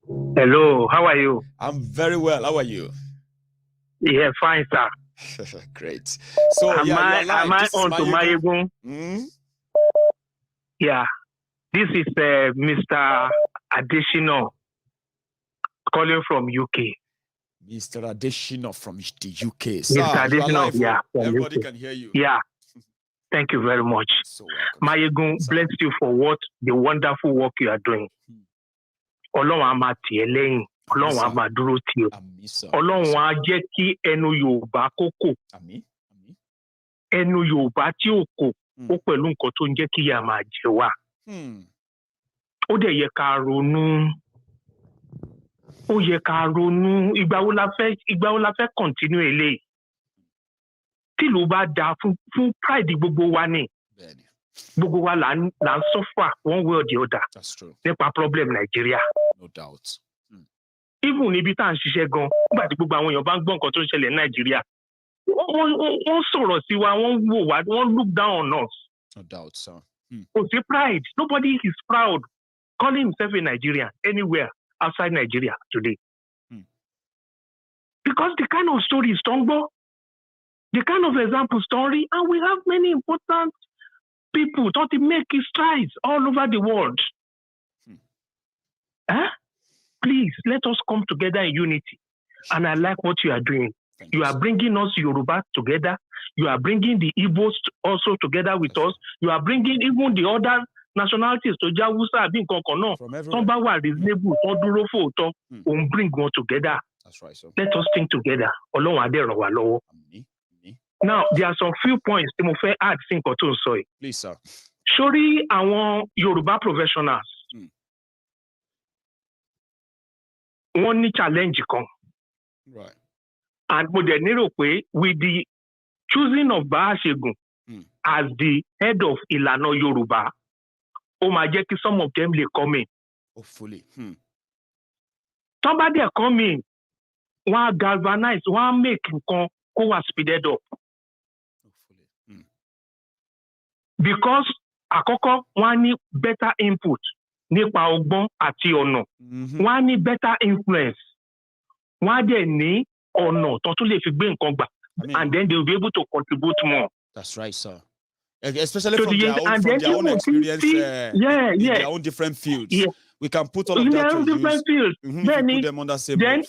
Hello. How are you?
I'm very well. How are you?
Yeah, fine, sir.
Great. So
am I on to Maiyegun? Yeah. This is Mr. Adeyemo calling from UK.
Mr. Adeyemo from the UK.
Sir, Mr. Adeyemo, yeah.
Everybody UK. Can hear you.
Yeah. Thank you very much.
So
Maiyegun, bless you for what the wonderful work you are doing. Ọlọ́run á máa tì ẹ́ lẹ́yìn. Ọlọ́run á máa dúró tì ọ́. Ọlọ́run á jẹ́ kí ẹnu Yorùbá kó kò. Ẹnu Yorùbá tí ò kò ó pẹ̀lú nǹkan tó ń jẹ́ kí ìyà máa jẹ wá. Ó dẹ̀ yẹ ká ronú. Ó yẹ ká ronú. Ìgbà wo la fẹ́ continue eléyìí? Tí ìlú bá dáa fún pride gbogbo wa ni. Gbogbo wa là ń suffer one way or the other.
That's true.
Nípa problem Nigeria.
No doubt.
Even níbi tá à ń ṣiṣẹ́ gan, nígbà tí gbogbo àwọn èèyàn bá ń gbọ́ nǹkan tó ń ṣẹlẹ̀ ní Nàìjíríà, wọ́n sọ̀rọ̀ sí wa, wọ́n wò wá, wọ́n look down on us.
No doubt, sir.
Kò sí pride. Nobody is proud calling himself a Nigerian anywhere outside Nigeria today. Because the kind of stories tó ń gbọ́, the kind of example story, and we have many important people thought to make strides all over the world. Please, let us come together in unity. And I like what you are doing. You are bringing us Yorubas together. You are bringing the Igbos also together with us. You are bringing even the other nationalities to Jawusa, being Kokono. Somebody reasonable, Oduro Foto, bring one together.
That's right, sir.
Let us think together. Now, there are some few points to add think or two. Sorry.
Please, sir.
Surely, our Yoruba professionals, one challenge come.
Right.
And with the choosing of Maiyegun as the head of Ilana Yoruba, some of them they come in.
Hopefully.
Somebody are coming, one galvanize, one make go speeded up. Because àkọ́kọ́ wọ́n ní better input nípa ọgbọ́n àti ọ̀nà. Wọ́n ní better influence. Wọ́n dẹ̀ ní ọ̀nà tó tún lè fi gbé nǹkan gbà. And then they will be able to contribute more.
That's right, sir. Especially from their own experience in their own different fields.
Yeah.
We can put all of that to
different fields.
Then put them under same
then
roof.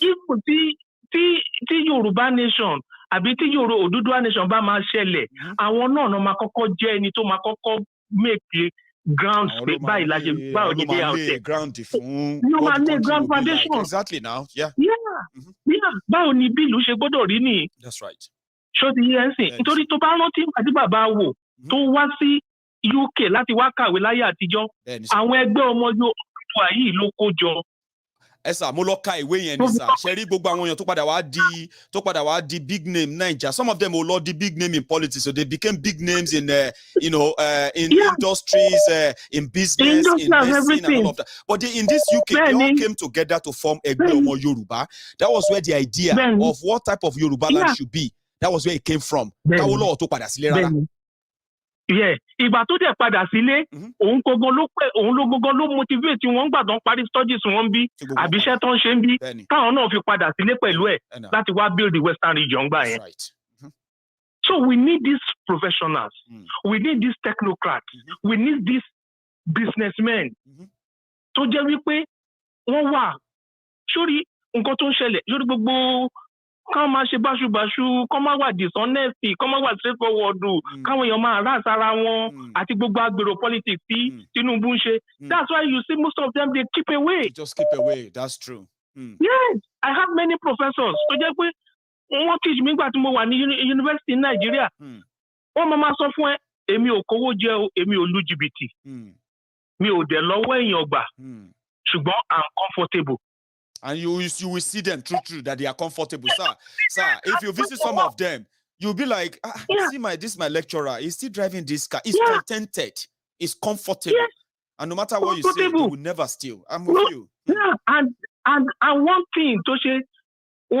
if the Yoruba nation àbí tí Odùduwà nation bá máa ṣẹlẹ̀, àwọn náà máa kọ́kọ́ jẹ́ ẹni tó máa kọ́kọ́ make ground space báyìí la ṣe bá òdìdí out
ground fún
what the ground foundation.
Like. Exactly now, yeah.
Báwo ni bílù ṣe gbọ́dọ̀ rí nìyí.
That's right.
Ṣó ti yẹ ẹ̀sìn nítorí tó bá rántí àti bàbá wò tó wá sí UK láti wá kàwé láyé àtijọ́, àwọn ẹgbẹ́ ọmọ Yorùbá yìí ló kó jọ.
Esa mo lọ ka ìwé yẹn ni sir. Ṣé rí gbogbo àwọn èèyàn tó padà wá di big name Naija. Some of them will not the big name in politics, so they became big names in in industries, in business, in medicine and all of that. But in this UK, they all came together to form Egbe Omo Yoruba. That was where the idea of what type of Yoruba land should be. That was where it came from. Káwọ́ lọ́wọ́ tó padà sílé rárá.
Ìgbà tó dẹ̀ padà sílé, òun gangan ló motivate wọn gbà tó ń parí studies wọn bí àbí iṣẹ́ tó ń ṣe ń bí káwọn náà fi padà sílé pẹ̀lú ẹ̀ láti wá build the Western region gbà yẹn. So we need these professionals, we need these technocrats, we need these businessmen tó jẹ́ wípé wọ́n wà sórí nǹkan tó ń ṣẹlẹ̀ lórí gbogbo. Kán máa ṣe báṣubàṣu, kán máa wà dishonest, kán máa wà straightforward, káwọn èèyàn máa rà sára wọn àti gbogbo agbèrò politics tí Tinubu ń ṣe. That's why you see most of them they keep away.
They just keep away, that's true.
Yes, I have many professors tó jẹ́ pé wọ́n teach mi nígbà tí mo wà ní university in Nigeria. Wọ́n máa sọ fún ẹ, èmi ò kówó jẹ o, èmi ò lu jìbìtì. Mi ò dẹ̀ lọ́wọ́ èèyàn gbà. Ṣùgbọ́n I'm comfortable.
And you will see them true that they are comfortable, sir. If you visit some of them, you'll be like, see this my lecturer. He's still driving this car. He's contented. He's comfortable. Yes. And no matter what you say, he will never steal. I'm with you.
Yeah, and one thing to say, they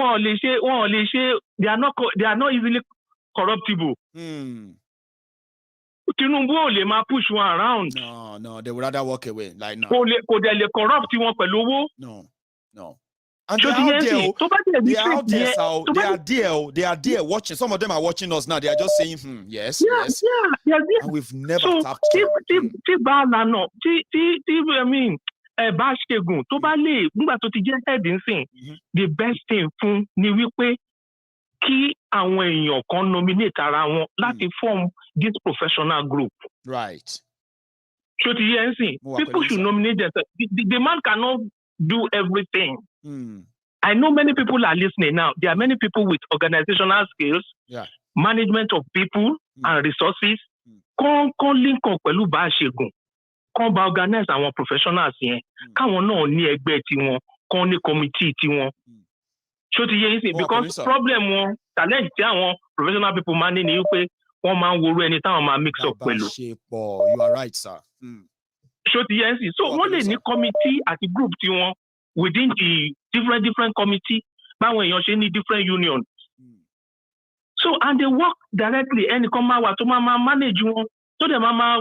are not easily corruptible. Tinubu ò lè máa push one around.
No, they would rather walk away. Like no.
Kò dẹ̀ lè corrupt wọn pẹ̀lú owó.
No. And they are there. They are there watching. Some of them are watching us now. They are just saying, yes.
Yeah.
And we've never tapped
them. Báṣegun tó bá lè nígbà tó ti jẹ́ head nsìn, the best thing fún ni wípé kí àwọn èèyàn kan nominate ara wọn láti form this professional group.
Right.
People should nominate themselves. The man cannot do everything. I know many people are listening now. There are many people with organizational skills, management of people and resources. Kon link up pẹ̀lú Báṣegun. Kon ba organize àwọn professionals yẹn. Káwọn náà ní ẹgbẹ́ tiwọn, kon ní committee tiwọn. Because problem wọn, challenge tí àwọn professional people máa ní ni pé wọ́n máa ń worú ẹni táwọn máa mix up pẹ̀lú.
You are right, sir.
So wọ́n lè ní committee àti group tiwọn within the different committee, báwọn èèyàn ṣe ní different unions. So and they work directly. Ẹnì kan máa wà tó máa manage wọn, tó dẹ̀ máa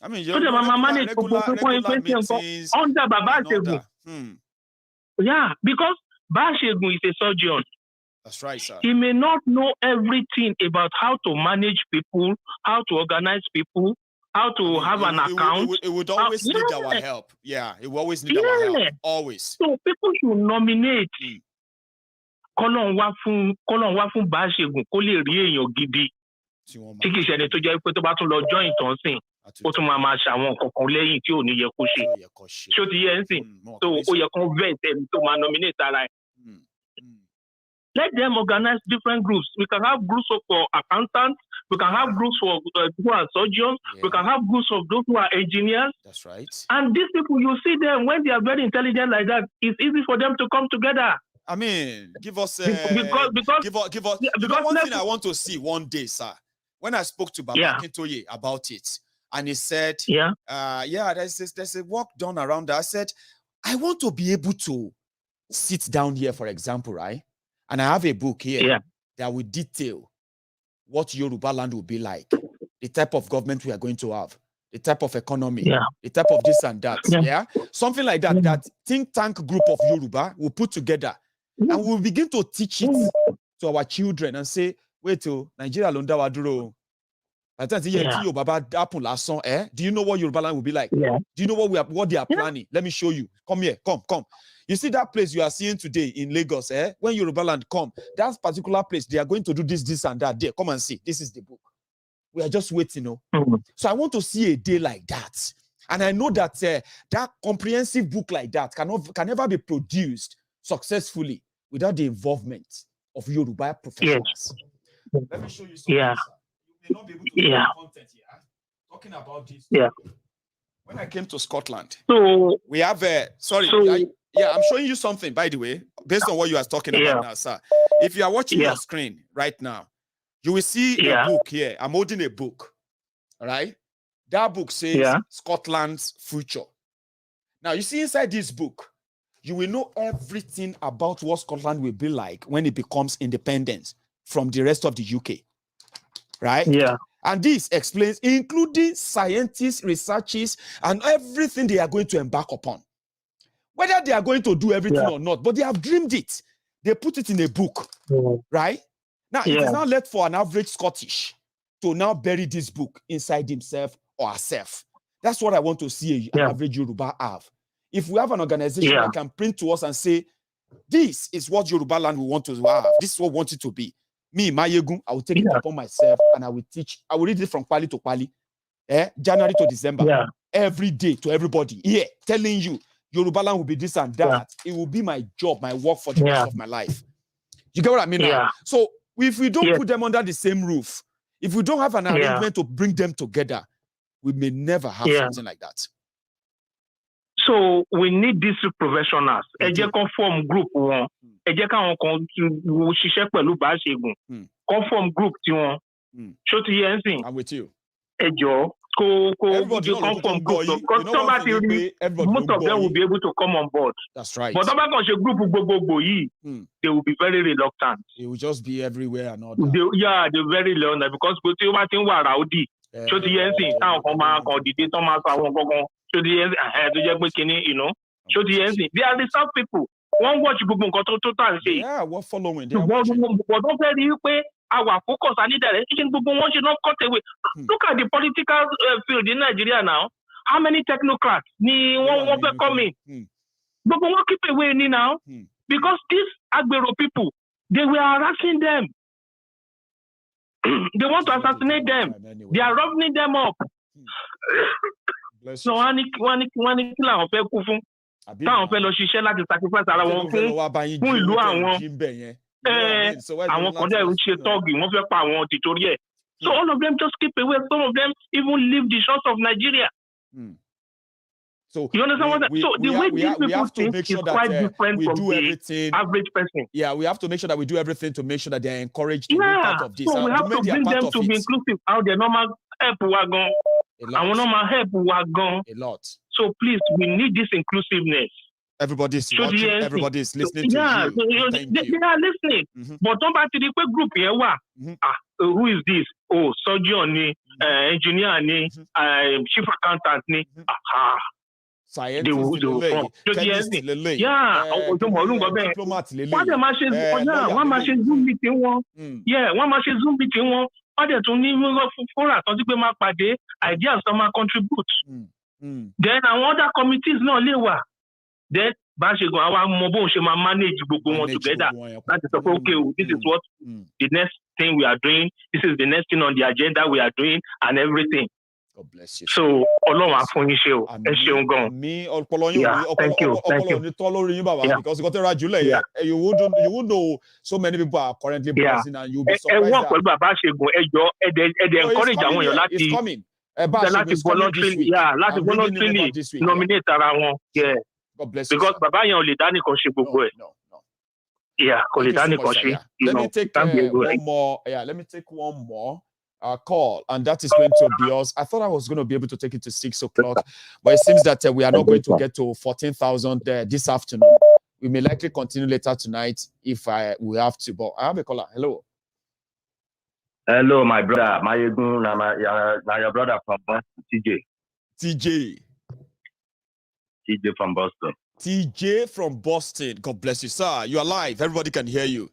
I mean,
so they manage regular meetings under Báṣegun. Yeah, because Báṣegun is a surgeon.
That's right, sir.
He may not know everything about how to manage people, how to organize people, how to have an account.
It would always need our help. Yeah, it will always need our help. Always.
So people should nominate. Kọ́lọ́n wá fún Báṣegun kó lè rí èèyàn gidi. Tí kìí ṣe ẹni tó jẹ́ pé tó bá tún lọ join tán sìn, ó tún máa ṣàwọn kankan lẹ́yìn tí ò ní yẹ kó ṣe. Ṣé ó ti yẹ ń sìn? So ó yẹ kó vet ẹni tó máa nominate ara ẹ̀. Let them organize different groups. We can have groups for accountants. We can have groups for who are surgeons. Yeah. We can have groups of those who are engineers.
That's right.
And these people, you see them when they are very intelligent like that. It's easy for them to come together.
I mean, give us give us. One thing I want to see one day, sir. When I spoke to Baba Akintoye about it, and he said, there's a work done around that. I said, I want to be able to sit down here, for example, right? And I have a book here that will detail what Yoruba land will be like, the type of government we are going to have, the type of economy, the type of this and that. Something like that, that think tank group of Yoruba will put together and we'll begin to teach it to our children and say, wait, Nigeria Londa Waduro. Do you know what Yoruba land will be like? Do you know what they are planning? Let me show you. Come here, come. You see that place you are seeing today in Lagos, when Yoruba land come, that particular place, they are going to do this and that there. Come and see. This is the book. We are just waiting, So I want to see a day like that. And I know that that comprehensive book like that can never be produced successfully without the involvement of Yoruba professionals. Let me show you something. You may not be able to do content here. Talking about this. When I came to Scotland, we have I'm showing you something, by the way, based on what you are talking about now, sir. If you are watching your screen right now, you will see a book here. I'm holding a book. All right. That book says Scotland's future. Now, you see inside this book, you will know everything about what Scotland will be like when it becomes independent from the rest of the UK. Right?
Yeah.
And this explains, including scientists, researchers, and everything they are going to embark upon. Whether they are going to do everything or not, but they have dreamed it. They put it in a book, right? Now, it is now left for an average Scottish to now bury this book inside himself or herself. That's what I want to see an average Yoruba have. If we have an organization that can print to us and say, this is what Yoruba land we want to have, this is what we want it to be. Me, Maiyegun, I will take it upon myself and I will teach. I will read it from Pali to Pali, January to December, every day to everybody here, telling you, Yoruba land will be this and that. It will be my job, my work for the rest of my life. You get what I mean? Now? So if we don't put them under the same roof, If we don't have an arrangement to bring them together, we may never have something like that.
So we need these professionals. Ẹ jẹ́ kó form group wọn. Ẹ jẹ́ káwọn kan ṣiṣẹ́ pẹ̀lú Maiyegun. Kó form group tiwọn. Ṣó ti yẹ ń sìn?
I'm with you.
Ẹ jọ̀ọ́. Most of them will be able to come on board.
That's right.
But group they will be very reluctant.
It will just be everywhere and all
that. They're very reluctant because you know. They are the South people. One watch
yeah, what following?
Our focus and direction, one should not cut away. Look at the political field in Nigeria now. How many technocrats won't come in? But we won't keep away now because these Agbero people, they were harassing them. They want to assassinate them. They are roughening them up. So, so all of them just keep away. Some of them even leave the shores of Nigeria.
So
you understand what? So the way these people think is quite different from the average person.
Yeah, we have to make sure that we do everything to make sure that they are encouraged to be part of this.
So we have to bring them to be inclusive. How the normal help wagon, our normal help wagon.
A lot.
So please, we need this inclusiveness.
Everybody's watching, everybody's listening to you.
They are listening. But don't back to the quick group here. Who is this? Oh, surgeon, engineer, chief accountant.
Scientist, diplomat.
One machine Zoom meeting one. Yeah, one machine Zoom meeting one. Other to need for us, ideas some contribute. Then other committees no lewa. Then Maiyegun our mobile should manage one together. That is okay. This is what the next thing we are doing. This is the next thing on the agenda we are doing and everything.
God bless you.
So, Ọlọ́run afun ise o. Ẹ ṣeun gan. Thank you.
Because you would know so many people are currently buzzing and you'll be surprised.
Work with Baba Segun. Encourage àwọn èèyàn láti.
It's coming.
Láti voluntarily nominate ara wọn. Yeah.
God bless you.
Because Baba yẹn ò lè dá nìkan ṣe gbogbo ẹ̀. Yeah, kò lè dá nìkan ṣe.
Let me take one more. Yeah, let me take one more. Call, and that is going to be us. I thought I was going to be able to take it to 6 o'clock, but it seems that we are not going to get to 14,000 this afternoon. We may likely continue later tonight if we have to. But I have a caller. Hello.
Hello, my brother. Maiyegun, your brother from Boston,
TJ
from Boston.
TJ from Boston. God bless you, sir. You are live. Everybody can hear you.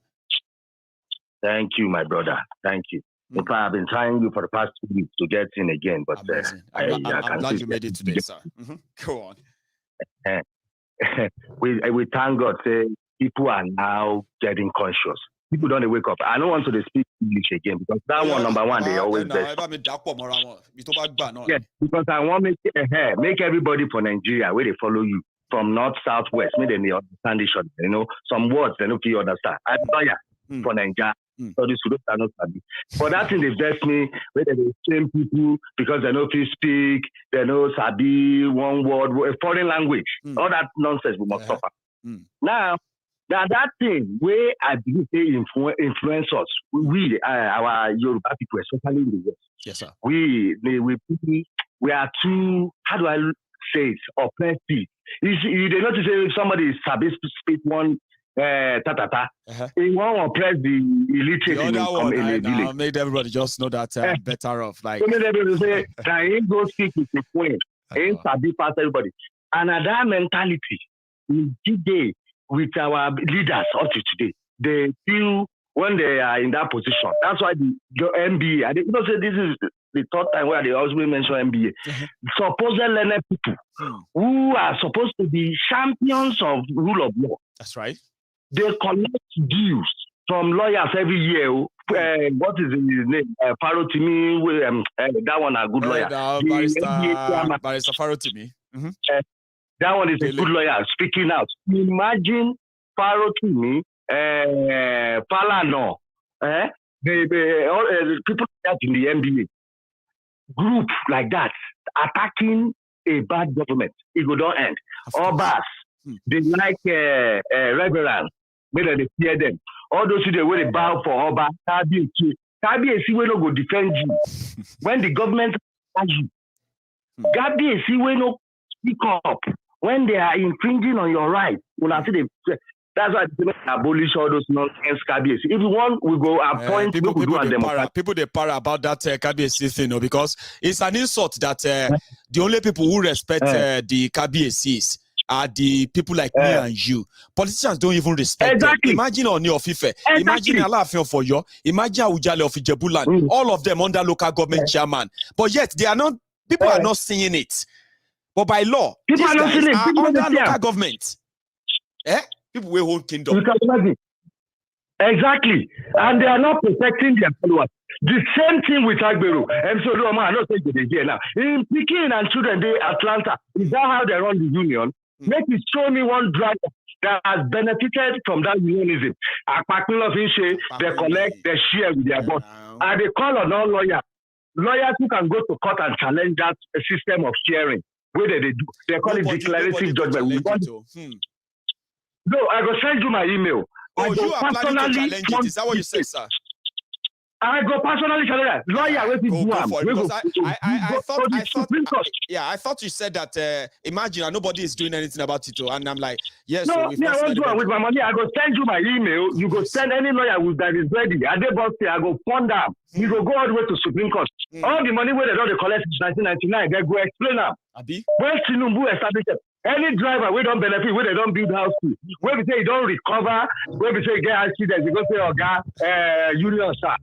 Thank you, my brother. Thank you. In fact, I've been trying you for the past 2 weeks to get in again, but
I'm glad you made it today, sir. Go on.
we thank God. Say people are now getting conscious. People don't wake up. I don't want to speak English again because that one number one they always best. Yes, because I want to make everybody for Nigeria where they follow you from north, south, west. Maybe they understand each other. You know, some words they don't feel understand. I'm lawyer for Nigeria. So this would not study. But that thing they vex me where they shame people because they know if speak, they know sabi one word, a foreign language. All that nonsense we must suffer. Now that thing where I believe they influence us, we our Yoruba people, especially in the West.
Yes, sir.
We are too, how do I say it, oppressive. You they not to say if somebody is sabi speak one he won't oppress the illiterate in the village.
Made everybody just know that better off. Like
so many people say that he go speak with the queen, he sabi pass everybody. And that mentality today with our leaders up to today, they feel when they are in that position. That's why the MBA, I didn't say this is the third time where they always mention MBA. Supposed learned people who are supposed to be champions of rule of law.
That's right.
They collect dues from lawyers every year. What is his name? Farotimi. That one a good lawyer.
Barrister Farotimi.
That one is a good lawyer speaking out. Imagine Farotimi, Falano,
the people that in the NBA, group like that, attacking a bad government, it will not end. Obas, they like reverence, whether they fear them. All those who they will bow for Oba, Tabi will not go defend you. When the government attacks you, Gabi will not speak up. When they are infringing on your rights, that's why they abolish all those nonsense KBC. If you want, we go appoint
people they para about that KBC thing, because it's an insult that the only people who respect the KBCs are the people like me and you. Politicians don't even respect them. Imagine Oni of Ife, imagine Alaafin of Oyo, imagine Awujale of Ijebuland, all of them under local government chairman. But yet they are not. People are not seeing it. But by law, these guys are under local government. People will hold kingdom.
Exactly. And they are not protecting their followers. The same thing with Agbero. And so, I don't think they here now. In Peking and children, they Atlanta, is that how they run the union? Make it show me one driver that has benefited from that unionism. They collect, they share with their boss. And they call on all lawyers. Lawyers who can go to court and challenge that system of sharing. Where they do. They call it declarative judgment. No, I will send you my email.
Oh, you are planning to challenge it. Is that what you said, sir?
I go personally challenge that. Lawyer,
I thought you said that. Imagine nobody is doing anything about it, and I'm like, yes.
No, I won't do it with my money. I go send you my email. You go send any lawyer that is ready. I go fund them. You go all the way to Supreme Court. All the money where they don't collect since 1999, they go explain them. When Tinubu established it. Any driver we don't benefit, where they don't build house to, where we say you don't recover, where we say get accident, you go say, union sir,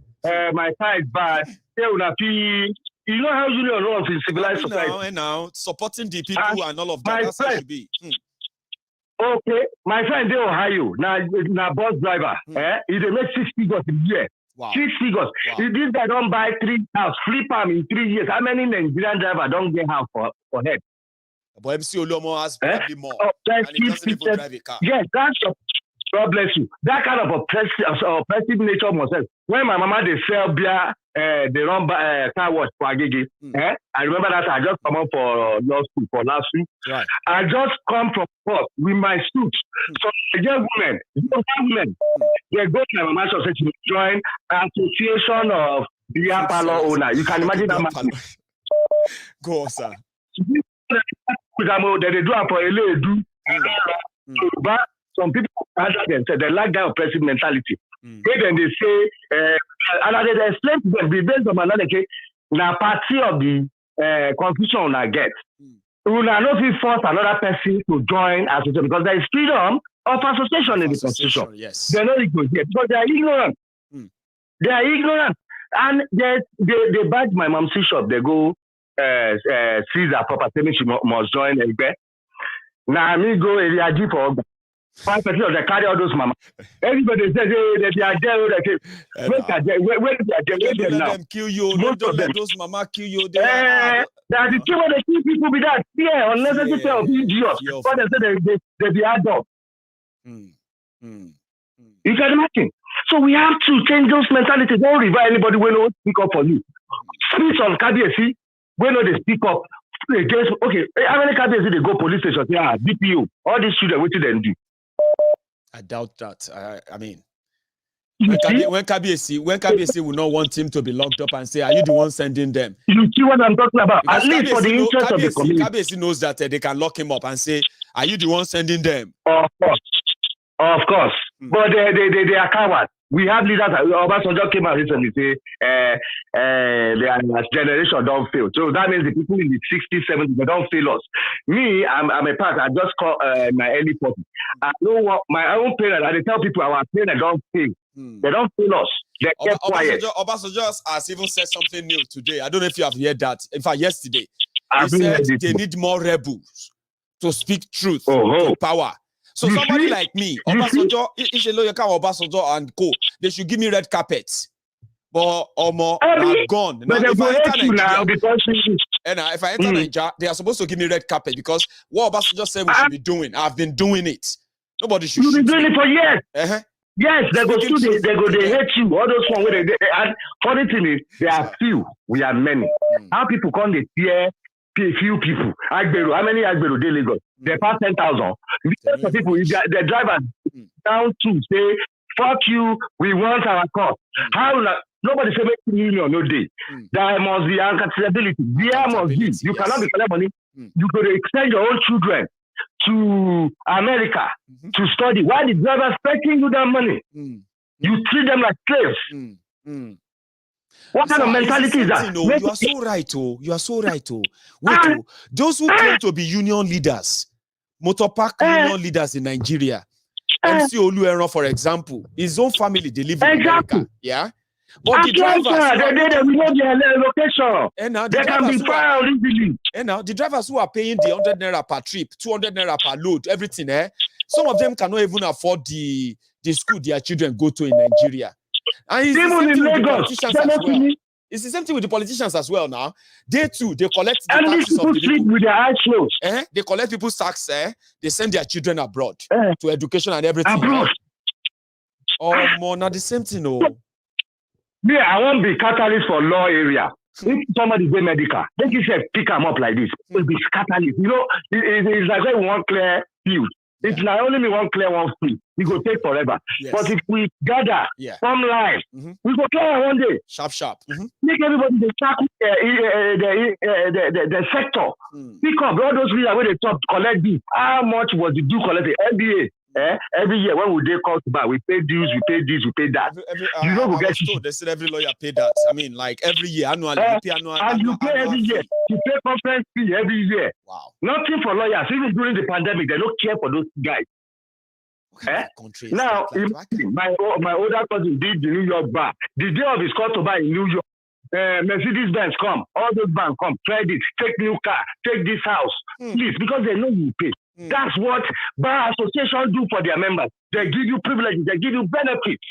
my car is bad. You know how union runs in civilized society.
Now, supporting the people and all of that. That's how it should be.
Okay, my friend they Ohio, now bus driver, he they make 6 figures a year. Wow. 6 figures. Wow. If this guy don't buy 3 house, flip them in 3 years. How many Nigerian driver don't get house for head?
But MC Olomo has probably more. And he doesn't even drive a car.
Yes, that's God bless you. That kind of oppressive nature must have. When my mama they sell beer, they run car wash for Agege. I remember that I just come up for law school for last week. Right. I just come from court with my suit. So young women, they go to my mama's house to join association of beer parlor owner. You can imagine that man.
Go on, sir.
That they do it for but some people they lack that oppressive mentality. Then they say, and they explain to them based on another case, now party of the constitution I get. We will not force another person to join association because there is freedom of association in the constitution.
Yes.
They're not equal here because they are ignorant. They are ignorant. And they badge my mom's shop, they go sees her property, she must join Egbe. Now me go area G for 5% of the carry all those mama. Everybody says they are there. Where they are now?
Them kill you. Don't let those mama kill you.
They are the two of the two people with that fear, unnecessary fear of idiots. But they say they be adults. You can imagine. So we have to change those mentalities. Don't revile anybody when they speak up for you. Speech on KBC. When they speak up against, okay, how many cases they go police station? DPO, all these children, what do they do?
I doubt that. I mean, when KBC will not want him to be locked up and say, are you the one sending them?
You see what I'm talking about?
Because
at least for the interest of the community.
KBC knows that they can lock him up and say, are you the one sending them?
Of course. But they are cowards. We have leaders. Obasanjo came out recently say their generation don't fail. So that means the people in the 60s, 70s, they don't fail us. Me, I'm a part. I just call my early 40s. I know what my own parents. I tell people our parents don't fail. They don't fail us. They kept quiet.
Obasanjo has even said something new today. I don't know if you have heard that. In fact, yesterday he said they need more rebels to speak truth to power. So somebody like me, Obasanjo, Obasanjo and co, they should give me red carpets. But Omo, I'm gone. Now, if I enter Nigeria, they are supposed to give me red carpet because what Obasanjo said we should be doing, I've been doing it. Nobody should.
You've been doing it for years.
Yes, they go they hate you. All those ones where and funny thing is there are few, we are many. How people come they fear few people. Agbero, how many Agbero they Lagos? They pass 10,000. Millions of people, the drivers down to say, fuck you, we want our cost. How nobody say make million no day. There must be accountability. There must be. You cannot be collecting money. You could send your own children to America to study. Why the drivers paying you that money? You treat them like slaves. What kind of mentality is that?
No, you are so right, oh. You are so right, oh. Wait, oh. Those who claim to be union leaders, motor park union leaders in Nigeria, MC Olueron, for example, his own family, they live in America. Yeah? But the drivers,
we know their location.
And now
they can be found easily.
And now the drivers who are paying the 100 naira per trip, 200 naira per load, everything, some of them cannot even afford the school their children go to in Nigeria. And it's the same thing with the politicians as well. It's the same thing with the politicians as well now. They too, they collect the taxes of the people.
With their eyes closed.
They collect people's tax, they send their children abroad to education and everything.
Abroad.
Oh, more not the same thing, no.
Yeah, I won't be catalyst for law area. If somebody go medical, they just pick them up like this. It will be catalyst. You know, it's like when one clear field. It's not only me one clear one field. We go take forever. Yes. But if we gather from life, we go clear one day.
Sharp.
Make everybody the sector. Pick up all those leaders where they talk collect this. How much was the due collected? NBA. Every year when we dey come back, we pay dues, we pay this, we pay that. You know, we get
they said every lawyer pay that. I mean, like every year, annually, you pay annual.
And you pay every year. You pay conference fee every year.
Wow.
Nothing for lawyers. Even during the pandemic, they don't care for those guys. Now, my older cousin did the New York bar. The day of his court to buy in New York, Mercedes-Benz come, all those banks come, credit, take new car, take this house, please, because they know you pay. That's what bar associations do for their members. They give you privileges, they give you benefits.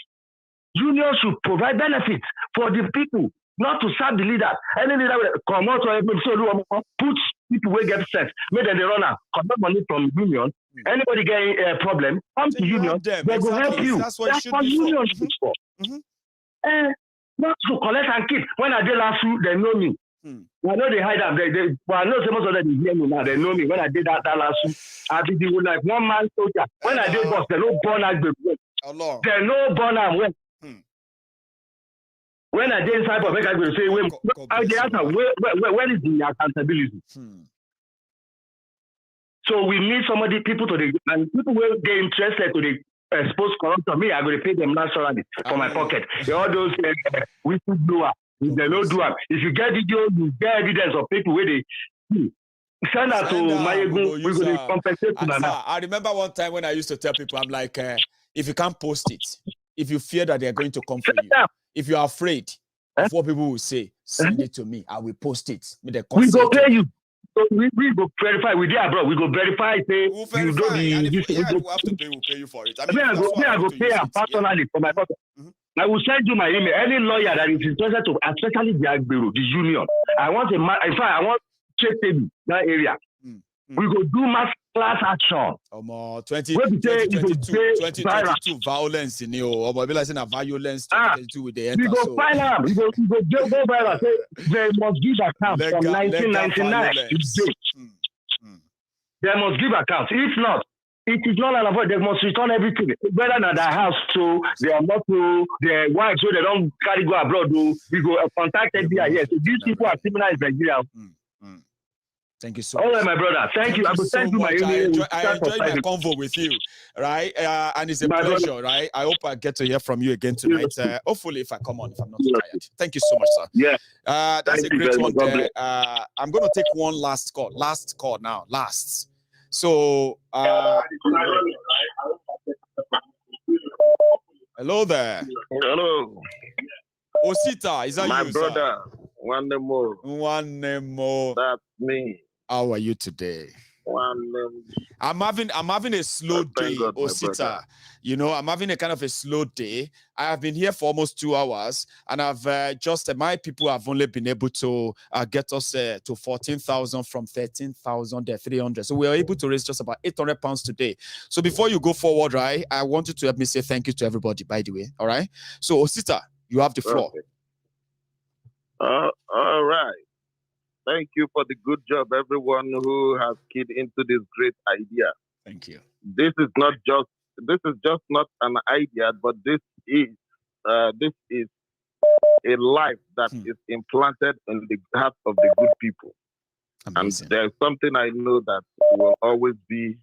Unions should provide benefits for the people, not to serve the leaders. Any leader will come out or put people where get sense, make them the runner, collect money from union. Anybody getting a problem, come to union, they will help you. That's what unions is for. Not to collect and keep. When I did last week, they know me. I know they hide them. But I know most of them hear me now. They know me. When I did that last week, I did it with like one man soldier. When I did boss, they no born as the they no born and when. When I did inside, but I will say, when is the accountability? So we need somebody, people to the and people will get interested to the expose corruption. Me, I will pay them naturally for my pocket. All those we should do it. If they don't do it, if you get video, you get evidence of people where they send that to Maiyegun. We will compensate to them.
I remember one time when I used to tell people, I'm like, if you can't post it, if you fear that they're going to come for you, if you are afraid of what people will say, send it to me. I will post it.
We go pay you. So we go verify. We there, bro. We go verify. Say
we'll verify. You don't be. We'll have to pay. We'll pay you for it. I
go pay personally for my pocket. I will send you my email. Any lawyer that is interested to, especially the Agbero, the union. I want in fact, I want check table that area. We go do mass class action.
2022 violence in you. Or maybe like saying violence 2022 with the
we go find out. We go go viral. Say they must give accounts from 1999 to date. They must give accounts. If not, it is not an avoid. They must return everything. Better than their house, so they are not to their wives, so they don't carry go abroad. We go contact FBI. Yes, so these people are similar in Nigeria.
Thank you so much.
All right, my brother. Thank you. I will send you my email.
I enjoyed my convo with you, right? And it's a pleasure, right? I hope I get to hear from you again tonight. Hopefully, if I come on, if I'm not tired. Thank you so much, sir.
Yeah.
That's a great one there. I'm going to take one last call. Last call now. Last. So, hello there.
Hello.
Osita, is that
my
you,
brother? Sir? One more.
One more.
That's me.
How are you today?
I'm having a slow day, Osita. You know, I'm having a kind of a slow day. I have been here for almost 2 hours, and I've my people have only been able to get us to 14,000 from 13,300. So we are able to raise just about £800 today. So before you go forward, right, I want you to help me say thank you to everybody, by the way. All right. So Osita, you have the floor.
Okay. All right. Thank you for the good job, everyone who has keyed into this great idea.
Thank you.
This is just not an idea, but this is a life that is implanted in the heart of the good people.
Amazing.
And there's something I know that will always be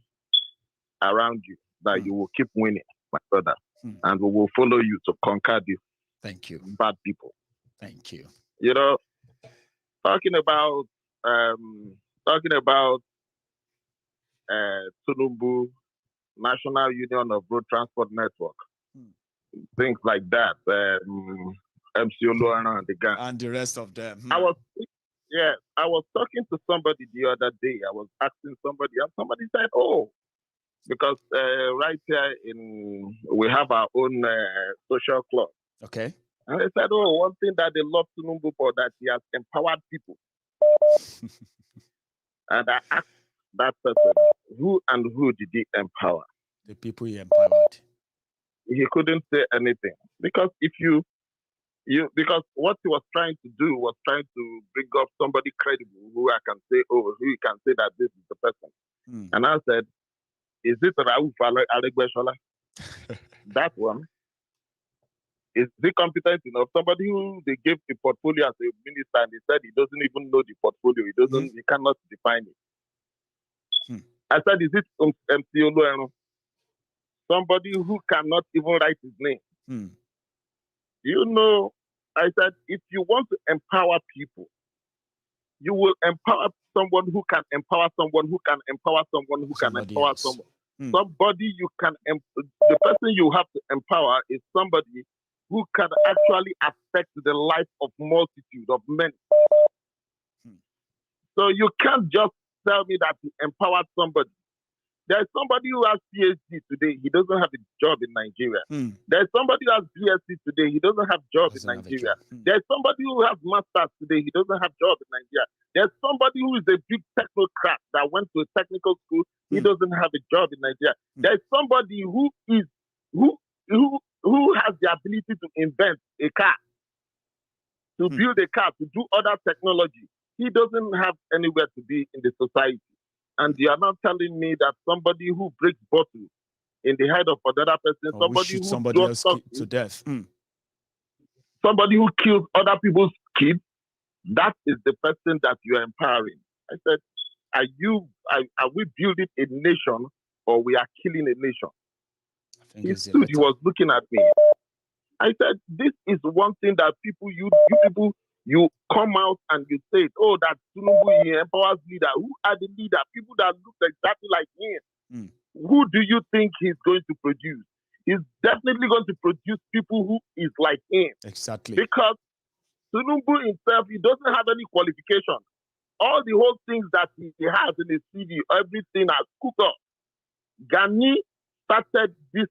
around you, that you will keep winning, my brother. And we will follow you to conquer these bad people.
Thank you.
You know, talking about Tunumbu, National Union of Road Transport Network, things like that, MC Oloye and the gang.
And the rest of them.
I was talking to somebody the other day. I was asking somebody, and somebody said, oh, because right here we have our own social club.
Okay.
And they said, oh, one thing that they love Tunumbu for, that he has empowered people. And I asked that person, who did he empower?
The people he empowered.
He couldn't say anything. Because because what he was trying to do was trying to bring up somebody credible who you can say that this is the person. And I said, is it Raouf Aregbesola? That one. Is he competent enough? Somebody who they gave the portfolio as a minister and he said he doesn't even know the portfolio. He cannot define it. I said, is it MC Oloye? Somebody who cannot even write his name. You know, I said, if you want to empower people, you will empower someone who can empower someone who can empower someone who can empower someone. Somebody the person you have to empower is somebody who can actually affect the life of multitude of men. So you can't just tell me that you empowered somebody. There's somebody who has PhD today, he doesn't have a job in Nigeria. There's somebody who has BSc today, he doesn't have a job in Nigeria. There's somebody who has masters today, he doesn't have a job in Nigeria. There's somebody who is a big technocrat that went to a technical school, he doesn't have a job in Nigeria. There's somebody who has the ability to invent a car, to build a car, to do other technology. He doesn't have anywhere to be in the society. And you are not telling me that somebody who breaks bottles in the head of another person, somebody who
somebody else to death,
somebody who kills other people's kids, that is the person that you are empowering. I said, are we building a nation or we are killing a nation? He stood, he was looking at me. I said, this is one thing that you come out and you say, oh, that Tunumbu, he empowers leader. Who are the leader? People that look exactly like him. Who do you think he's going to produce? He's definitely going to produce people who is like him.
Exactly.
Because Tunumbu himself, he doesn't have any qualification. All the whole things that he has in his CV, everything has cooked up. Gani started this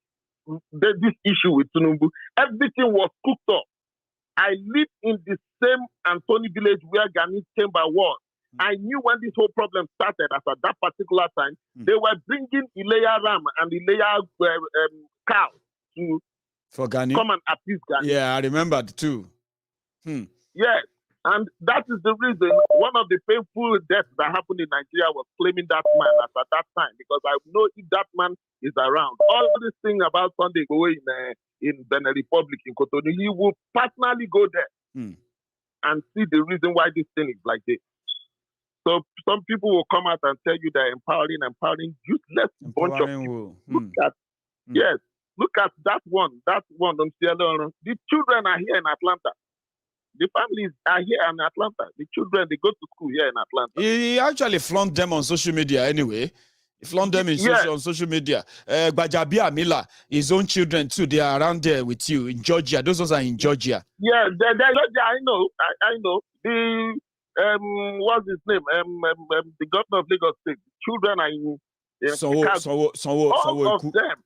issue with Tunumbu. Everything was cooked up. I live in the same Anthony village where Gani chamber was. I knew when this whole problem started, as at that particular time, they were bringing Ileya ram and Ileya cow
for Gani.
Come and appease Gani.
Yeah, I remember too.
Yes, and that is the reason one of the painful deaths that happened in Nigeria was claiming that man as at that time, because I know if that man is around, all this thing about Sunday Igboho in Benin Republic, in Cotonou, he will personally go there and see the reason why this thing is like this. So some people will come out and tell you they're empowering useless bunch of people. Look at that one. The children are here in Atlanta. The families are here in Atlanta. The children, they go to school here in Atlanta.
He actually flaunted them on social media anyway. He flaunted them on social media. Gbajabia Mila, his own children too, they are around there with you in Georgia. Those ones are in Georgia.
Yeah, they're Georgia, I know. I know. what's his name? The governor of Lagos State. Children are in all of them.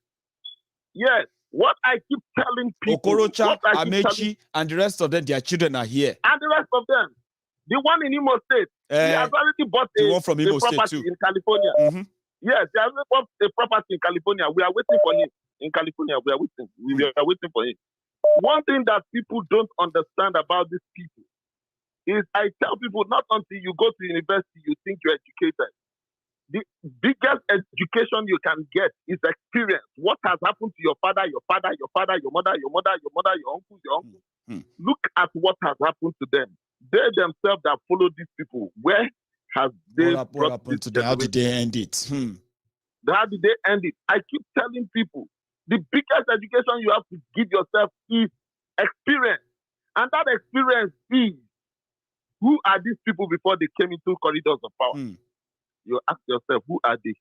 Yes. What I keep telling people,
Okorocha, Amechi, and the rest of them, their children are here.
And the rest of them. The one in Imo State, he has already bought a property in California.
Mm-hmm.
Yes, he has bought a property in California. We are waiting for him. In California, we are waiting. We are waiting for him. One thing that people don't understand about these people is I tell people, not until you go to university, you think you're educated. The biggest education you can get is experience. What has happened to your father, your mother, your uncle, your uncle. Look at what has happened to them. They themselves that follow these people. Where has they
what happened to them? How did they end it?
How did they end it? I keep telling people, the biggest education you have to give yourself is experience. And that experience is, who are these people before they came into corridors of power? You ask yourself, who are they?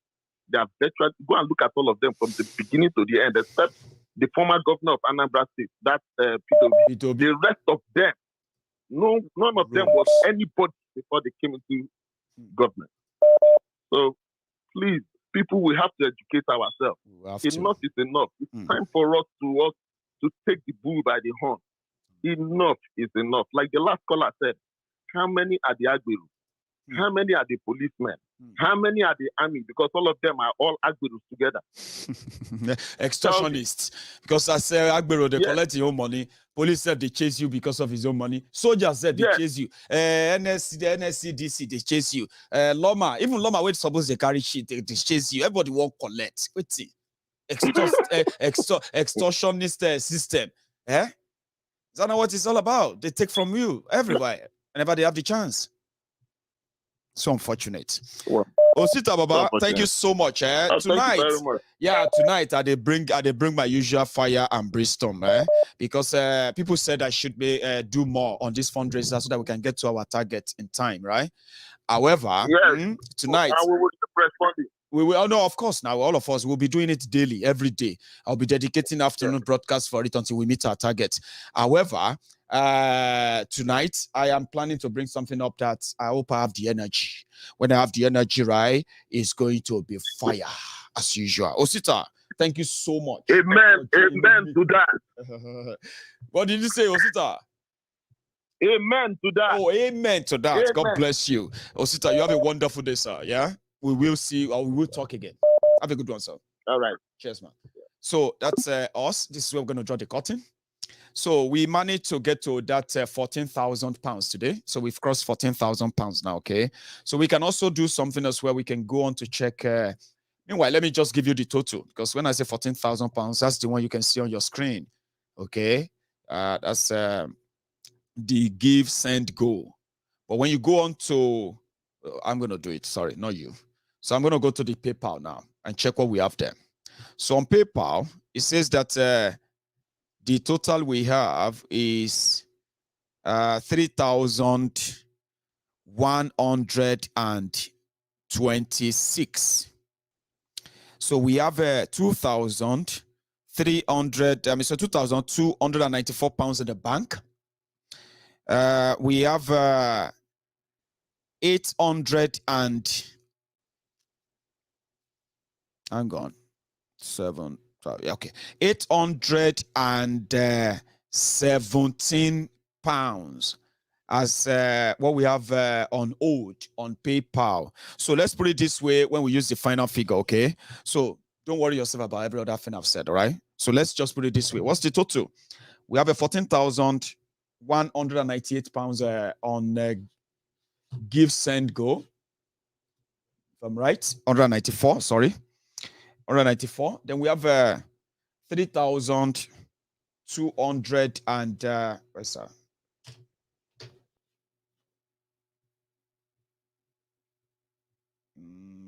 They are veterans. Go and look at all of them from the beginning to the end, except the former governor of Anambra State, that's P2B. The rest of them, none of them was anybody before they came into government. So please, people, we have to educate ourselves. Enough is enough. It's time for us to take the bull by the horn. Enough is enough. Like the last caller said, how many are the Agberu? How many are the policemen? How many are the army? Because all of them are all Agberu together.
Extortionists. Because I say Agbero, they collect your own money. Police said they chase you because of his own money. Soldiers said they chase you. NSCDC, they chase you. Loma, even Loma, when suppose they carry shit, they chase you. Everybody won't collect. Wait, see. Extortionist system. Eh? Is that not what it's all about? They take from you everywhere, whenever they have the chance. So unfortunate. Well, Osita Baba, thank you so much. Tonight, thank you very much. Tonight I bring my usual fire and brimstone, because people said I should do more on this fundraiser so that we can get to our target in time, right? However, tonight we will. No, of course. Now all of us will be doing it daily, every day. I'll be dedicating afternoon broadcasts for it until we meet our target. However, tonight I am planning to bring something up that I hope I have the energy. When I have the energy, right, it's going to be fire as usual. Osita, thank you so much.
Amen. Amen to that.
What did you say, Osita?
Amen to that.
Oh, amen to that. Amen. God bless you. Osita, you have a wonderful day, sir. Yeah? We will see, or we will talk again. Have a good one, sir.
All right.
Cheers, man. So that's us. This is where we're going to draw the curtain. So we managed to get to that 14,000 pounds today. So we've crossed 14,000 pounds now, okay? So we can also do something else where we can go on to check. Meanwhile, let me just give you the total, because when I say 14,000 pounds, that's the one you can see on your screen, okay? That's the give, send, go. But when you go on to, I'm going to do it, sorry, not you. So I'm going to go to the PayPal now and check what we have there. So on PayPal, it says that the total we have is 3,126. So we have 2,294 pounds in the bank. We have 800 and hang on, 7. Okay, 817 pounds as what we have on hold on PayPal. So let's put it this way when we use the final figure, okay? So don't worry yourself about every other thing I've said, all right? So let's just put it this way. What's the total? We have a 14,198 pounds on give, send, go. If I'm right, 194, sorry. 194. Then we have 3,200 and where's that?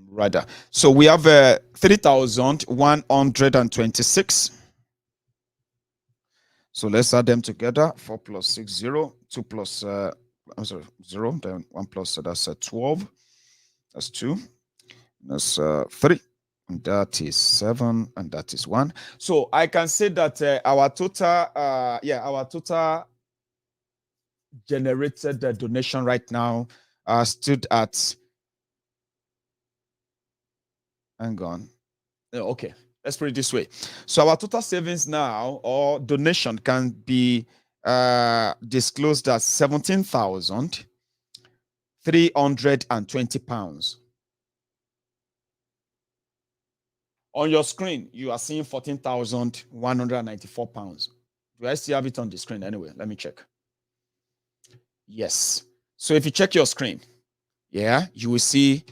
Rather. So we have 3,126. So let's add them together. 4 plus 6, 0. 2 plus 0. Then 1 plus that's 12. That's 2. That's 3. And that is 7, and that is 1. So I can say that our total generated donation right now stood at, hang on. Okay, let's put it this way. So our total savings now or donation can be disclosed as £17,320. On your screen, you are seeing £14,194. Do I still have it on the screen anyway? Let me check. Yes. So if you check your screen, yeah, you will see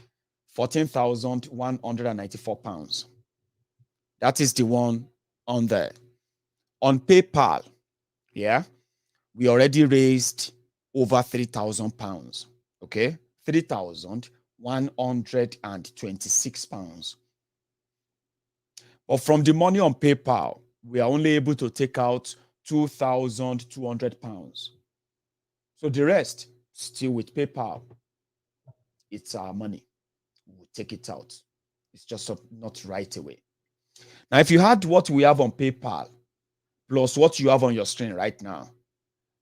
£14,194. That is the one on there. On PayPal, yeah, we already raised over £3,000. Okay, £3,126. But from the money on PayPal, we are only able to take out £2,200. So the rest, still with PayPal, it's our money. We'll take it out. It's just not right away. Now, if you had what we have on PayPal plus what you have on your screen right now,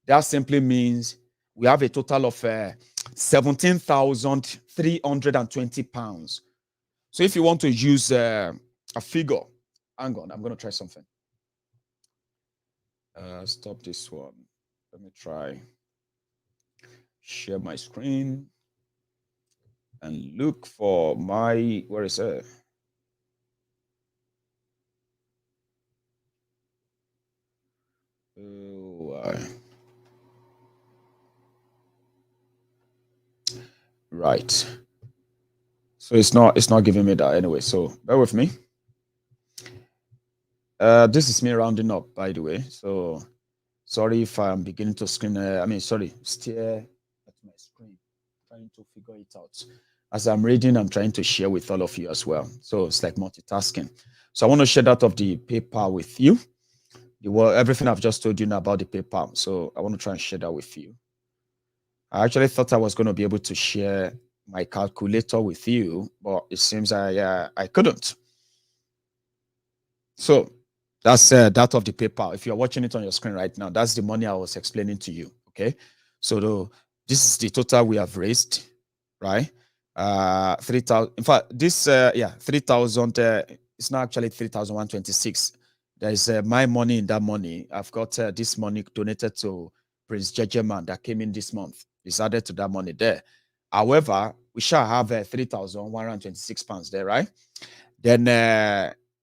that simply means we have a total of £17,320. So if you want to use a figure, hang on, I'm going to try something. Stop this one. Let me try. Share my screen and look for my, where is it? Right. So it's not giving me that anyway. So bear with me. This is me rounding up, by the way. So sorry if I'm beginning to stare at my screen, trying to figure it out. As I'm reading, I'm trying to share with all of you as well. So it's like multitasking. So I want to share that of the PayPal with you. Everything I've just told you now about the PayPal. So I want to try and share that with you. I actually thought I was going to be able to share my calculator with you, but it seems I couldn't. So that's that of the PayPal. If you're watching it on your screen right now, that's the money I was explaining to you. Okay. So this is the total we have raised, right? 3,000. In fact, this 3,000. It's not actually 3,126. There is my money in that money. I've got this money donated to Prince Jejeman that came in this month. It's added to that money there. However, we shall have £3,126 there, right? Then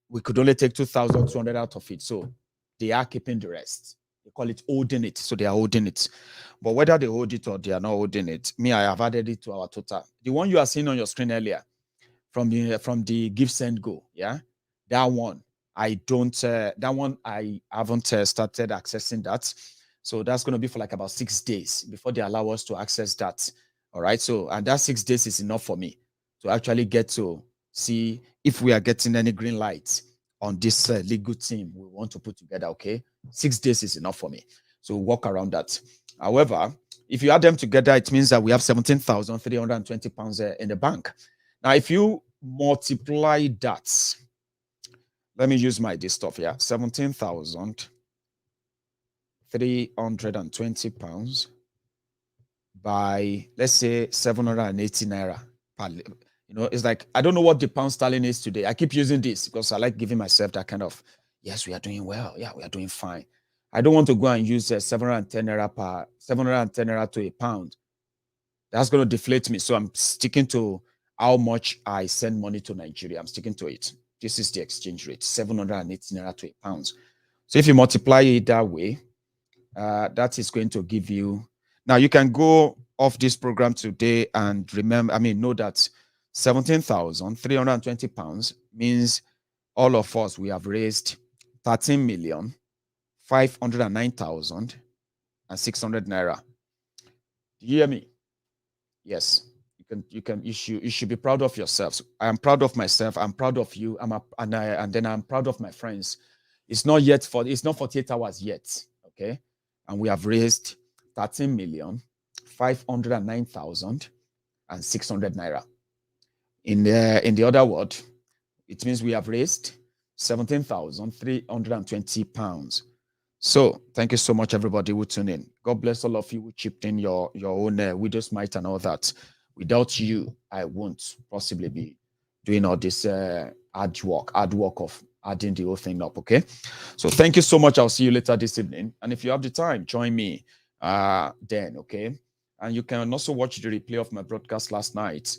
we could only take 2,200 out of it. So they are keeping the rest. They call it holding it. So they are holding it. But whether they hold it or they are not holding it, I have added it to our total. The one you are seeing on your screen earlier from the Give Send Go, yeah, that one I haven't started accessing that. So that's going to be for like about 6 days before they allow us to access that. All right. So, and that 6 days is enough for me to actually get to see if we are getting any green lights on this legal team we want to put together. Okay. 6 days is enough for me. So walk around that. However, if you add them together, it means that we have £17,320 in the bank. Now, if you multiply that, let me use my this stuff here. £17,320 by, let's say, 780 naira. It's like, I don't know what the pound sterling is today. I keep using this because I like giving myself that kind of, yes, we are doing well. Yeah, we are doing fine. I don't want to go and use 710 naira to a pound. That's going to deflate me. So I'm sticking to how much I send money to Nigeria. I'm sticking to it. This is the exchange rate, 780 naira to a pound. So if you multiply it that way, that is going to give you. Now you can go off this program today and remember, know that £17,320 means all of us, we have raised 13,509,600 naira. Do you hear me? Yes. You should be proud of yourselves. I am proud of myself. I'm proud of you. And then I'm proud of my friends. It's not 48 hours yet. Okay. And we have raised 13,509,600 naira. In the other word, it means we have raised £17,320. So thank you so much, everybody who tuned in. God bless all of you who chipped in your own widow's mite and all that.
Without you, I won't possibly be doing all this hard work of adding the whole thing up, okay? So thank you so much. I'll see you later this evening. And if you have the time, join me then, okay? And you can also watch the replay of my broadcast last night.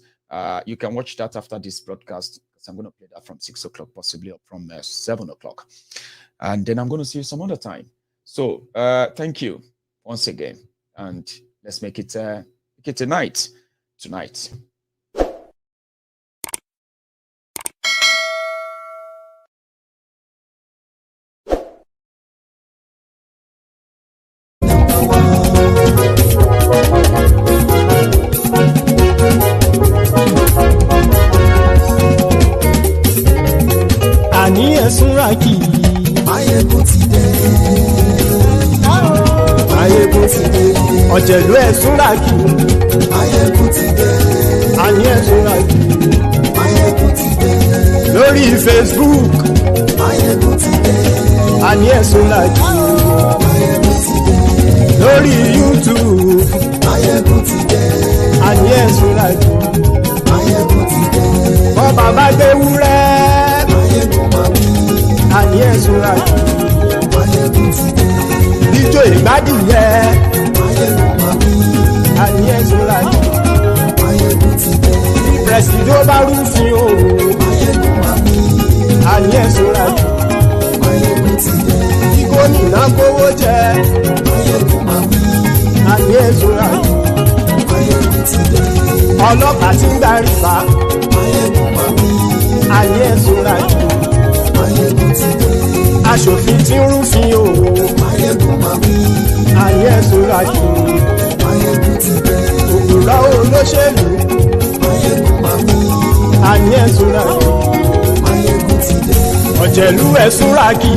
You can watch that after this broadcast. I'm going to play that from 6 o'clock, possibly, or from 7 o'clock. And then I'm going to see you some other time. So thank you once again. And let's make it a night tonight.
Súnrakì.
Maiyegun ti dé.
Maiyegun ti dé. Ọ̀jẹ̀lú ẹ̀ Súnrakì.
Maiyegun ti dé.
Àní ẹ̀ Súnrakì.
Maiyegun ti dé.
Lórí Facebook.
Maiyegun ti dé.
Àní ẹ̀ Súnrakì.
Maiyegun ti dé.
Lórí YouTube.
Maiyegun ti dé.
Àní ẹ̀ Súnrakì.
Maiyegun ti dé.
Bọ́ bàbá gbé wúrẹ́.
Maiyegun máa wí.
Àní ẹ̀ Súnrakì.
Maiyegun ti dé.
Ijó ìgbádìyẹ.
Maiyegun máa wí.
Àní ẹ̀ Súnrakì.
Maiyegun ti dé.
Pẹ̀sìdó bá rúfin o.
Maiyegun máa wí.
Àní ẹ̀ Súnrakì.
Maiyegun ti dé.
Kí gómìnà kówó jẹ.
Maiyegun máa wí.
Àní ẹ̀ Súnrakì.
Maiyegun ti dé.
Ọlọ́pàá tí ń darí bá.
Maiyegun máa wí.
Àní ẹ̀ Súnrakì.
Maiyegun ti dé.
Aṣòfin tí ń rúfin o.
Maiyegun máa wí.
Àní ẹ̀ Súnrakì.
Maiyegun ti dé.
Òkúra olóṣèlú.
Maiyegun máa wí.
Àní ẹ̀ Súnrakì.
Maiyegun ti dé.
Ọ̀jẹ̀lú ẹ̀ Súnrakì.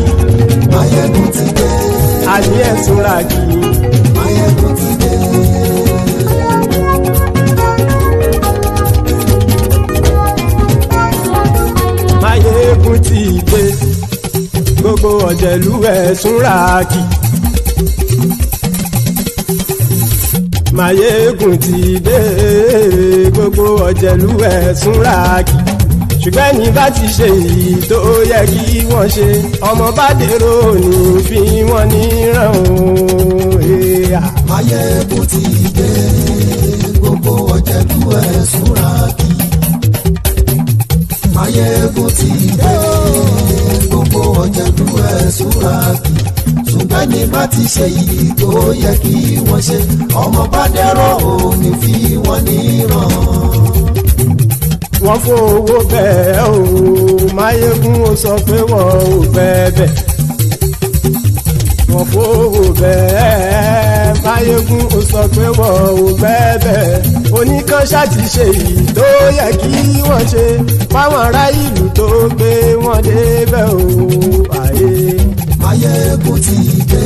Maiyegun ti dé.
Àní ẹ̀ Súnrakì.
Maiyegun ti dé.
Maiyegun ti dé. Gbogbo ọ̀jẹ̀lú ẹ̀ Súnrakì. Maiyegun ti dé. Gbogbo ọ̀jẹ̀lú ẹ̀ Súnrakì. Ṣùgbọ́n ní bá ti ṣe èyí tó yẹ kí wọ́n ṣe, ọmọ bá dèrò ní fi wọ́n níran o.
Maiyegun ti dé. Gbogbo ọ̀jẹ̀lú ẹ̀ Súnrakì. Maiyegun ti dé. Gbogbo ọ̀jẹ̀lú ẹ̀ Súnrakì. Ṣùgbọ́n ní bá ti ṣe èyí tó yẹ kí wọ́n ṣe, ọmọ bá dèrò ní fi wọ́n níran.
Wọ́n fowó bẹ́ẹ̀ o, Maiyegun ó sọ pé wọ́n ò bẹ́ẹ̀. Wọ́n fowó bẹ́ẹ̀, Maiyegun ó sọ pé wọ́n ò bẹ́ẹ̀. Oníkanṣá ti ṣe èyí tó yẹ kí wọ́n ṣe, fáwọn ará ìlú tó gbé wọn débẹ̀ o.
Maiyegun ti dé.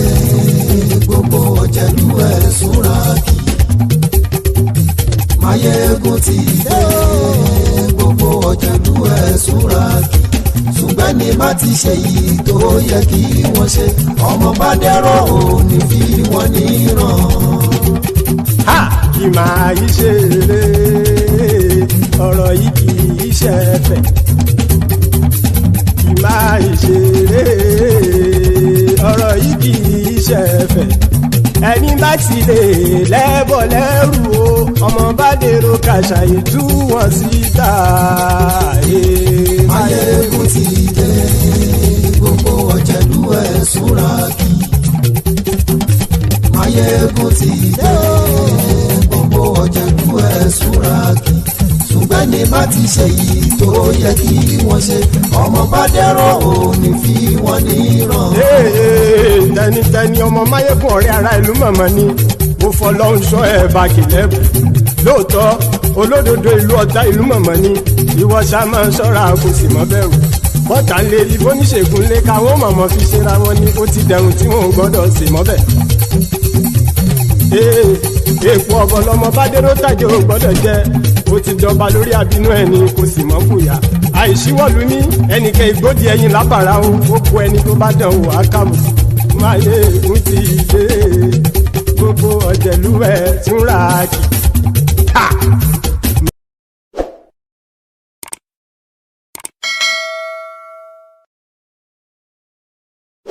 Gbogbo ọ̀jẹ̀lú ẹ̀ Súnrakì. Maiyegun ti dé. Gbogbo ọ̀jẹ̀lú ẹ̀ Súnrakì. Ṣùgbọ́n ní bá ti ṣe yìí tó yẹ kí wọ́n ṣe, ọmọ bá dẹ́rọ̀ ò ní fi wọ́n níran.
Kì máa yí ṣe eré, ọ̀rọ̀ yìí kì í ṣe ẹ̀fẹ̀. Kì máa yí ṣe eré, ọ̀rọ̀ yìí kì í ṣe ẹ̀fẹ̀. Ẹni bá ti lè lẹ́bọ̀ lẹ́rù o, ọmọ bá dèrò kàṣàyè tú wọn síta.
Maiyegun ti dé. Gbogbo ọ̀jẹ̀lú ẹ̀ Súnrakì. Maiyegun ti dé. Gbogbo ọ̀jẹ̀lú ẹ̀ Súnrakì. Ṣùgbọ́n ní bá ti ṣe yìí tó yẹ kí wọ́n ṣe, ọmọ bá dẹ́rọ̀ ò ní fi wọ́n níran.
Tẹnitẹni ọmọ Maiyegun ọ̀rẹ́ ara ìlú mọ̀mọ́ ni mo fọlọ́run sọ ẹ̀ bá kìlẹ́bù. Lóòótọ́ olódodo ìlú ọ̀tá ìlú mọ̀mọ́ ni ìwọ ṣá máa ń ṣọ́ra kò sì mọ́ bẹ̀rù. Bọ́tà ń lé ibo níṣègùn lé káwọn mọ̀mọ́ fi ṣera wọn ni ó ti dẹrùn tí wọn ò gbọ́dọ̀ sì mọ́ bẹ̀. Èèpo ọ̀bọ lọmọ bá dérò tàjọ ò gbọ́dọ̀ jẹ́, ó ti jọba lórí àbínú ẹni kò sì mọ́ fòyà. Àìsíwọ́lu ní ẹnìkẹ́ ìgbódì ẹyin lábàrá o, ó kó ẹni tó bá dán wò á kàmù. Maiyegun ti dé. Gbogbo ọ̀jẹ̀lú ẹ̀ Súnrakì.